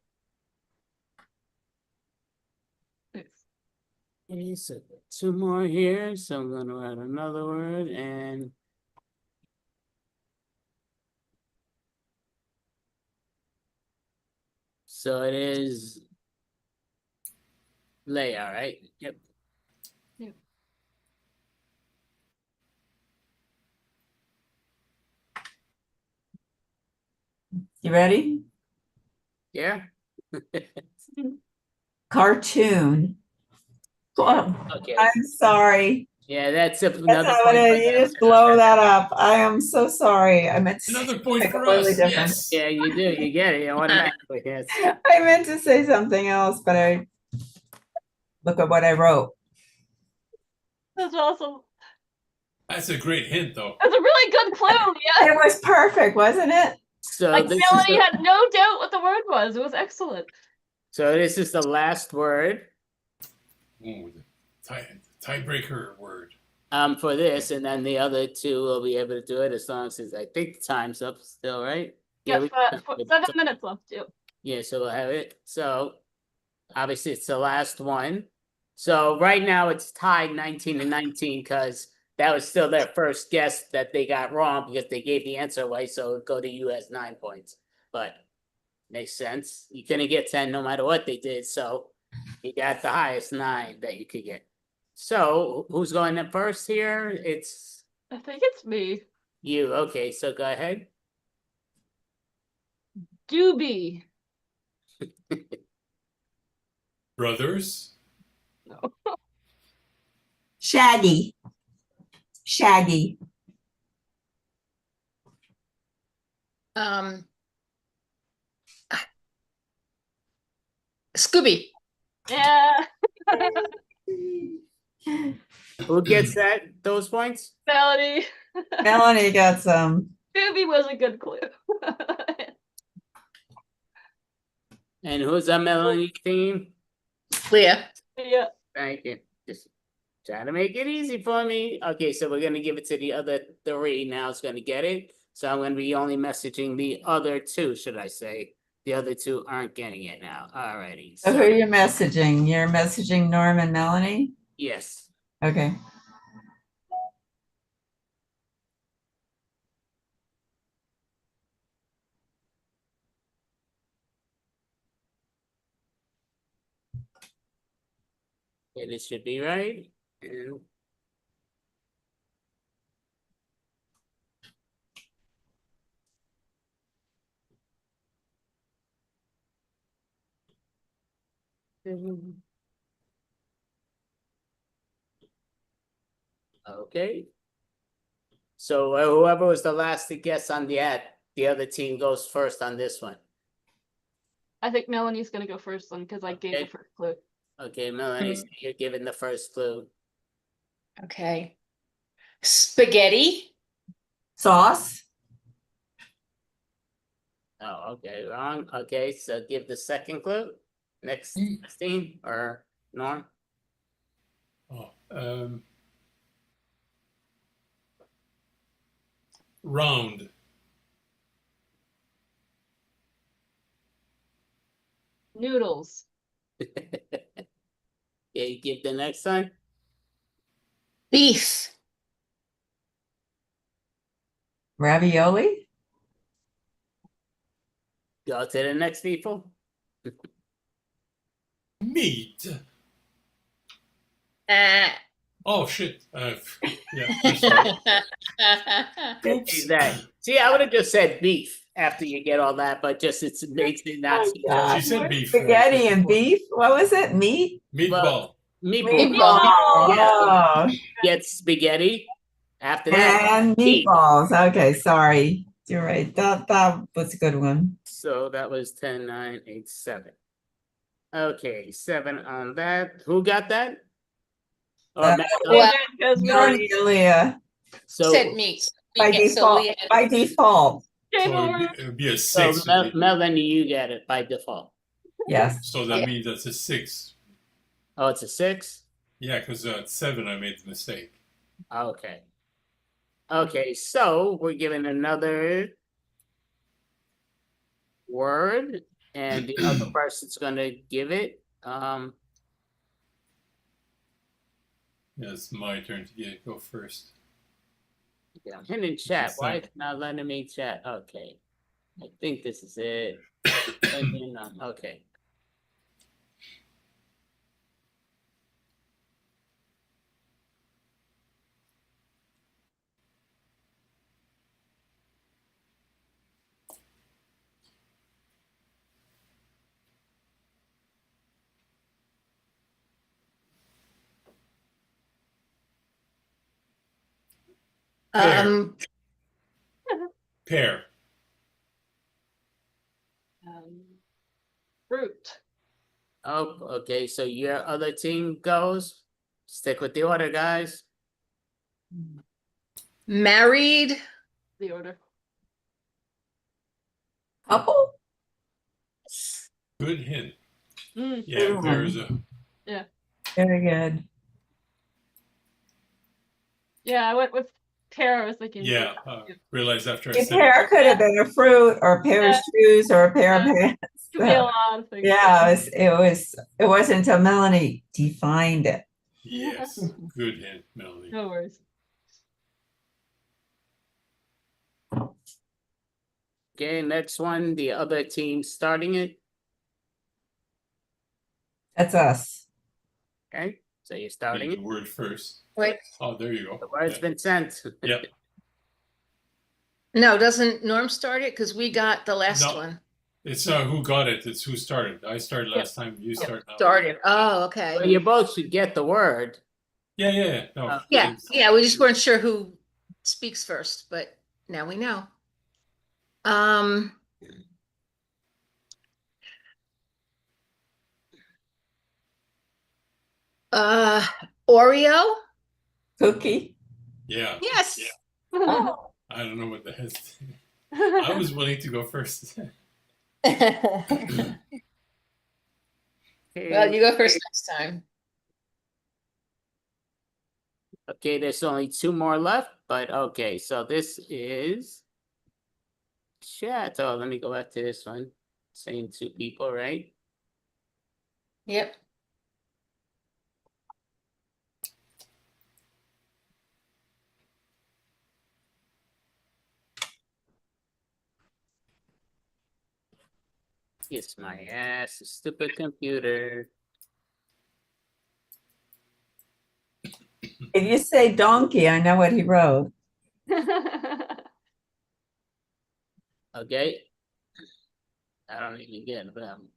Okay, so 2 more here, so I'm gonna write another word and so it is Leia, right? Yep. You ready? Yeah. Cartoon. Well, Okay. I'm sorry. Yeah, that's That's another not what point. it is. You just blow that up. I am so sorry. I meant to say Another point for completely us. different. Yes. Yeah, you do. You get it automatically. Yes. I meant to say something else, but I look at what I wrote. That's awesome. That's a great hint, though. That's a really good clue. Yeah. It was perfect, wasn't it? So Like this Melanie is had no doubt what the word was. It was excellent. this is the last word Ooh, the tiebreaker word. for this, and then the other 2 will be able to do it as long as I think the time's up still, right? Yeah, we- 7 minutes left too. Yeah, so we'll have it. So obviously it's the last one. So right now it's tied 19-19 because that was still their first guess that they got wrong because they gave the answer away, so it'd go to you as 9 points. But makes sense. You couldn't get 10 no matter what they did, so you got the highest 9 that you could get. So who's going in first here? It's I think it's me. you. Okay, so go ahead. Doobie. Brothers. No. Shaggy. Shaggy. Scooby. Yeah. Who gets those points? Melody. Melanie got some. Doobie was a good clue. And who's on Melanie team? Leah. Yeah. Thank you. Just trying to make it easy for me. Okay, so we're gonna give it to the other 3 now. It's gonna get it. So I'm gonna be only messaging the other 2, should I say? The other 2 aren't getting it now. Alrighty. So who are you messaging? You're messaging Norm and Melanie? Yes. Okay. Okay, this should be right. And okay. So whoever was the last to guess on the other team goes first on this one. I think Melanie's gonna go first then because I gave the Okay. first clue. Okay, Melanie, so you're giving the first clue. Okay. Spaghetti. Sauce. Oh, okay, wrong. Okay, so give the second clue. Next team or Norm? Oh, round. Noodles. Yeah, you give the next one. Beef. Ravioli. Go to the next people. Meat. Uh, Oh shit. Yeah. That's right. See that? See, I would have just said beef after you get all that, but just it makes it not. She said beef. Spaghetti and beef. What was it? Meat? Meatball. Meatball. Oh. Get spaghetti. After that, And beef. meatballs. Okay, sorry. You're right. That was a good one. So that was 10, 9, 8, 7. Okay, 7 on that. Who got that? Uh, Melanie and Leah. So said meat. By default. By default. So it would be a So 6. Melanie, you get it by default. Yes. So that means that's a 6. Oh, it's a 6? Yeah, because at 7 I made the mistake. Okay. Okay, so we're giving another word, and the other person's gonna give it. Yeah, it's my turn to go first. Yeah, I'm hitting chat. Why is it not letting me chat? Okay. I think this is it. And then, okay. Pear. Fruit. Oh, okay. So your other team goes. Stick with the order, guys. Married. The order. Couple? Good hint. Mm. Yeah, there's a. Yeah. Very good. Yeah, I went with pear. I was thinking. Yeah, realized after I A said pear could have been a fruit or a pair of shoes or a pair of pants. Could be a lot of things. Yeah, it wasn't until Melanie defined it. Yes, good hint, Melanie. No worries. Okay, next one, the other team starting it. That's us. Okay, so you're Read starting the it. word first. Wait, Oh, there you go. The word's been sent. Yeah. no, doesn't Norm start it? Because we got the last No. one. It's not who got it, it's who started. I started last time, you start now. Started. Oh, okay. Well, you both should get the word. Yeah. No. Yeah, thanks. yeah, we just weren't sure who speaks first, but now we know. Um. Oreo? Cookie. Yeah. Yes. Oh, I don't know what the heck. I was willing to go first. Well, you go first next time. Okay, there's only two more left, but okay, so this is chat. Oh, let me go back to this one. Same two people, right? Yep. Kiss my ass, stupid computer. if you say donkey, I know what he wrote. Okay. I don't even get them.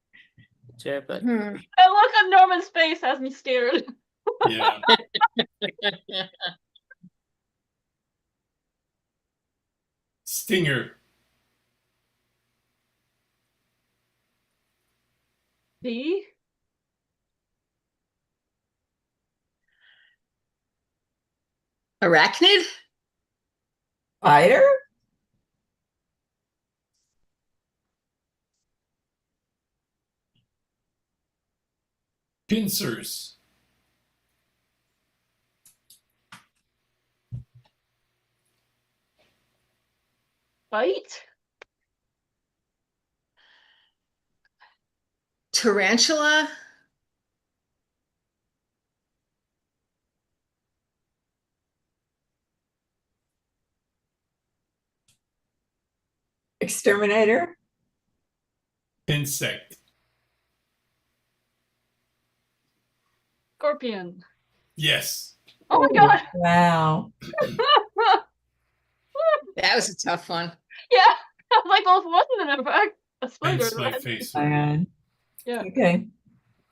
Sure, but Hmm. The look on Norman's face has me scared. Yeah. Stinger. B. Arachnid? Spider? Pincers. Bite. Tarantula? Exterminator? Insect. Scorpion. Yes. Oh my god. Wow. That was a tough one. Yeah. I was like, well, it wasn't in fact a spider. Hence my face. Man. Yeah. Okay.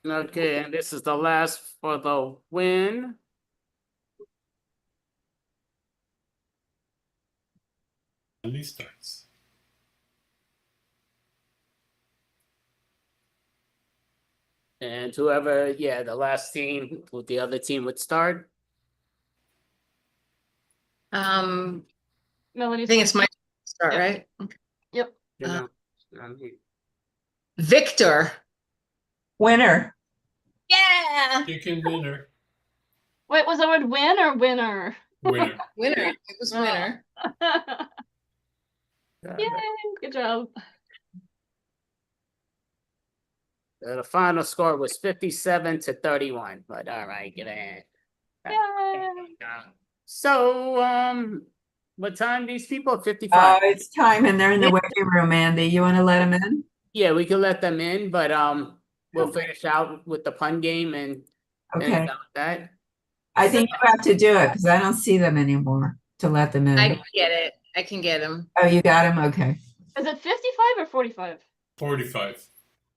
okay, and this is the last for the win. At starts. And whoever, yeah, the last team with the other team would start. I Melody's think it's my start, Yep. right? Yep. You know. Victor. Winner. Yeah. Chicken dinner. Wait, was the word win or winner? Winner. Winner. It was winner. Yay, good job. The final score was 57-31, but all right, get in. Yay. So, what time these people? 55. It's time and they're in the waiting room, Andy. You want to let them in? Yeah, we can let them in, but we'll finish out with the pun game and Okay. about that. I think you have to do it because I don't see them anymore to let them in. I can get it. I can get him. Oh, you got them? Okay. Is it 55 or 45? 45.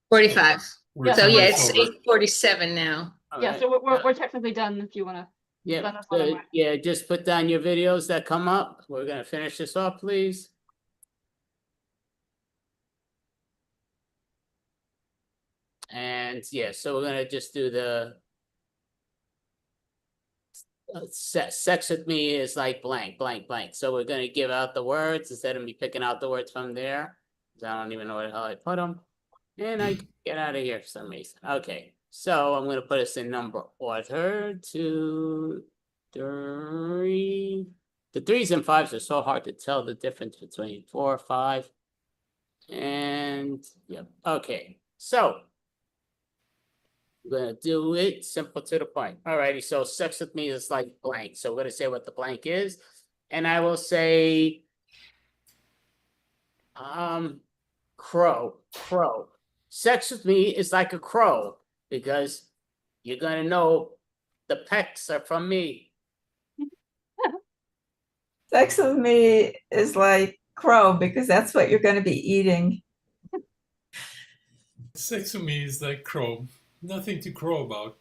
45. We're So two yeah, minutes it's over. 8:47 now. Yeah, Alright. so we're technically done if you want to. Yeah, Let us know good. when. Yeah, just put down your videos that come up. We're gonna finish this off, please. And yeah, so we're gonna just do the sex with me is like blank, blank, blank. So we're gonna give out the words instead of me picking out the words from there. 'Cause I don't even know where the hell I put them. And I get out of here for some reason. Okay, so I'm gonna put us in number order 2, 3. The 3s and 5s are so hard to tell the difference between 4, 5. And yep, okay, so we're gonna do it simple to the point. Alrighty, so sex with me is like blank. So we're gonna say what the blank is. And I will say Crow. Sex with me is like a crow because you're gonna know the pecks are from me. Sex with me is like crow because that's what you're going to be eating. Sex with me is like crow. Nothing to crow about.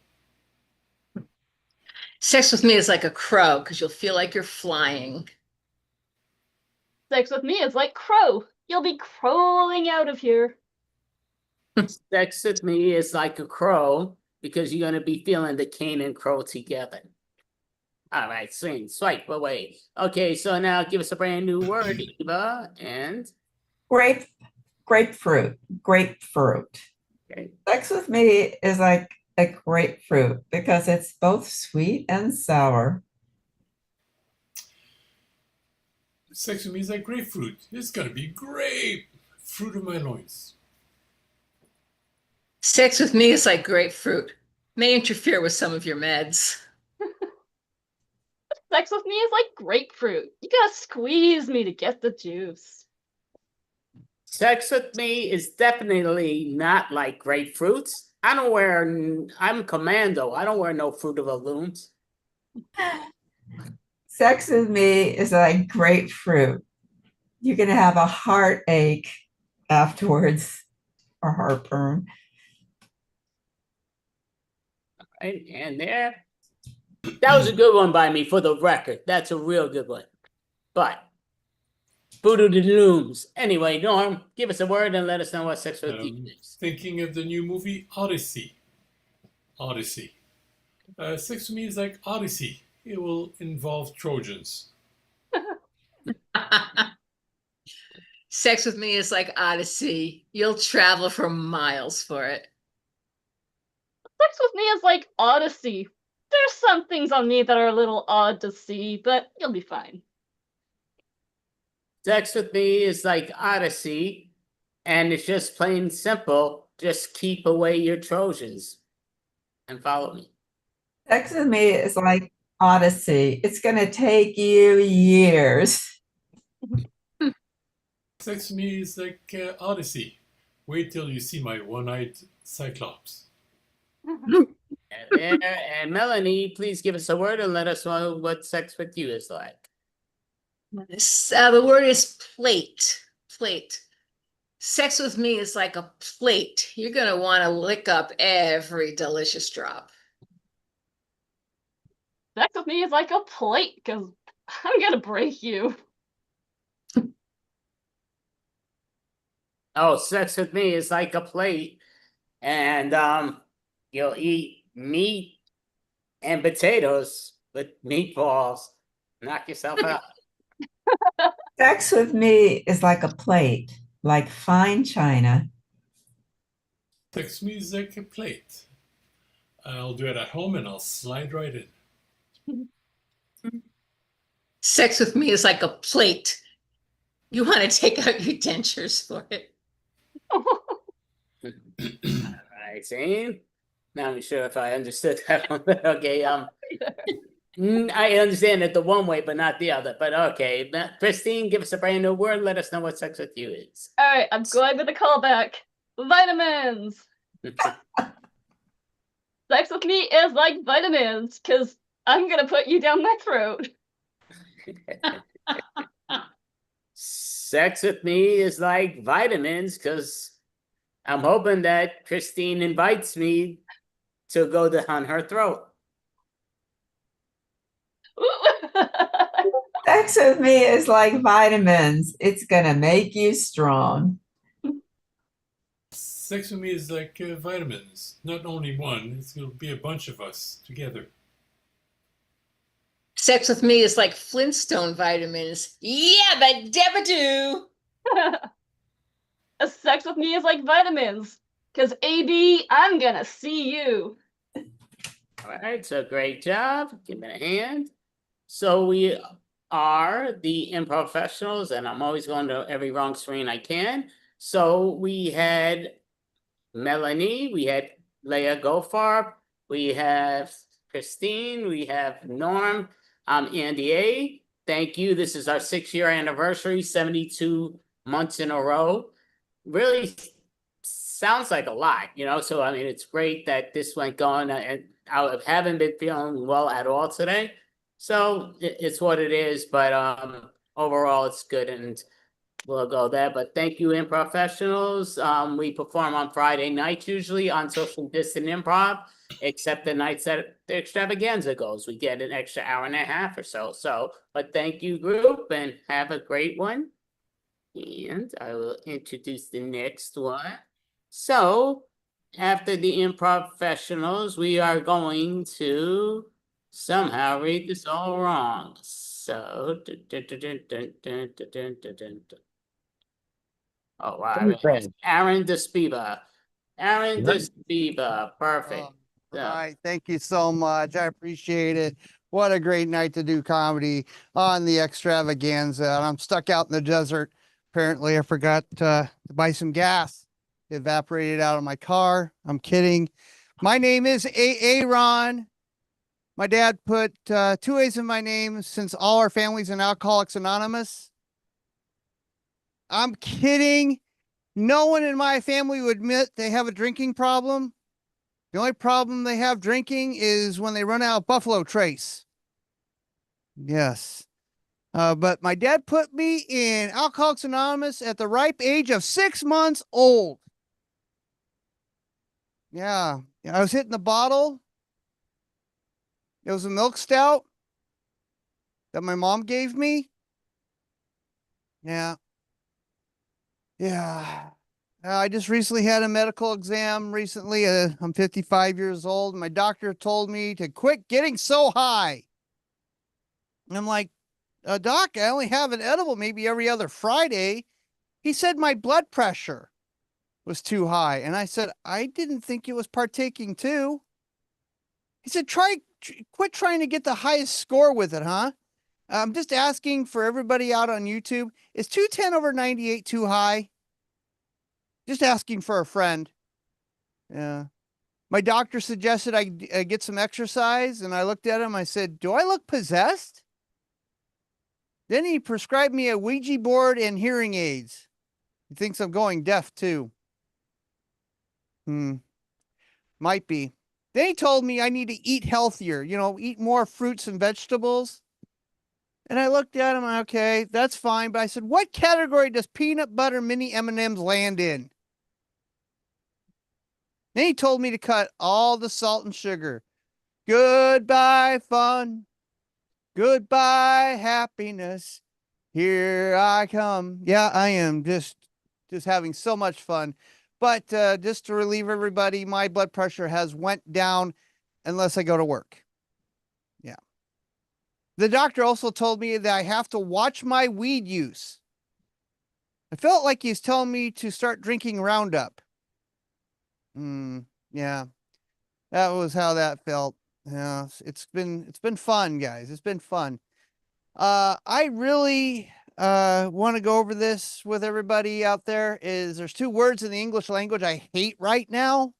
Sex with me is like a crow because you'll feel like you're flying. Sex with me is like crow. You'll be crawling out of here. Sex with me is like a crow because you're gonna be feeling the cane and crow together. All right, swipe away. Okay, so now give us a brand new word, Eva, and Grapefruit. okay. Sex with me is like a grapefruit because it's both sweet and sour. Sex with me is like grapefruit. It's gonna be great. Fruit of my loins. Sex with me is like grapefruit. May interfere with some of your meds. Sex with me is like grapefruit. You gotta squeeze me to get the juice. Sex with me is definitely not like grapefruits. I'm commando. I don't wear no Fruit of the Looms. Sex with me is like grapefruit. You're going to have a heartache afterwards or heartburn. Right, and there. That was a good one by me, for the record. That's a real good one. But Fruit of the Looms. Anyway, Norm, give us a word and let us know what sex with you is. Thinking of the new movie Odyssey. Sex with me is like Odyssey. It will involve Trojans. Sex with me is like Odyssey. You'll travel for miles for it. Sex with me is like Odyssey. There's some things on me that are a little odd to see, but you'll be fine. Sex with me is like Odyssey, and it's just plain simple. Just keep away your Trojans and follow me. Sex with me is like Odyssey. It's going to take you years. Sex with me is like Odyssey. Wait till you see my one-eyed Cyclops. And Melanie, please give us a word and let us know what sex with you is like. The word is plate. Sex with me is like a plate. You're going to want to lick up every delicious drop. Sex with me is like a plate, because I'm gonna break you. Oh, sex with me is like a plate, and you'll eat meat and potatoes with meatballs. Knock yourself out. Sex with me is like a plate, like fine china. Sex with me is like a plate. I'll do it at home and I'll slide right in. Sex with me is like a plate. You want to take out your dentures for it. All right, Zane. Not even sure if I understood that one. Okay, I understand it the one way, but not the other. But okay, Christine, give us a brand new word. Let us know what sex with you is. All right, I'm going with the callback. Vitamins. Sex with me is like vitamins, because I'm gonna put you down my throat. Sex with me is like vitamins because I'm hoping that Christine invites me to go down her throat. Sex with me is like vitamins. It's going to make you strong. Sex with me is like vitamins. Not only one, it's going to be a bunch of us together. Sex with me is like Flintstone vitamins. Yeah, but never do. Sex with me is like vitamins, because AB, I'm gonna see you. All right, so great job. Give me a hand. So we are the Improfessionals, and I'm always going to every wrong screen I can. So we had Melanie, we had Leah Goldfarb, we have Christine, we have Norm, I'm Andy A. Thank you. This is our 6-year anniversary, 72 months in a row really sounds like a lot, so I mean, it's great that this went going, and I haven't been feeling well at all today, so it's what it is, but overall it's good, and we'll go there. But thank you, improv professionals. We perform on Friday nights usually on social distant improv, except the nights that the extravaganza goes. We get an extra hour and a half or so. But thank you, group, and have a great one. And I will introduce the next one. So after the improv professionals, we are going to somehow read this all wrong. So, oh wow, Aaron Despiva. Aaron Despiva, perfect. All right, thank you so much. I appreciate it. What a great night to do comedy on the extravaganza. And I'm stuck out in the desert. Apparently, I forgot to buy some gas. It evaporated out of my car. I'm kidding. My name is Aaron. My dad put 2 A's in my name since all our family's in Alcoholics Anonymous. I'm kidding. No one in my family would admit they have a drinking problem. The only problem they have drinking is when they run out of Buffalo Trace. Yes. But my dad put me in Alcoholics Anonymous at the ripe age of 6 months old. Yeah. I was hitting the bottle. It was a milk stout that my mom gave me. Yeah. Yeah. I just recently had a medical exam recently. I'm 55 years old. My doctor told me to quit getting so high. And I'm like, Doc, I only have an edible maybe every other Friday. He said my blood pressure was too high. And I said, I didn't think it was partaking too. He said, quit trying to get the highest score with it, huh? I'm just asking for everybody out on YouTube. Is 210/98 too high? Just asking for a friend. Yeah. My doctor suggested I get some exercise, and I looked at him. I said, do I look possessed? Then he prescribed me a Ouija board and hearing aids. He thinks I'm going deaf too. Might be. Then he told me I need to eat healthier, eat more fruits and vegetables. And I looked at him, okay, that's fine. But I said, what category does peanut butter mini M&Ms land in? Then he told me to cut all the salt and sugar. Goodbye, fun. Goodbye, happiness. Here I come. Yeah, I am just having so much fun. But just to relieve everybody, my blood pressure has went down unless I go to work. Yeah. The doctor also told me that I have to watch my weed use. I felt like he's telling me to start drinking Roundup. Yeah. That was how that felt. Yeah, it's been fun, guys. It's been fun. I really want to go over this with everybody out there. There's 2 words in the English language I hate right now.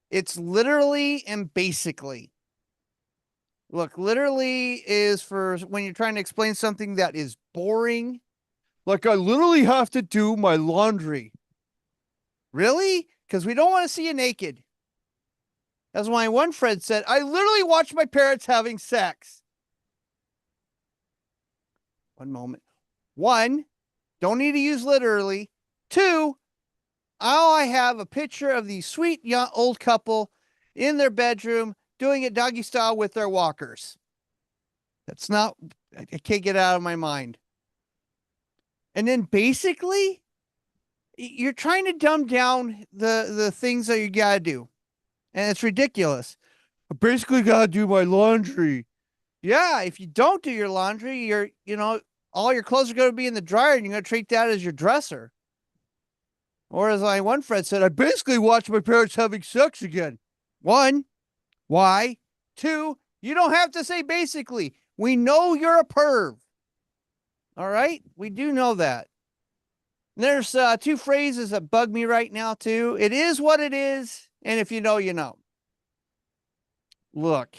It's literally and basically. Look, literally is for when you're trying to explain something that is boring. Like, I literally have to do my laundry. Really? Because we don't want to see you naked. That's why one friend said, I literally watched my parents having sex. One moment. 1, don't need to use literally. 2, I have a picture of the sweet young old couple in their bedroom doing it doggy style with their walkers. That's not, I can't get out of my mind. And then basically, you're trying to dumb down the things that you gotta do. And it's ridiculous. I basically gotta do my laundry. Yeah, if you don't do your laundry, all your clothes are gonna be in the dryer and you're gonna treat that as your dresser. Or as my one friend said, I basically watched my parents having sex again. 1, why? 2, you don't have to say basically. We know you're a perv. All right? We do know that. There's 2 phrases that bug me right now, too. It is what it is, and if you know, you know. Look,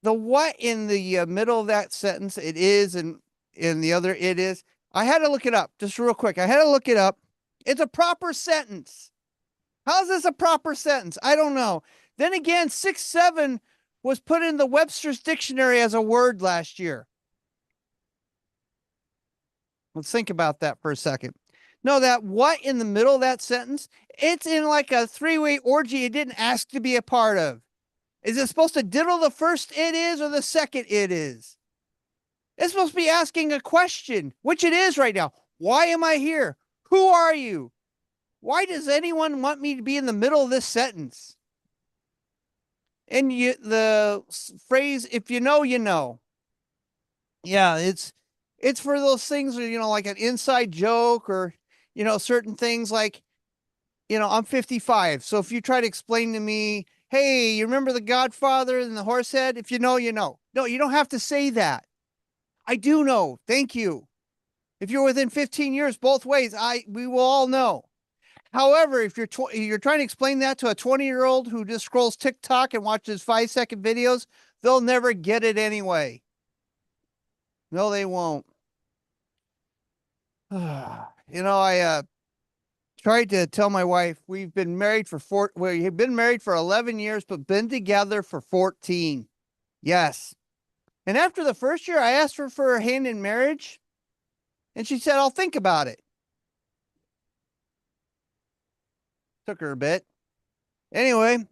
the what in the middle of that sentence, it is, and in the other, it is, I had to look it up just real quick. I had to look it up. It's a proper sentence. How's this a proper sentence? I don't know. Then again, 6'7" was put in the Webster's dictionary as a word last year. Let's think about that for a second. No, that what in the middle of that sentence, it's in like a three-way orgy it didn't ask to be a part of. Is it supposed to diddle the first it is or the second it is? It's supposed to be asking a question, which it is right now. Why am I here? Who are you? Why does anyone want me to be in the middle of this sentence? And the phrase, if you know, you know. Yeah, it's for those things, like an inside joke or, certain things like, I'm 55. So if you try to explain to me, hey, you remember the Godfather and the horse head? If you know, you know. No, you don't have to say that. I do know. Thank you. If you're within 15 years, both ways, we will all know. However, if you're trying to explain that to a 20-year-old who just scrolls TikTok and watches 5-second videos, they'll never get it anyway. No, they won't. I tried to tell my wife we've been married for 11 years, but been together for 14. Yes. And after the first year, I asked her for her hand in marriage, and she said, I'll think about it. Took her a bit. Anyway,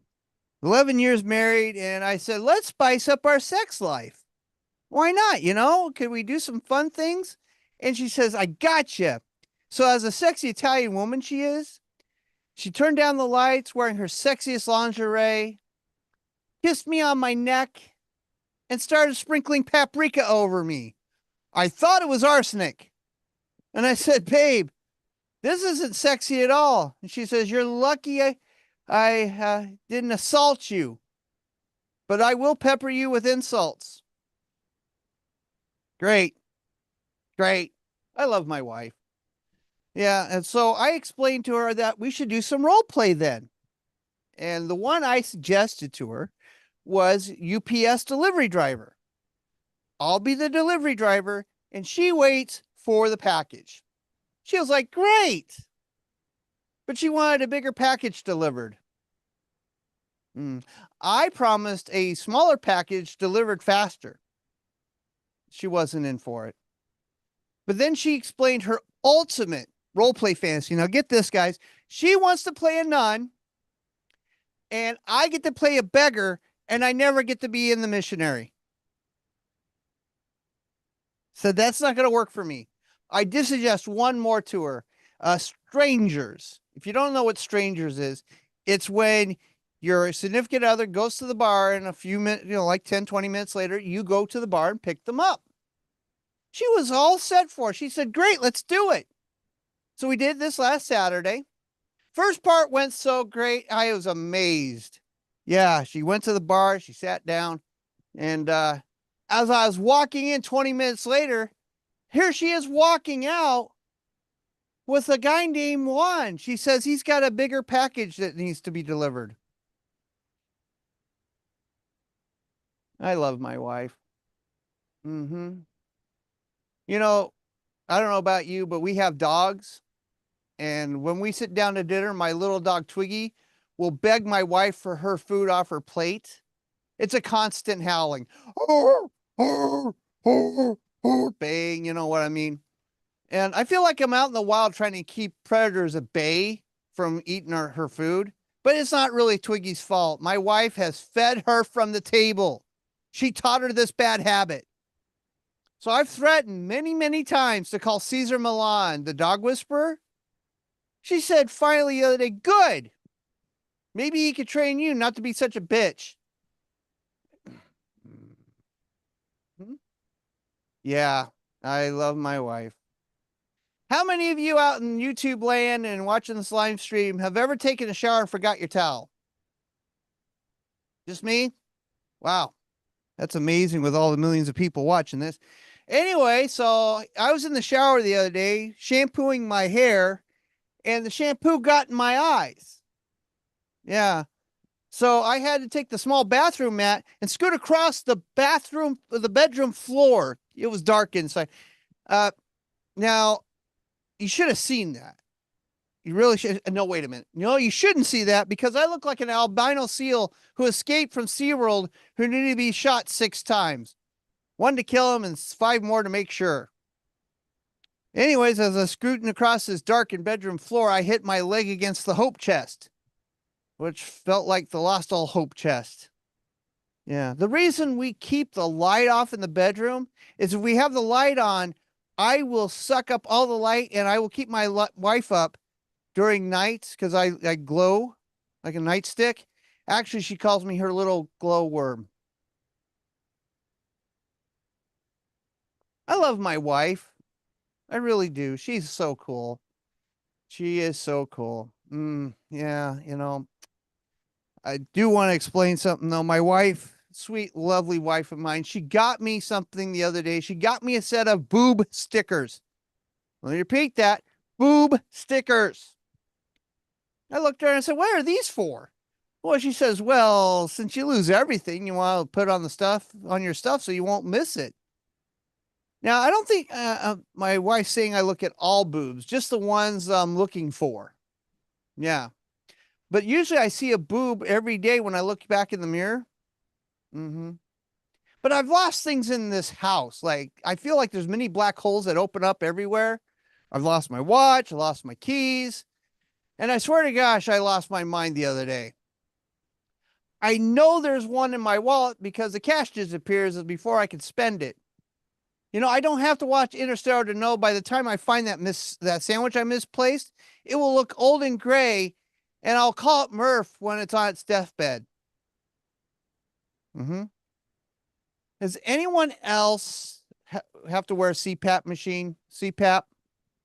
11 years married, and I said, let's spice up our sex life. Why not? Could we do some fun things? And she says, I gotcha. So as a sexy Italian woman she is, she turned down the lights wearing her sexiest lingerie, kissed me on my neck, and started sprinkling paprika over me. I thought it was arsenic. And I said, babe, this isn't sexy at all. And she says, you're lucky I didn't assault you, but I will pepper you with insults. Great. I love my wife. Yeah, and so I explained to her that we should do some role play then. And the one I suggested to her was UPS delivery driver. I'll be the delivery driver, and she waits for the package. She was like, great. But she wanted a bigger package delivered. I promised a smaller package delivered faster. She wasn't in for it. But then she explained her ultimate role play fantasy. Now get this, guys. She wants to play a nun, and I get to play a beggar, and I never get to be in the missionary. So that's not going to work for me. I did suggest one more to her. Strangers. If you don't know what strangers is, it's when your significant other goes to the bar and a few minutes, like 10, 20 minutes later, you go to the bar and pick them up. She was all set for it. She said, great, let's do it. So we did this last Saturday. First part went so great. I was amazed. Yeah, she went to the bar. She sat down. And as I was walking in 20 minutes later, here she is walking out with a guy named Juan. She says he's got a bigger package that needs to be delivered. I love my wife. I don't know about you, but we have dogs. And when we sit down to dinner, my little dog Twiggy will beg my wife for her food off her plate. It's a constant howling. Baying, you know what I mean? And I feel like I'm out in the wild trying to keep predators at bay from eating her food. But it's not really Twiggy's fault. My wife has fed her from the table. She taught her this bad habit. So I've threatened many, many times to call Caesar Milan the dog whisperer. She said finally the other day, good. Maybe he could train you not to be such a bitch. Yeah, I love my wife. How many of you out in YouTube land and watching this live stream have ever taken a shower and forgot your towel? Just me? Wow. That's amazing with all the millions of people watching this. Anyway, so I was in the shower the other day shampooing my hair, and the shampoo got in my eyes. Yeah. So I had to take the small bathroom mat and scoot across the bedroom floor. It was dark inside. Now, you should have seen that. You really should. No, wait a minute. No, you shouldn't see that because I look like an albino seal who escaped from SeaWorld who needed to be shot 6 times. 1 to kill him and 5 more to make sure. Anyways, as I scrutined across this darkened bedroom floor, I hit my leg against the hope chest, which felt like the lost all hope chest. Yeah. The reason we keep the light off in the bedroom is if we have the light on, I will suck up all the light and I will keep my wife up during nights because I glow like a nightstick. Actually, she calls me her little glow worm. I love my wife. I really do. She's so cool. She is so cool. Yeah, you know, I do want to explain something though. My wife, sweet, lovely wife of mine, she got me something the other day. She got me a set of boob stickers. Let me repeat that. Boob stickers. I looked at her and I said, what are these for? Well, she says, well, since you lose everything, you want to put on the stuff on your stuff so you won't miss it. Now, I don't think my wife's saying I look at all boobs, just the ones I'm looking for. Yeah. But usually I see a boob every day when I look back in the mirror. But I've lost things in this house. Like, I feel like there's many black holes that open up everywhere. I've lost my watch, I lost my keys. And I swear to gosh, I lost my mind the other day. I know there's one in my wallet because the cash disappears before I can spend it. You know, I don't have to watch Interstellar to know by the time I find that sandwich I misplaced, it will look old and gray, and I'll call it Murph when it's on its deathbed. Does anyone else have to wear a CPAP machine? CPAP?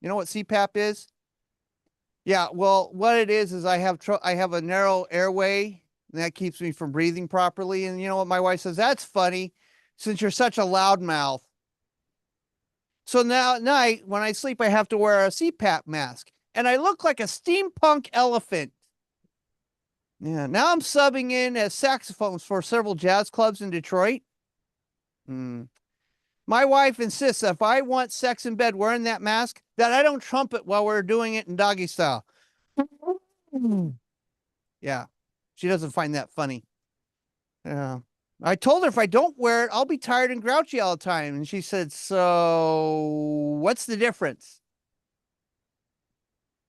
You know what CPAP is? Yeah, well, what it is I have a narrow airway, and that keeps me from breathing properly. And you know what my wife says? That's funny, since you're such a loudmouth. So now at night, when I sleep, I have to wear a CPAP mask. And I look like a steampunk elephant. Yeah, now I'm subbing in as saxophones for several jazz clubs in Detroit. My wife insists that if I want sex in bed wearing that mask, that I don't trumpet while we're doing it in doggy style. Yeah, she doesn't find that funny. Yeah. I told her if I don't wear it, I'll be tired and grouchy all the time. And she said, so what's the difference?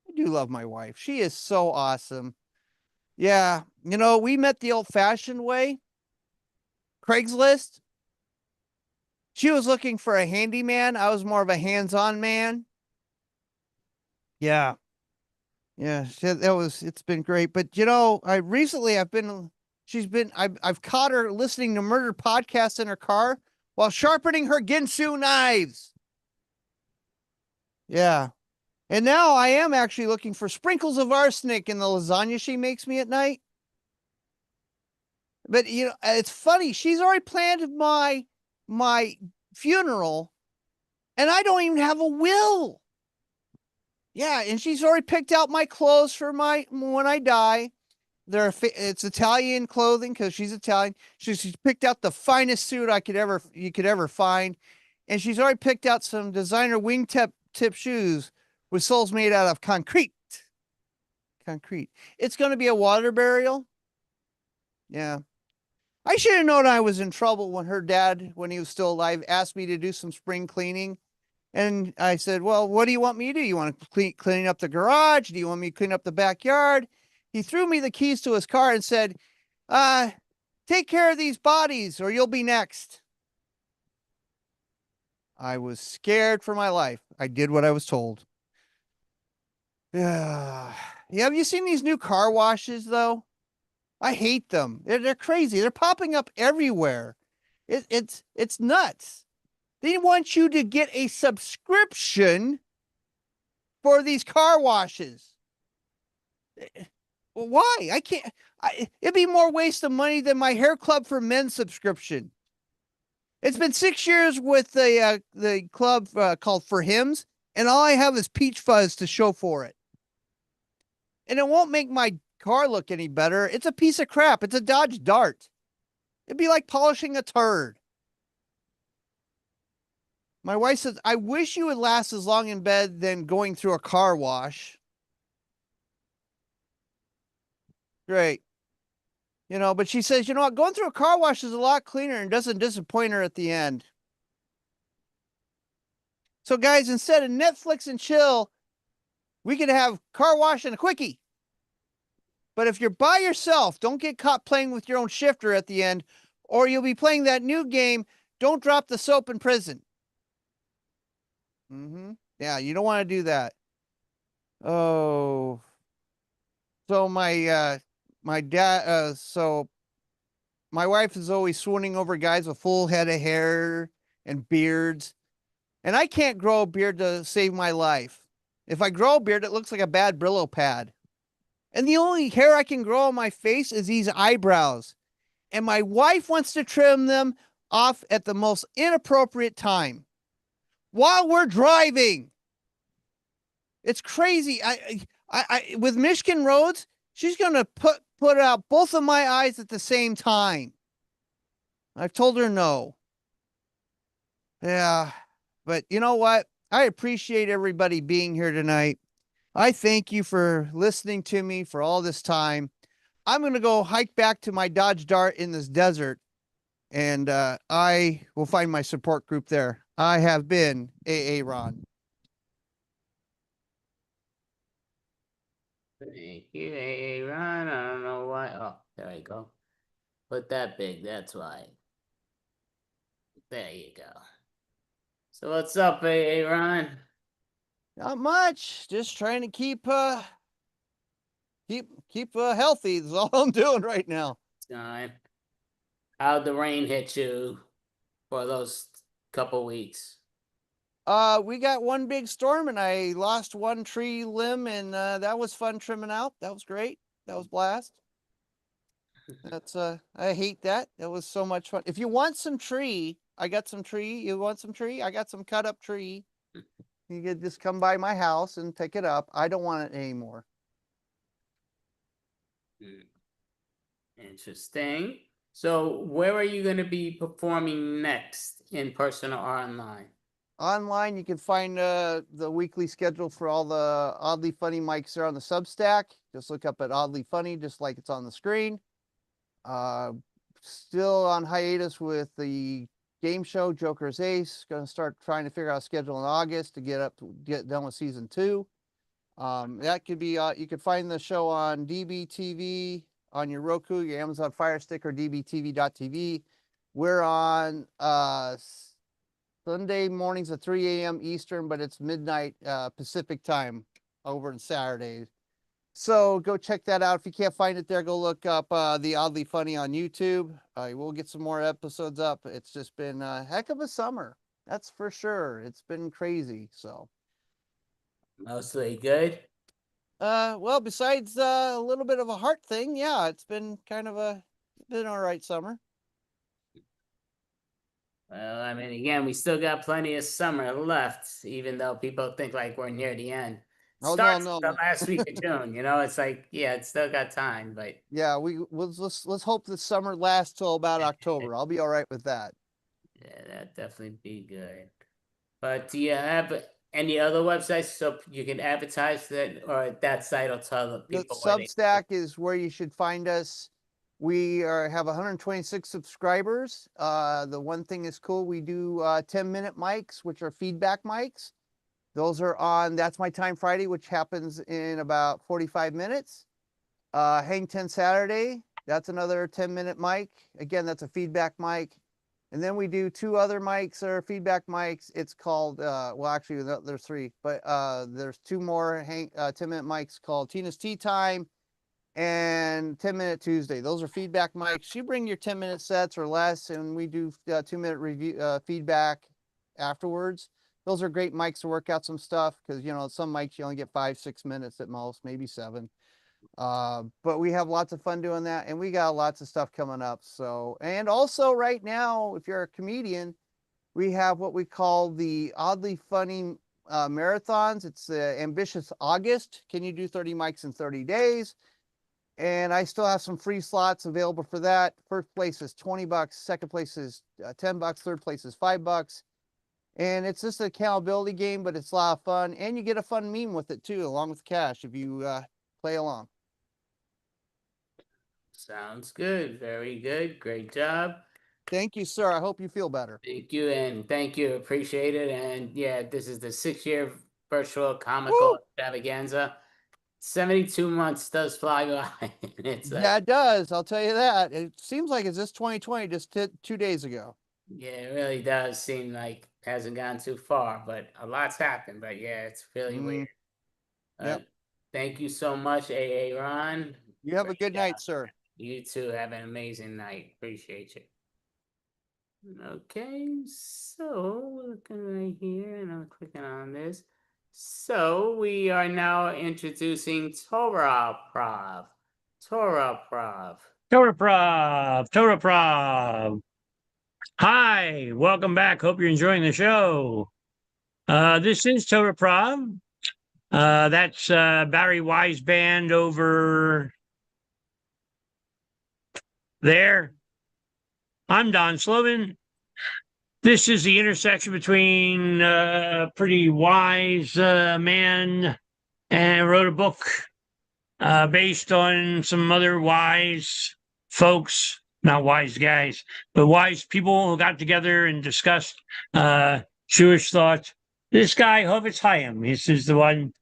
I do love my wife. She is so awesome. Yeah. You know, we met the old fashioned way. Craigslist. She was looking for a handyman. I was more of a hands-on man. Yeah. Yeah. It's been great. But you know, I've caught her listening to murder podcasts in her car while sharpening her Ginsu knives. Yeah. And now I am actually looking for sprinkles of arsenic in the lasagna she makes me at night. But you know, it's funny. She's already planned my funeral, and I don't even have a will. Yeah, and she's already picked out my clothes for when I die. It's Italian clothing because she's Italian. She's picked out the finest suit you could ever find, and she's already picked out some designer wingtip shoes with soles made out of concrete. It's going to be a water burial. Yeah. I should have known I was in trouble when her dad, when he was still alive, asked me to do some spring cleaning. And I said, well, what do you want me to do? You want to clean up the garage? Do you want me to clean up the backyard? He threw me the keys to his car and said, take care of these bodies or you'll be next. I was scared for my life. I did what I was told. Yeah. Have you seen these new car washes though? I hate them. They're crazy. They're popping up everywhere. It's nuts. They want you to get a subscription for these car washes. Why? I can't. It'd be more waste of money than my hair club for men subscription. It's been 6 years with the club called For Hims, and all I have is peach fuzz to show for it. And it won't make my car look any better. It's a piece of crap. It's a Dodge Dart. It'd be like polishing a turd. My wife says, I wish you would last as long in bed than going through a car wash. Great. You know, but she says, you know what, going through a car wash is a lot cleaner and doesn't disappoint her at the end. So, guys, instead of Netflix and chill, we could have car wash and a quickie. But if you're by yourself, don't get caught playing with your own shifter at the end, or you'll be playing that new game, Don't Drop the Soap in Prison. Yeah, you don't want to do that. Oh. So my dad, so my wife is always swooning over guys with full head of hair and beards. And I can't grow a beard to save my life. If I grow a beard, it looks like a bad Brillo pad. And the only hair I can grow on my face is these eyebrows. And my wife wants to trim them off at the most inappropriate time while we're driving. It's crazy. I with Michigan roads, she's gonna put out both of my eyes at the same time. I've told her no. Yeah, but you know what? I appreciate everybody being here tonight. I thank you for listening to me for all this time. I'm going to go hike back to my Dodge Dart in this desert, and I will find my support group there. I have been AA Ron. Thank you, hey, Ron. I don't know why. Oh, there you go. Put that big, that's why. There you go. So what's up, hey, Ron? Not much. Just trying to keep healthy. That's all I'm doing right now. How'd the rain hit you for those couple weeks? We got one big storm and I lost one tree limb, and that was fun trimming out. That was great. That was blast. That's I hate that. That was so much fun. If you want some tree, I got some tree. You want some tree? I got some cut up tree. You could just come by my house and pick it up. I don't want it anymore. Interesting. So where are you going to be performing next, in person or online? Online, you can find the weekly schedule for all the Oddly Funny mics there on the Substack. Just look up at Oddly Funny, just like it's on the screen. Still on hiatus with the game show Joker's Ace. Going to start trying to figure out a schedule in August to get done with season 2. That could be you could find the show on DBTV, on your Roku, your Amazon Fire Stick, or dbtv.tv. We're on Sunday mornings at 3 a.m. Eastern, but it's midnight Pacific time over on Saturdays. So go check that out. If you can't find it there, go look up the Oddly Funny on YouTube. We'll get some more episodes up. It's just been a heck of a summer. That's for sure. It's been crazy. So mostly good. Well, besides a little bit of a heart thing, yeah, it's been kind of been all right summer. Well, I mean, again, we still got plenty of summer left, even though people think like we're near the end. Oh, Starts no. the last week of June, you know, it's like, yeah, it's still got time, but yeah, let's hope the summer lasts till about October. I'll be all right with that. Yeah, that'd definitely be good. But do you have any other websites so you can advertise that, or that site will tell the people? The Substack is where you should find us. We have 126 subscribers. The one thing is cool. We do 10-minute mics, which are feedback mics. Those are on That's My Time Friday, which happens in about 45 minutes. Hang 10 Saturday, that's another 10-minute mic. Again, that's a feedback mic. And then we do 2 other mics that are feedback mics. It's called, well, actually, there's 3, but there's 2 more 10-minute mics called Tina's Tea Time and 10-Minute Tuesday. Those are feedback mics. You bring your 10-minute sets or less, and we do 2-minute review feedback afterwards. Those are great mics to work out some stuff, because, you know, some mics you only get 5-6 minutes at most, maybe 7. But we have lots of fun doing that, and we got lots of stuff coming up. So, and also right now, if you're a comedian, we have what we call the Oddly Funny marathons. It's Ambitious August. Can you do 30 mics in 30 days? And I still have some free slots available for that. First place is $20. Second place is $10. Third place is $5. And it's just an accountability game, but it's a lot of fun. And you get a fun meme with it too, along with cash if you play along. Sounds good. Very good. Great job. Thank you, sir. I hope you feel better. Thank you, and thank you. Appreciate it. And yeah, this is the 6-year virtual comical extravaganza. 72 months does fly by. It's Yeah, it does. I'll tell you that. It seems like it's just 2020, just 2 days ago. yeah, it really does seem like it hasn't gone too far, but a lot's happened. But yeah, it's really weird. Yep. Thank you so much, AA Ron. You have a Great good job. night, sir. You too. Have an amazing night. Appreciate you. Okay, so looking right here, and I'm clicking on this. So we are now introducing Torah Prov. Torah Prov. Torah Prov. Torah Prov. Hi, welcome back. Hope you're enjoying the show. This is Torah Prov. That's Barry Wise Band over there. I'm Don Slobin. This is the intersection between pretty wise man and wrote a book based on some other wise folks, not wise guys, but wise people who got together and discussed Jewish thought. This guy, Hovitz Chaim, this is the one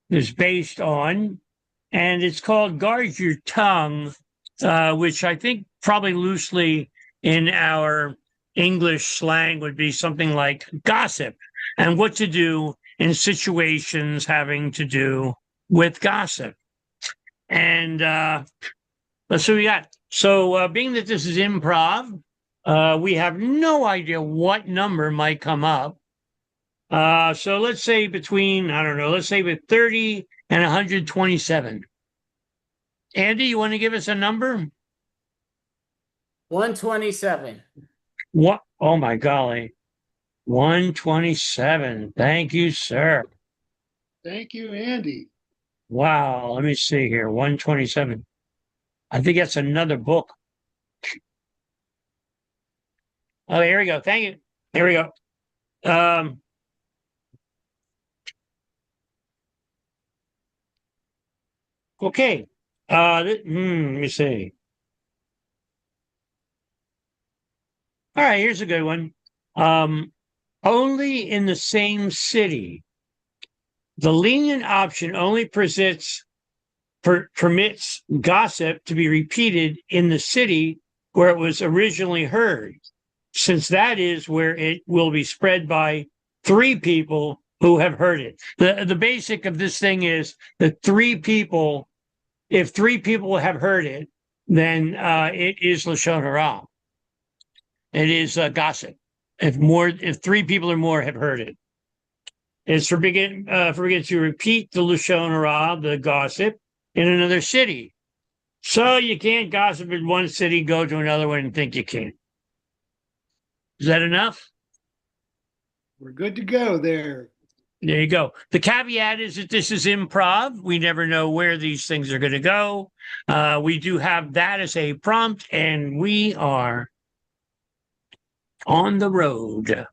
that's based on, and it's called Guard Your Tongue, which I think probably loosely in our English slang would be something like gossip and what to do in situations having to do with gossip. And let's see what we got. So being that this is improv, we have no idea what number might come up. So let's say between, I don't know, let's say with 30 and 127. Andy, you want to give us a number? 127. What? Oh my golly. 127. Thank you, sir. Thank you, Andy. Wow. Let me see here. 127. I think that's another book. Oh, here we go. Thank you. Here we go. Okay. Let me see. All right, here's a good one. Only in the same city. The lenient option only permits gossip to be repeated in the city where it was originally heard, since that is where it will be spread by 3 people who have heard it. The basic of this thing is that 3 people, if 3 people have heard it, then it is Lashon Hara. It is gossip. If 3 people or more have heard it, it's forbidden to repeat the Lashon Hara, the gossip, in another city. So you can't gossip in one city, go to another one, and think you can. Is that enough? We're good to go there. There you go. The caveat is that this is improv. We never know where these things are going to go. We do have that as a prompt, and we are on the road.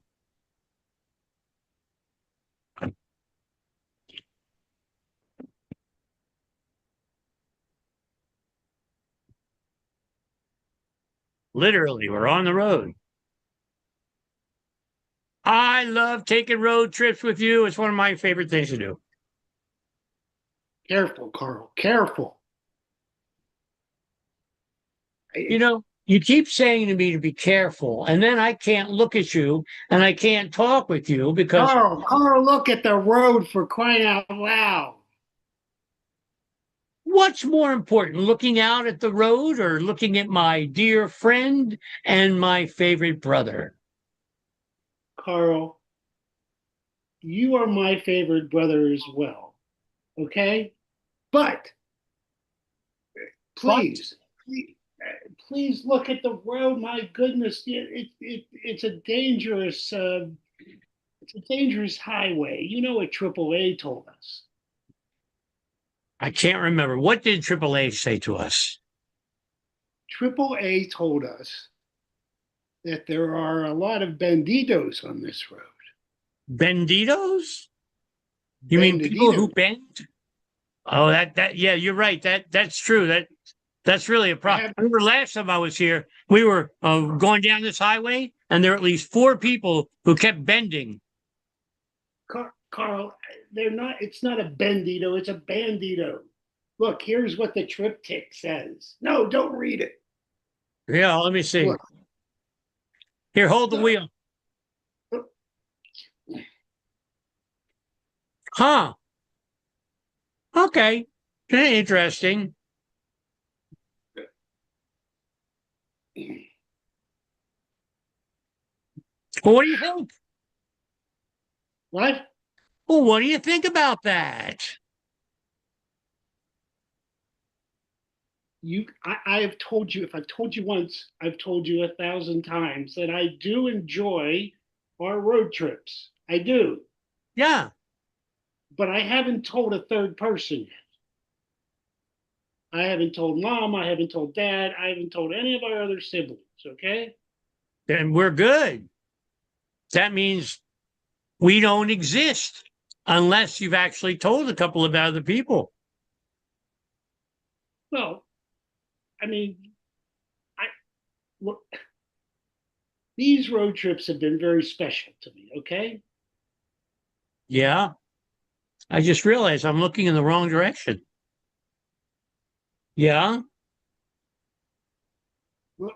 Literally, we're on the road. I love taking road trips with you. It's one of my favorite things to do. Careful, Carl. Careful. You know, you keep saying to me to be careful, and then I can't look at you and I can't talk with you because Carl, look at the road, for crying out loud. what's more important, looking out at the road or looking at my dear friend and my favorite brother? Carl, you are my favorite brother as well. Okay? But please look at the road. My goodness, it's a dangerous highway. You know what AAA told us. I can't remember. What did AAA say to us? AAA told us that there are a lot of banditos on this road. Benditos? You mean people who Bandito. bend? Oh, that yeah, you're right. That's true. That's really a problem. have- I remember last time I was here, we were going down this highway, and there were at least 4 people who kept bending. Carl, they're not. It's not a bendito. It's a bandito. Look, here's what the triptych says. No, don't read it. Yeah, let me see. Look. Here, hold the Look. wheel. Huh. Okay. Interesting. Well, what do you think? What? Well, what do you think about that? I have told you, if I've told you once, I've told you 1,000 times that I do enjoy our road trips. I do. Yeah. But I haven't told a third person yet. I haven't told mom, I haven't told dad, I haven't told any of our other siblings, okay? Then we're good. That means we don't exist unless you've actually told a couple of other people. Well, I mean, look, these road trips have been very special to me, okay? Yeah. I just realized I'm looking in the wrong direction. Yeah. Well,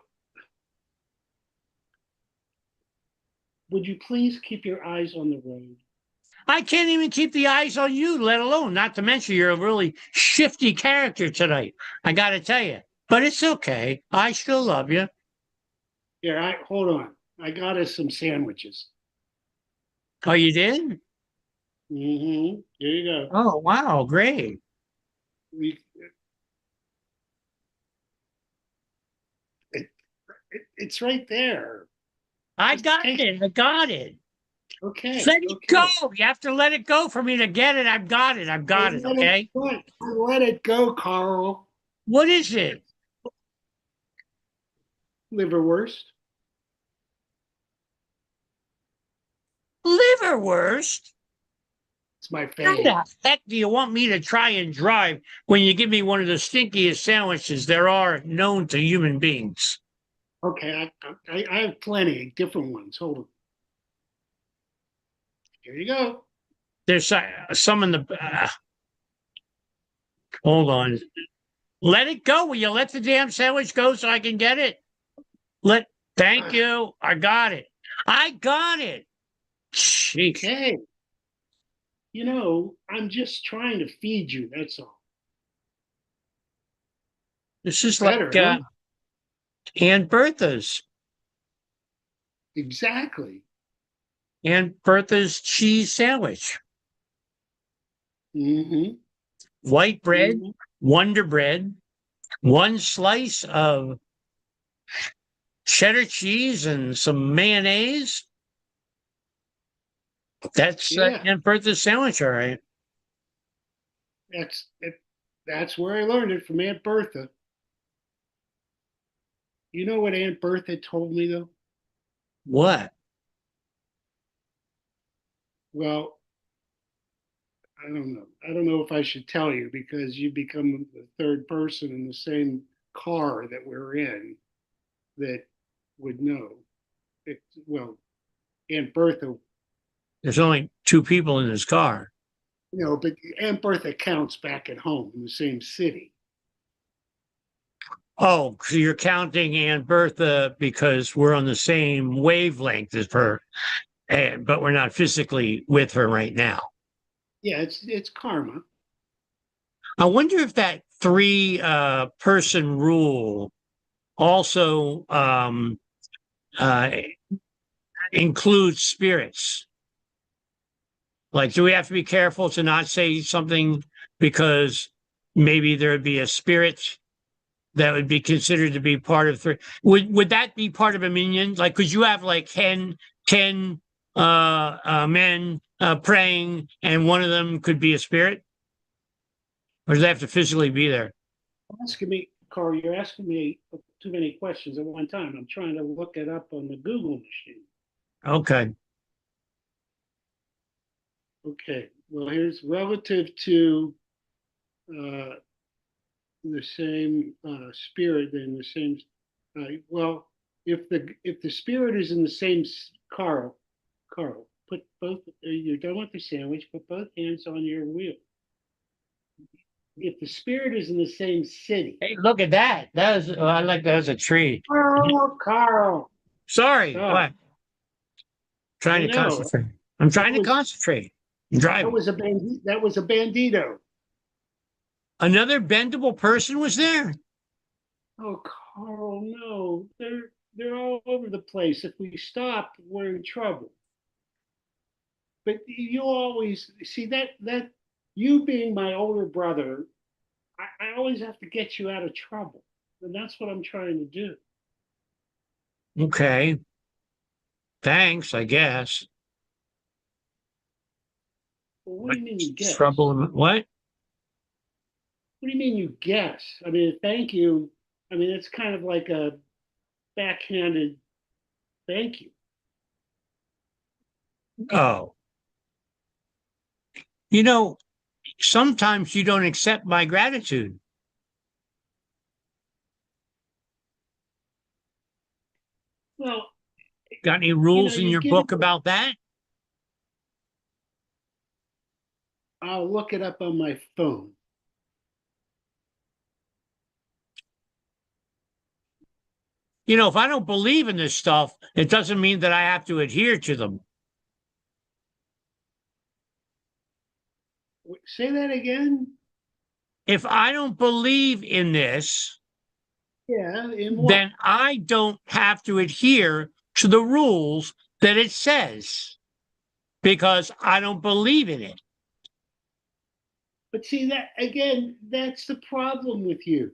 would you please keep your eyes on the road? I can't even keep the eyes on you, let alone, not to mention you're a really shifty character tonight. I got to tell you, but it's okay. I still love you. Here, hold on. I got us some sandwiches. Oh, you did? Mm-hmm. Here you go. Oh, wow. Great. It's right there. I got it. I got it. Okay. Let it go. You have to let it go for me to get it. I've got it. I've got it. Okay. Let it go, Carl. What is it? Liverwurst. Liverwurst? It's my How favorite. the heck do you want me to try and drive when you give me one of the stinkiest sandwiches there are known to human beings? Okay, I have plenty of different ones. Hold on. Here you go. There's some in the. Hold on. Let it go. Will you let the damn sandwich go so I can get it? Thank you. I got it. I got it. Jeez. Okay. You know, I'm just trying to feed you. That's all. This is Better, like huh? Aunt Bertha's. Exactly. Aunt Bertha's cheese sandwich. Mm-hmm. White bread, Wonder Bread, one slice of cheddar cheese and some mayonnaise. That's Aunt Bertha's sandwich, all right. That's where I learned it, from Aunt Bertha. You know what Aunt Bertha told me, though? What? Well, I don't know. I don't know if I should tell you, because you become the third person in the same car that we're in that would know. Well, Aunt Bertha, There's only 2 people in this car. but Aunt Bertha counts back at home in the same city. Oh, so you're counting Aunt Bertha because we're on the same wavelength as her, but we're not physically with her right now. Yeah, it's karma. I wonder if that 3 person rule also includes spirits. Like, do we have to be careful to not say something because maybe there would be a spirit that would be considered to be part of 3? Would that be part of a minion? Like, could you have like 10 men praying, and one of them could be a spirit? Or do they have to physically be there? Asking me, Carl, you're asking me too many questions at one time. I'm trying to look it up on the Google machine. Okay. Okay, well, here's relative to the same spirit and the same. Well, if the spirit is in the same, Carl, put both. You're done with the sandwich. Put both hands on your wheel. If the spirit is in the same city. Hey, look at that. I like that as a tree. Oh, Carl. Sorry, Stop. what? Trying I to know. concentrate. I'm trying to concentrate. I'm That driving. was a bandito. Another bendable person was there. Oh, Carl, no. They're all over the place. If we stop, we're in trouble. But you always see that you being my older brother, I always have to get you out of trouble. And that's what I'm trying to do. Okay. Thanks, I guess. Well, what do you mean you guess? Trouble. What? What do you mean you guess? I mean, thank you. I mean, it's kind of like a backhanded thank you. Oh. You know, sometimes you don't accept my gratitude. Well, got any rules in you your give book it, about that? I'll look it up on my phone. You know, if I don't believe in this stuff, it doesn't mean that I have to adhere to them. Say that again. If I don't believe in this, Yeah, in what? then I don't have to adhere to the rules that it says because I don't believe in it. But see that again, that's the problem with you.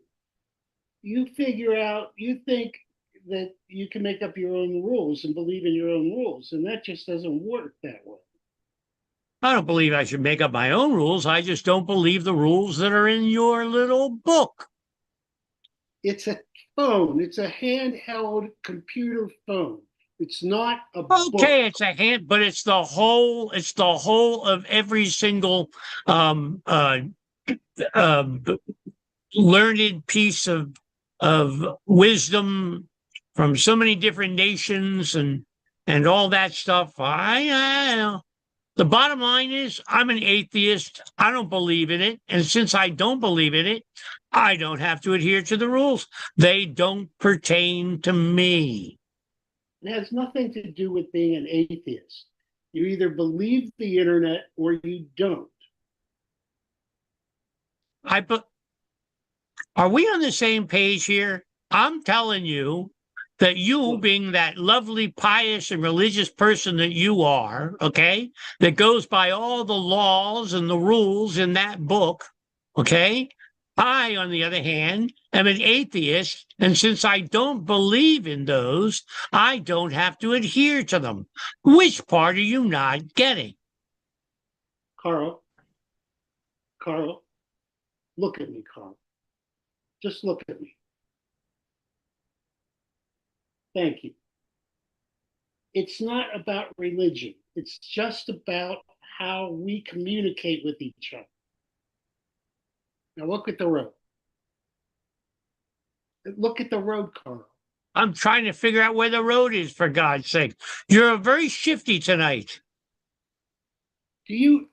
You think that you can make up your own rules and believe in your own rules, and that just doesn't work that way. I don't believe I should make up my own rules. I just don't believe the rules that are in your little book. It's a phone. It's a handheld computer phone. It's not a Okay, book. it's a hand, but it's the whole of every single um uh learned piece of wisdom from so many different nations and all that stuff. I know. The bottom line is I'm an atheist. I don't believe in it. And since I don't believe in it, I don't have to adhere to the rules. They don't pertain to me. It has nothing to do with being an atheist. You either believe the internet or you don't. Are we on the same page here? I'm telling you that you, being that lovely, pious, and religious person that you are, okay, that goes by all the laws and the rules in that book, okay, I, on the other hand, am an atheist, and since I don't believe in those, I don't have to adhere to them. Which part are you not getting? Carl, look at me, Carl. Just look at me. Thank you. It's not about religion. It's just about how we communicate with each other. Now look at the road. Look at the road, Carl. I'm trying to figure out where the road is, for God's sake. You're very shifty tonight. Do you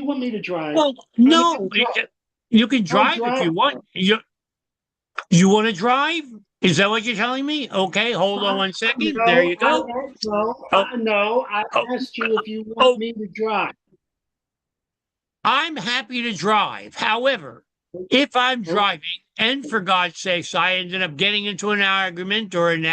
want me to drive? Well, no, you can drive if you want. You want to drive? Is that what you're telling me? Okay, hold on 1 second. No, There you go. No, I asked you if you want me to drive. I'm happy to drive. However, if I'm driving, and for God's sakes, I ended up getting into an argument or an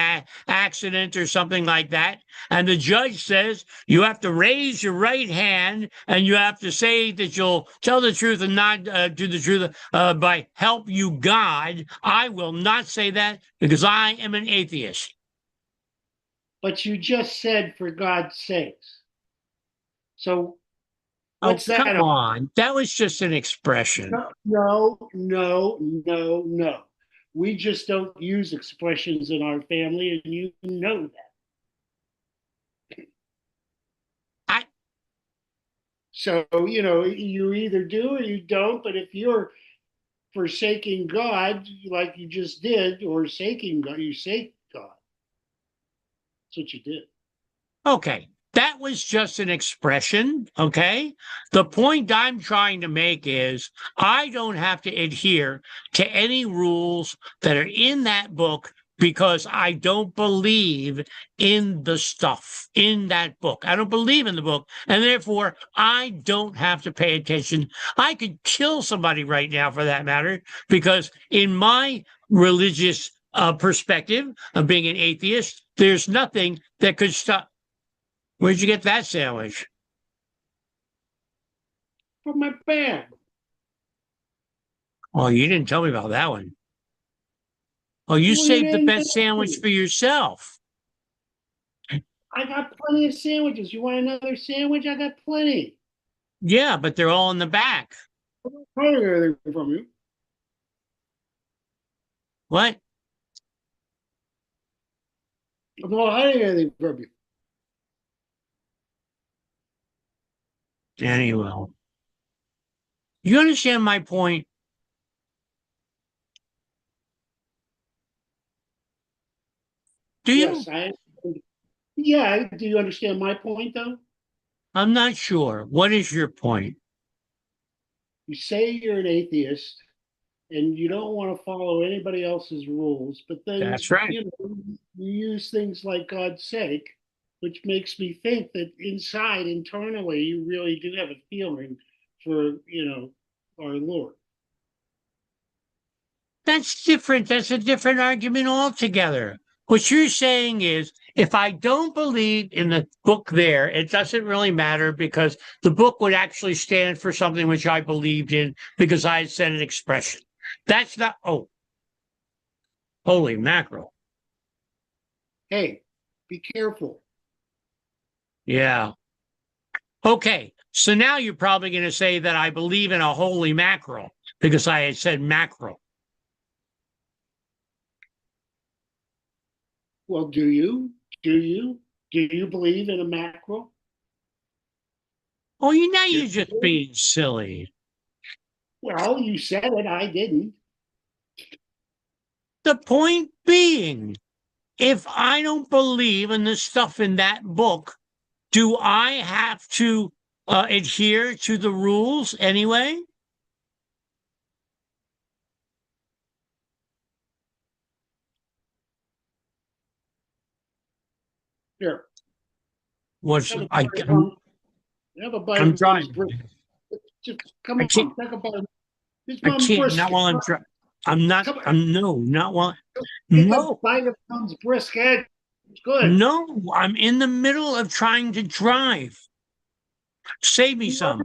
accident or something like that, and the judge says you have to raise your right hand and you have to say that you'll tell the truth and not do the truth by help you God, I will not say that because I am an atheist. But you just said, for God's sakes. So what's that? Come on. That was just an expression. No. We just don't use expressions in our family, and you know that. So, you either do or you don't. But if you're forsaking God, like you just did, or forsaking God, you sake God. That's what you did. Okay. That was just an expression. Okay. The point I'm trying to make is I don't have to adhere to any rules that are in that book because I don't believe in the stuff in that book. I don't believe in the book. And therefore, I don't have to pay attention. I could kill somebody right now for that matter, because in my religious perspective of being an atheist, there's nothing that could stop. Where'd you get that sandwich? From my bag. Oh, you didn't tell me about that one. Oh, you Well, you saved the didn't best sandwich know. for yourself. I got plenty of sandwiches. You want another sandwich? I got plenty. Yeah, but they're all in the back. I'm not hiding anything from you. What? I'm not hiding anything from you. Anyway, you understand my point? Do you? Yes, yeah. Do you understand my point, though? I'm not sure. What is your point? You say you're an atheist and you don't want to follow anybody else's rules, but then, That's right. you use things like God's sake, which makes me think that internally, you really do have a feeling for, our Lord. That's different. That's a different argument altogether. What you're saying is, if I don't believe in the book there, it doesn't really matter because the book would actually stand for something which I believed in because I had said an expression. That's not, oh, holy mackerel. Hey, be careful. Yeah. Okay. So now you're probably going to say that I believe in a holy mackerel because I had said mackerel. Well, do you? Do you believe in a mackerel? Oh, now Do you're just you? being silly. Well, you said it. I didn't. The point being, if I don't believe in the stuff in that book, do I have to adhere to the rules anyway? Here, What's have a I? bite of Tom's, have a bite I'm of Tom's driving. brisket. Just come I can't. on, take a bite. It's I Tom's can't. Not brisket. while I'm driving. I'm not. Come on, I'm no. Not while. take a No. bite of Tom's brisket. It's good. No. I'm in the middle of trying to drive. Save me some.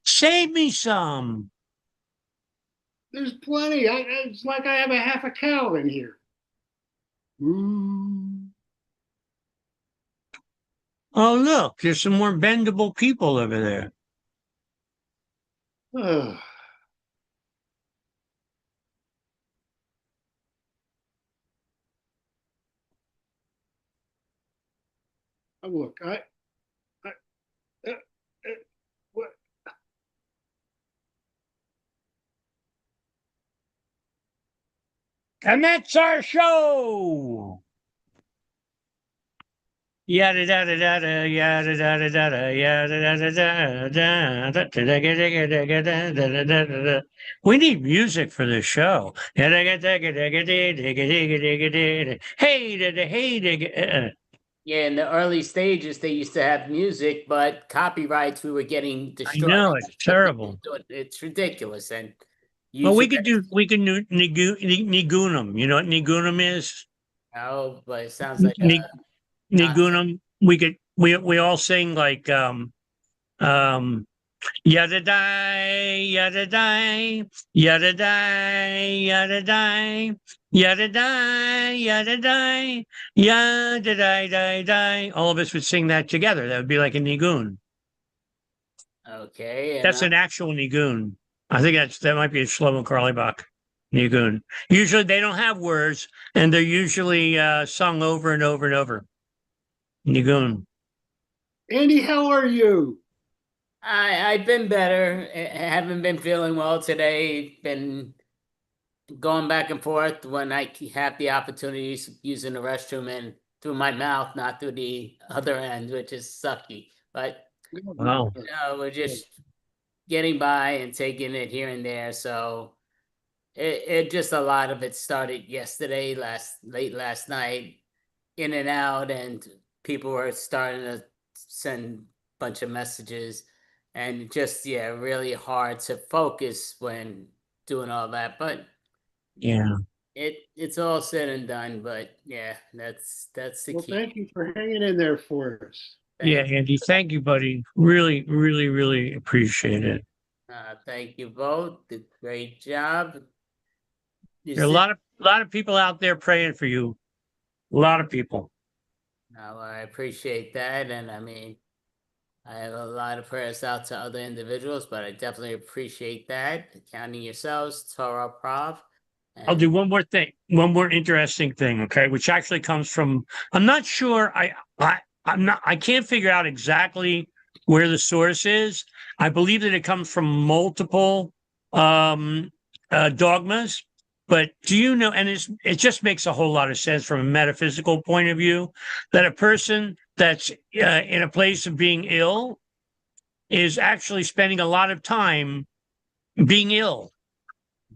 Save me some. There's plenty. It's like I have a half a cow in here. Mm. Oh, look, there's some more bendable people over there. Oh, look, I what? And that's our show. Yada da da da da yada da da da da yada da da da da da. We need music for this show. Hey, hey, Yeah, in the early stages, they used to have music, but copyrights we were getting I destroyed. know it's terrible. It's ridiculous, and Well, we using can do nigunum. You know what nigunum is? no, but it sounds like a nonsense. Nigunum. We all sing like yada die, yada die, yada die, yada die, yada die, yada die, yada die, die, die. All of us would sing that together. That would be like a nigun. Okay, and That's an actual nigun. I think that might be a Shlomo Karlibach nigun. Usually they don't have words, and they're usually sung over and over and over. Nigun. Andy, how are you? I've been better. I haven't been feeling well today. Been going back and forth when I have the opportunities using the restroom and through my mouth, not through the other end, which is sucky. But Wow. we're just getting by and taking it here and there. So it just a lot of it started yesterday, late last night, in and out, and people were starting to send a bunch of messages, and just really hard to focus when doing all that. But Yeah. it's all said and done. But yeah, that's the Well, key. thank you for hanging in there for us. Yeah, Andy, thank you, buddy. Really, really, really appreciate it. Thank you both. Did a great job. There are a lot of people out there praying for you. A lot of people. No, I appreciate that, and I mean, I have a lot of prayers out to other individuals, but I definitely appreciate that. Counting yourselves, Torah Prav. I'll do one more thing, one more interesting thing, okay, which actually comes from, I'm not sure, I can't figure out exactly where the source is. I believe that it comes from multiple dogmas, but do you know, and it just makes a whole lot of sense from a metaphysical point of view, that a person that's in a place of being ill is actually spending a lot of time being ill.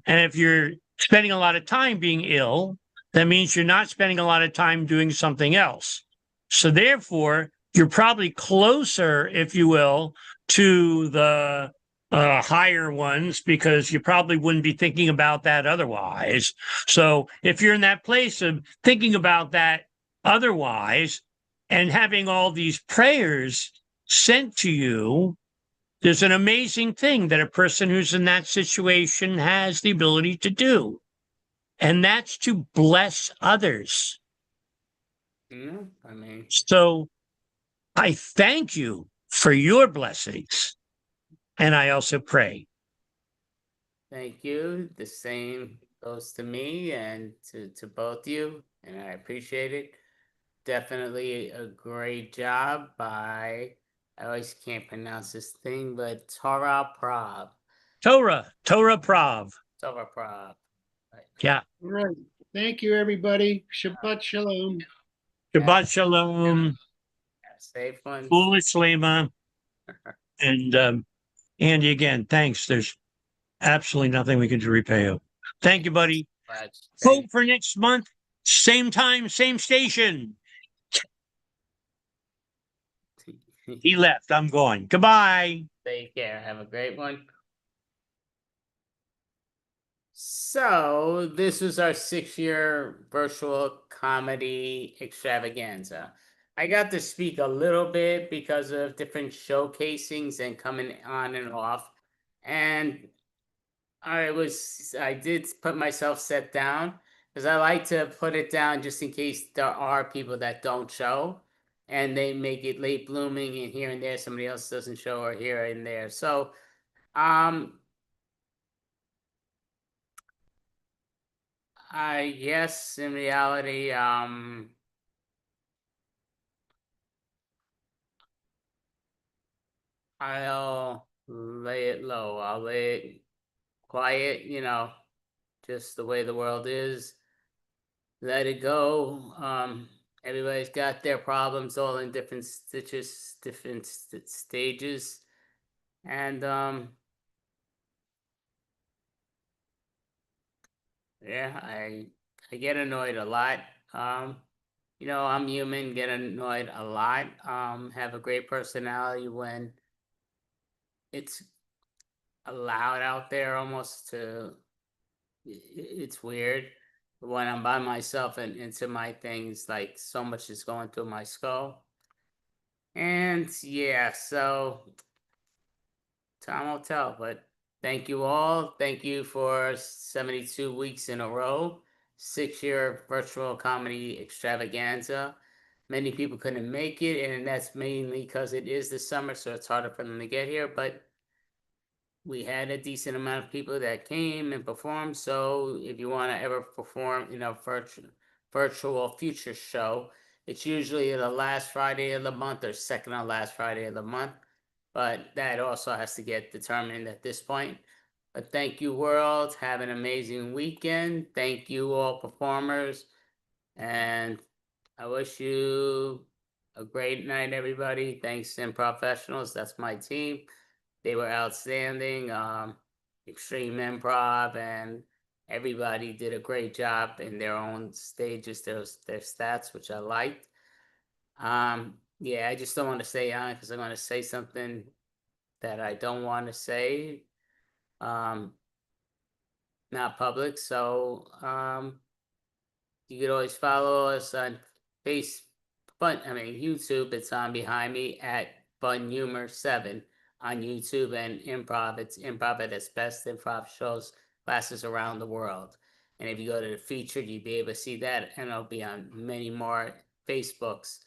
And if you're spending a lot of time being ill, that means you're not spending a lot of time doing something else. So therefore, you're probably closer, if you will, to the higher ones, because you probably wouldn't be thinking about that otherwise. So if you're in that place of thinking about that otherwise and having all these prayers sent to you, there's an amazing thing that a person who's in that situation has the ability to do, and that's to bless others. Yeah, I mean, So I thank you for your blessings, and I also pray. thank you. The same goes to me and to both you, and I appreciate it. Definitely a great job by, I always can't pronounce this thing, but Torah Prav. Torah Prav. Torah Prav. Right. Yeah. All right. Thank you, everybody. Shabbat shalom. Shabbat shalom. Safe ones. Full Shlema. And Andy, again, thanks. There's absolutely nothing we can do to repay you. Thank you, buddy. Hope for next month, same time, same station. He left. I'm going. Goodbye. Take care. Have a great one. So this was our 6-year virtual comedy extravaganza. I got to speak a little bit because of different showcasings and coming on and off. And I did put myself set down because I like to put it down just in case there are people that don't show and they make it late blooming and here and there somebody else doesn't show or here and there. So I guess in reality, I'll lay it low. I'll lay it quiet, just the way the world is. Let it go. Everybody's got their problems all in different stitches, different stages. And yeah, I get annoyed a lot. I'm human, get annoyed a lot. Have a great personality when it's loud out there almost to it's weird when I'm by myself and into my things, like so much is going through my skull. And yeah, so time will tell, but thank you all. Thank you for 72 weeks in a row, 6-year virtual comedy extravaganza. Many people couldn't make it, and that's mainly because it is the summer, so it's harder for them to get here. But we had a decent amount of people that came and performed. So if you want to ever perform in a virtual future show, it's usually the last Friday of the month or second or last Friday of the month. but that also has to get determined at this point. But thank you, world. Have an amazing weekend. Thank you, all performers. And I wish you a great night, everybody. Thanks to Professionals. That's my team. They were outstanding. Extreme Improv, and everybody did a great job in their own stages, their stats, which I liked. Yeah, I just don't want to stay on because I'm going to say something that I don't want to say. Not public. So you could always follow us on YouTube. It's on behind me at Fun Humor 7 on YouTube, and Improv. It's Improv at its best. Improv shows classes around the world. And if you go to the featured, you'll be able to see that, and it'll be on many more Facebooks.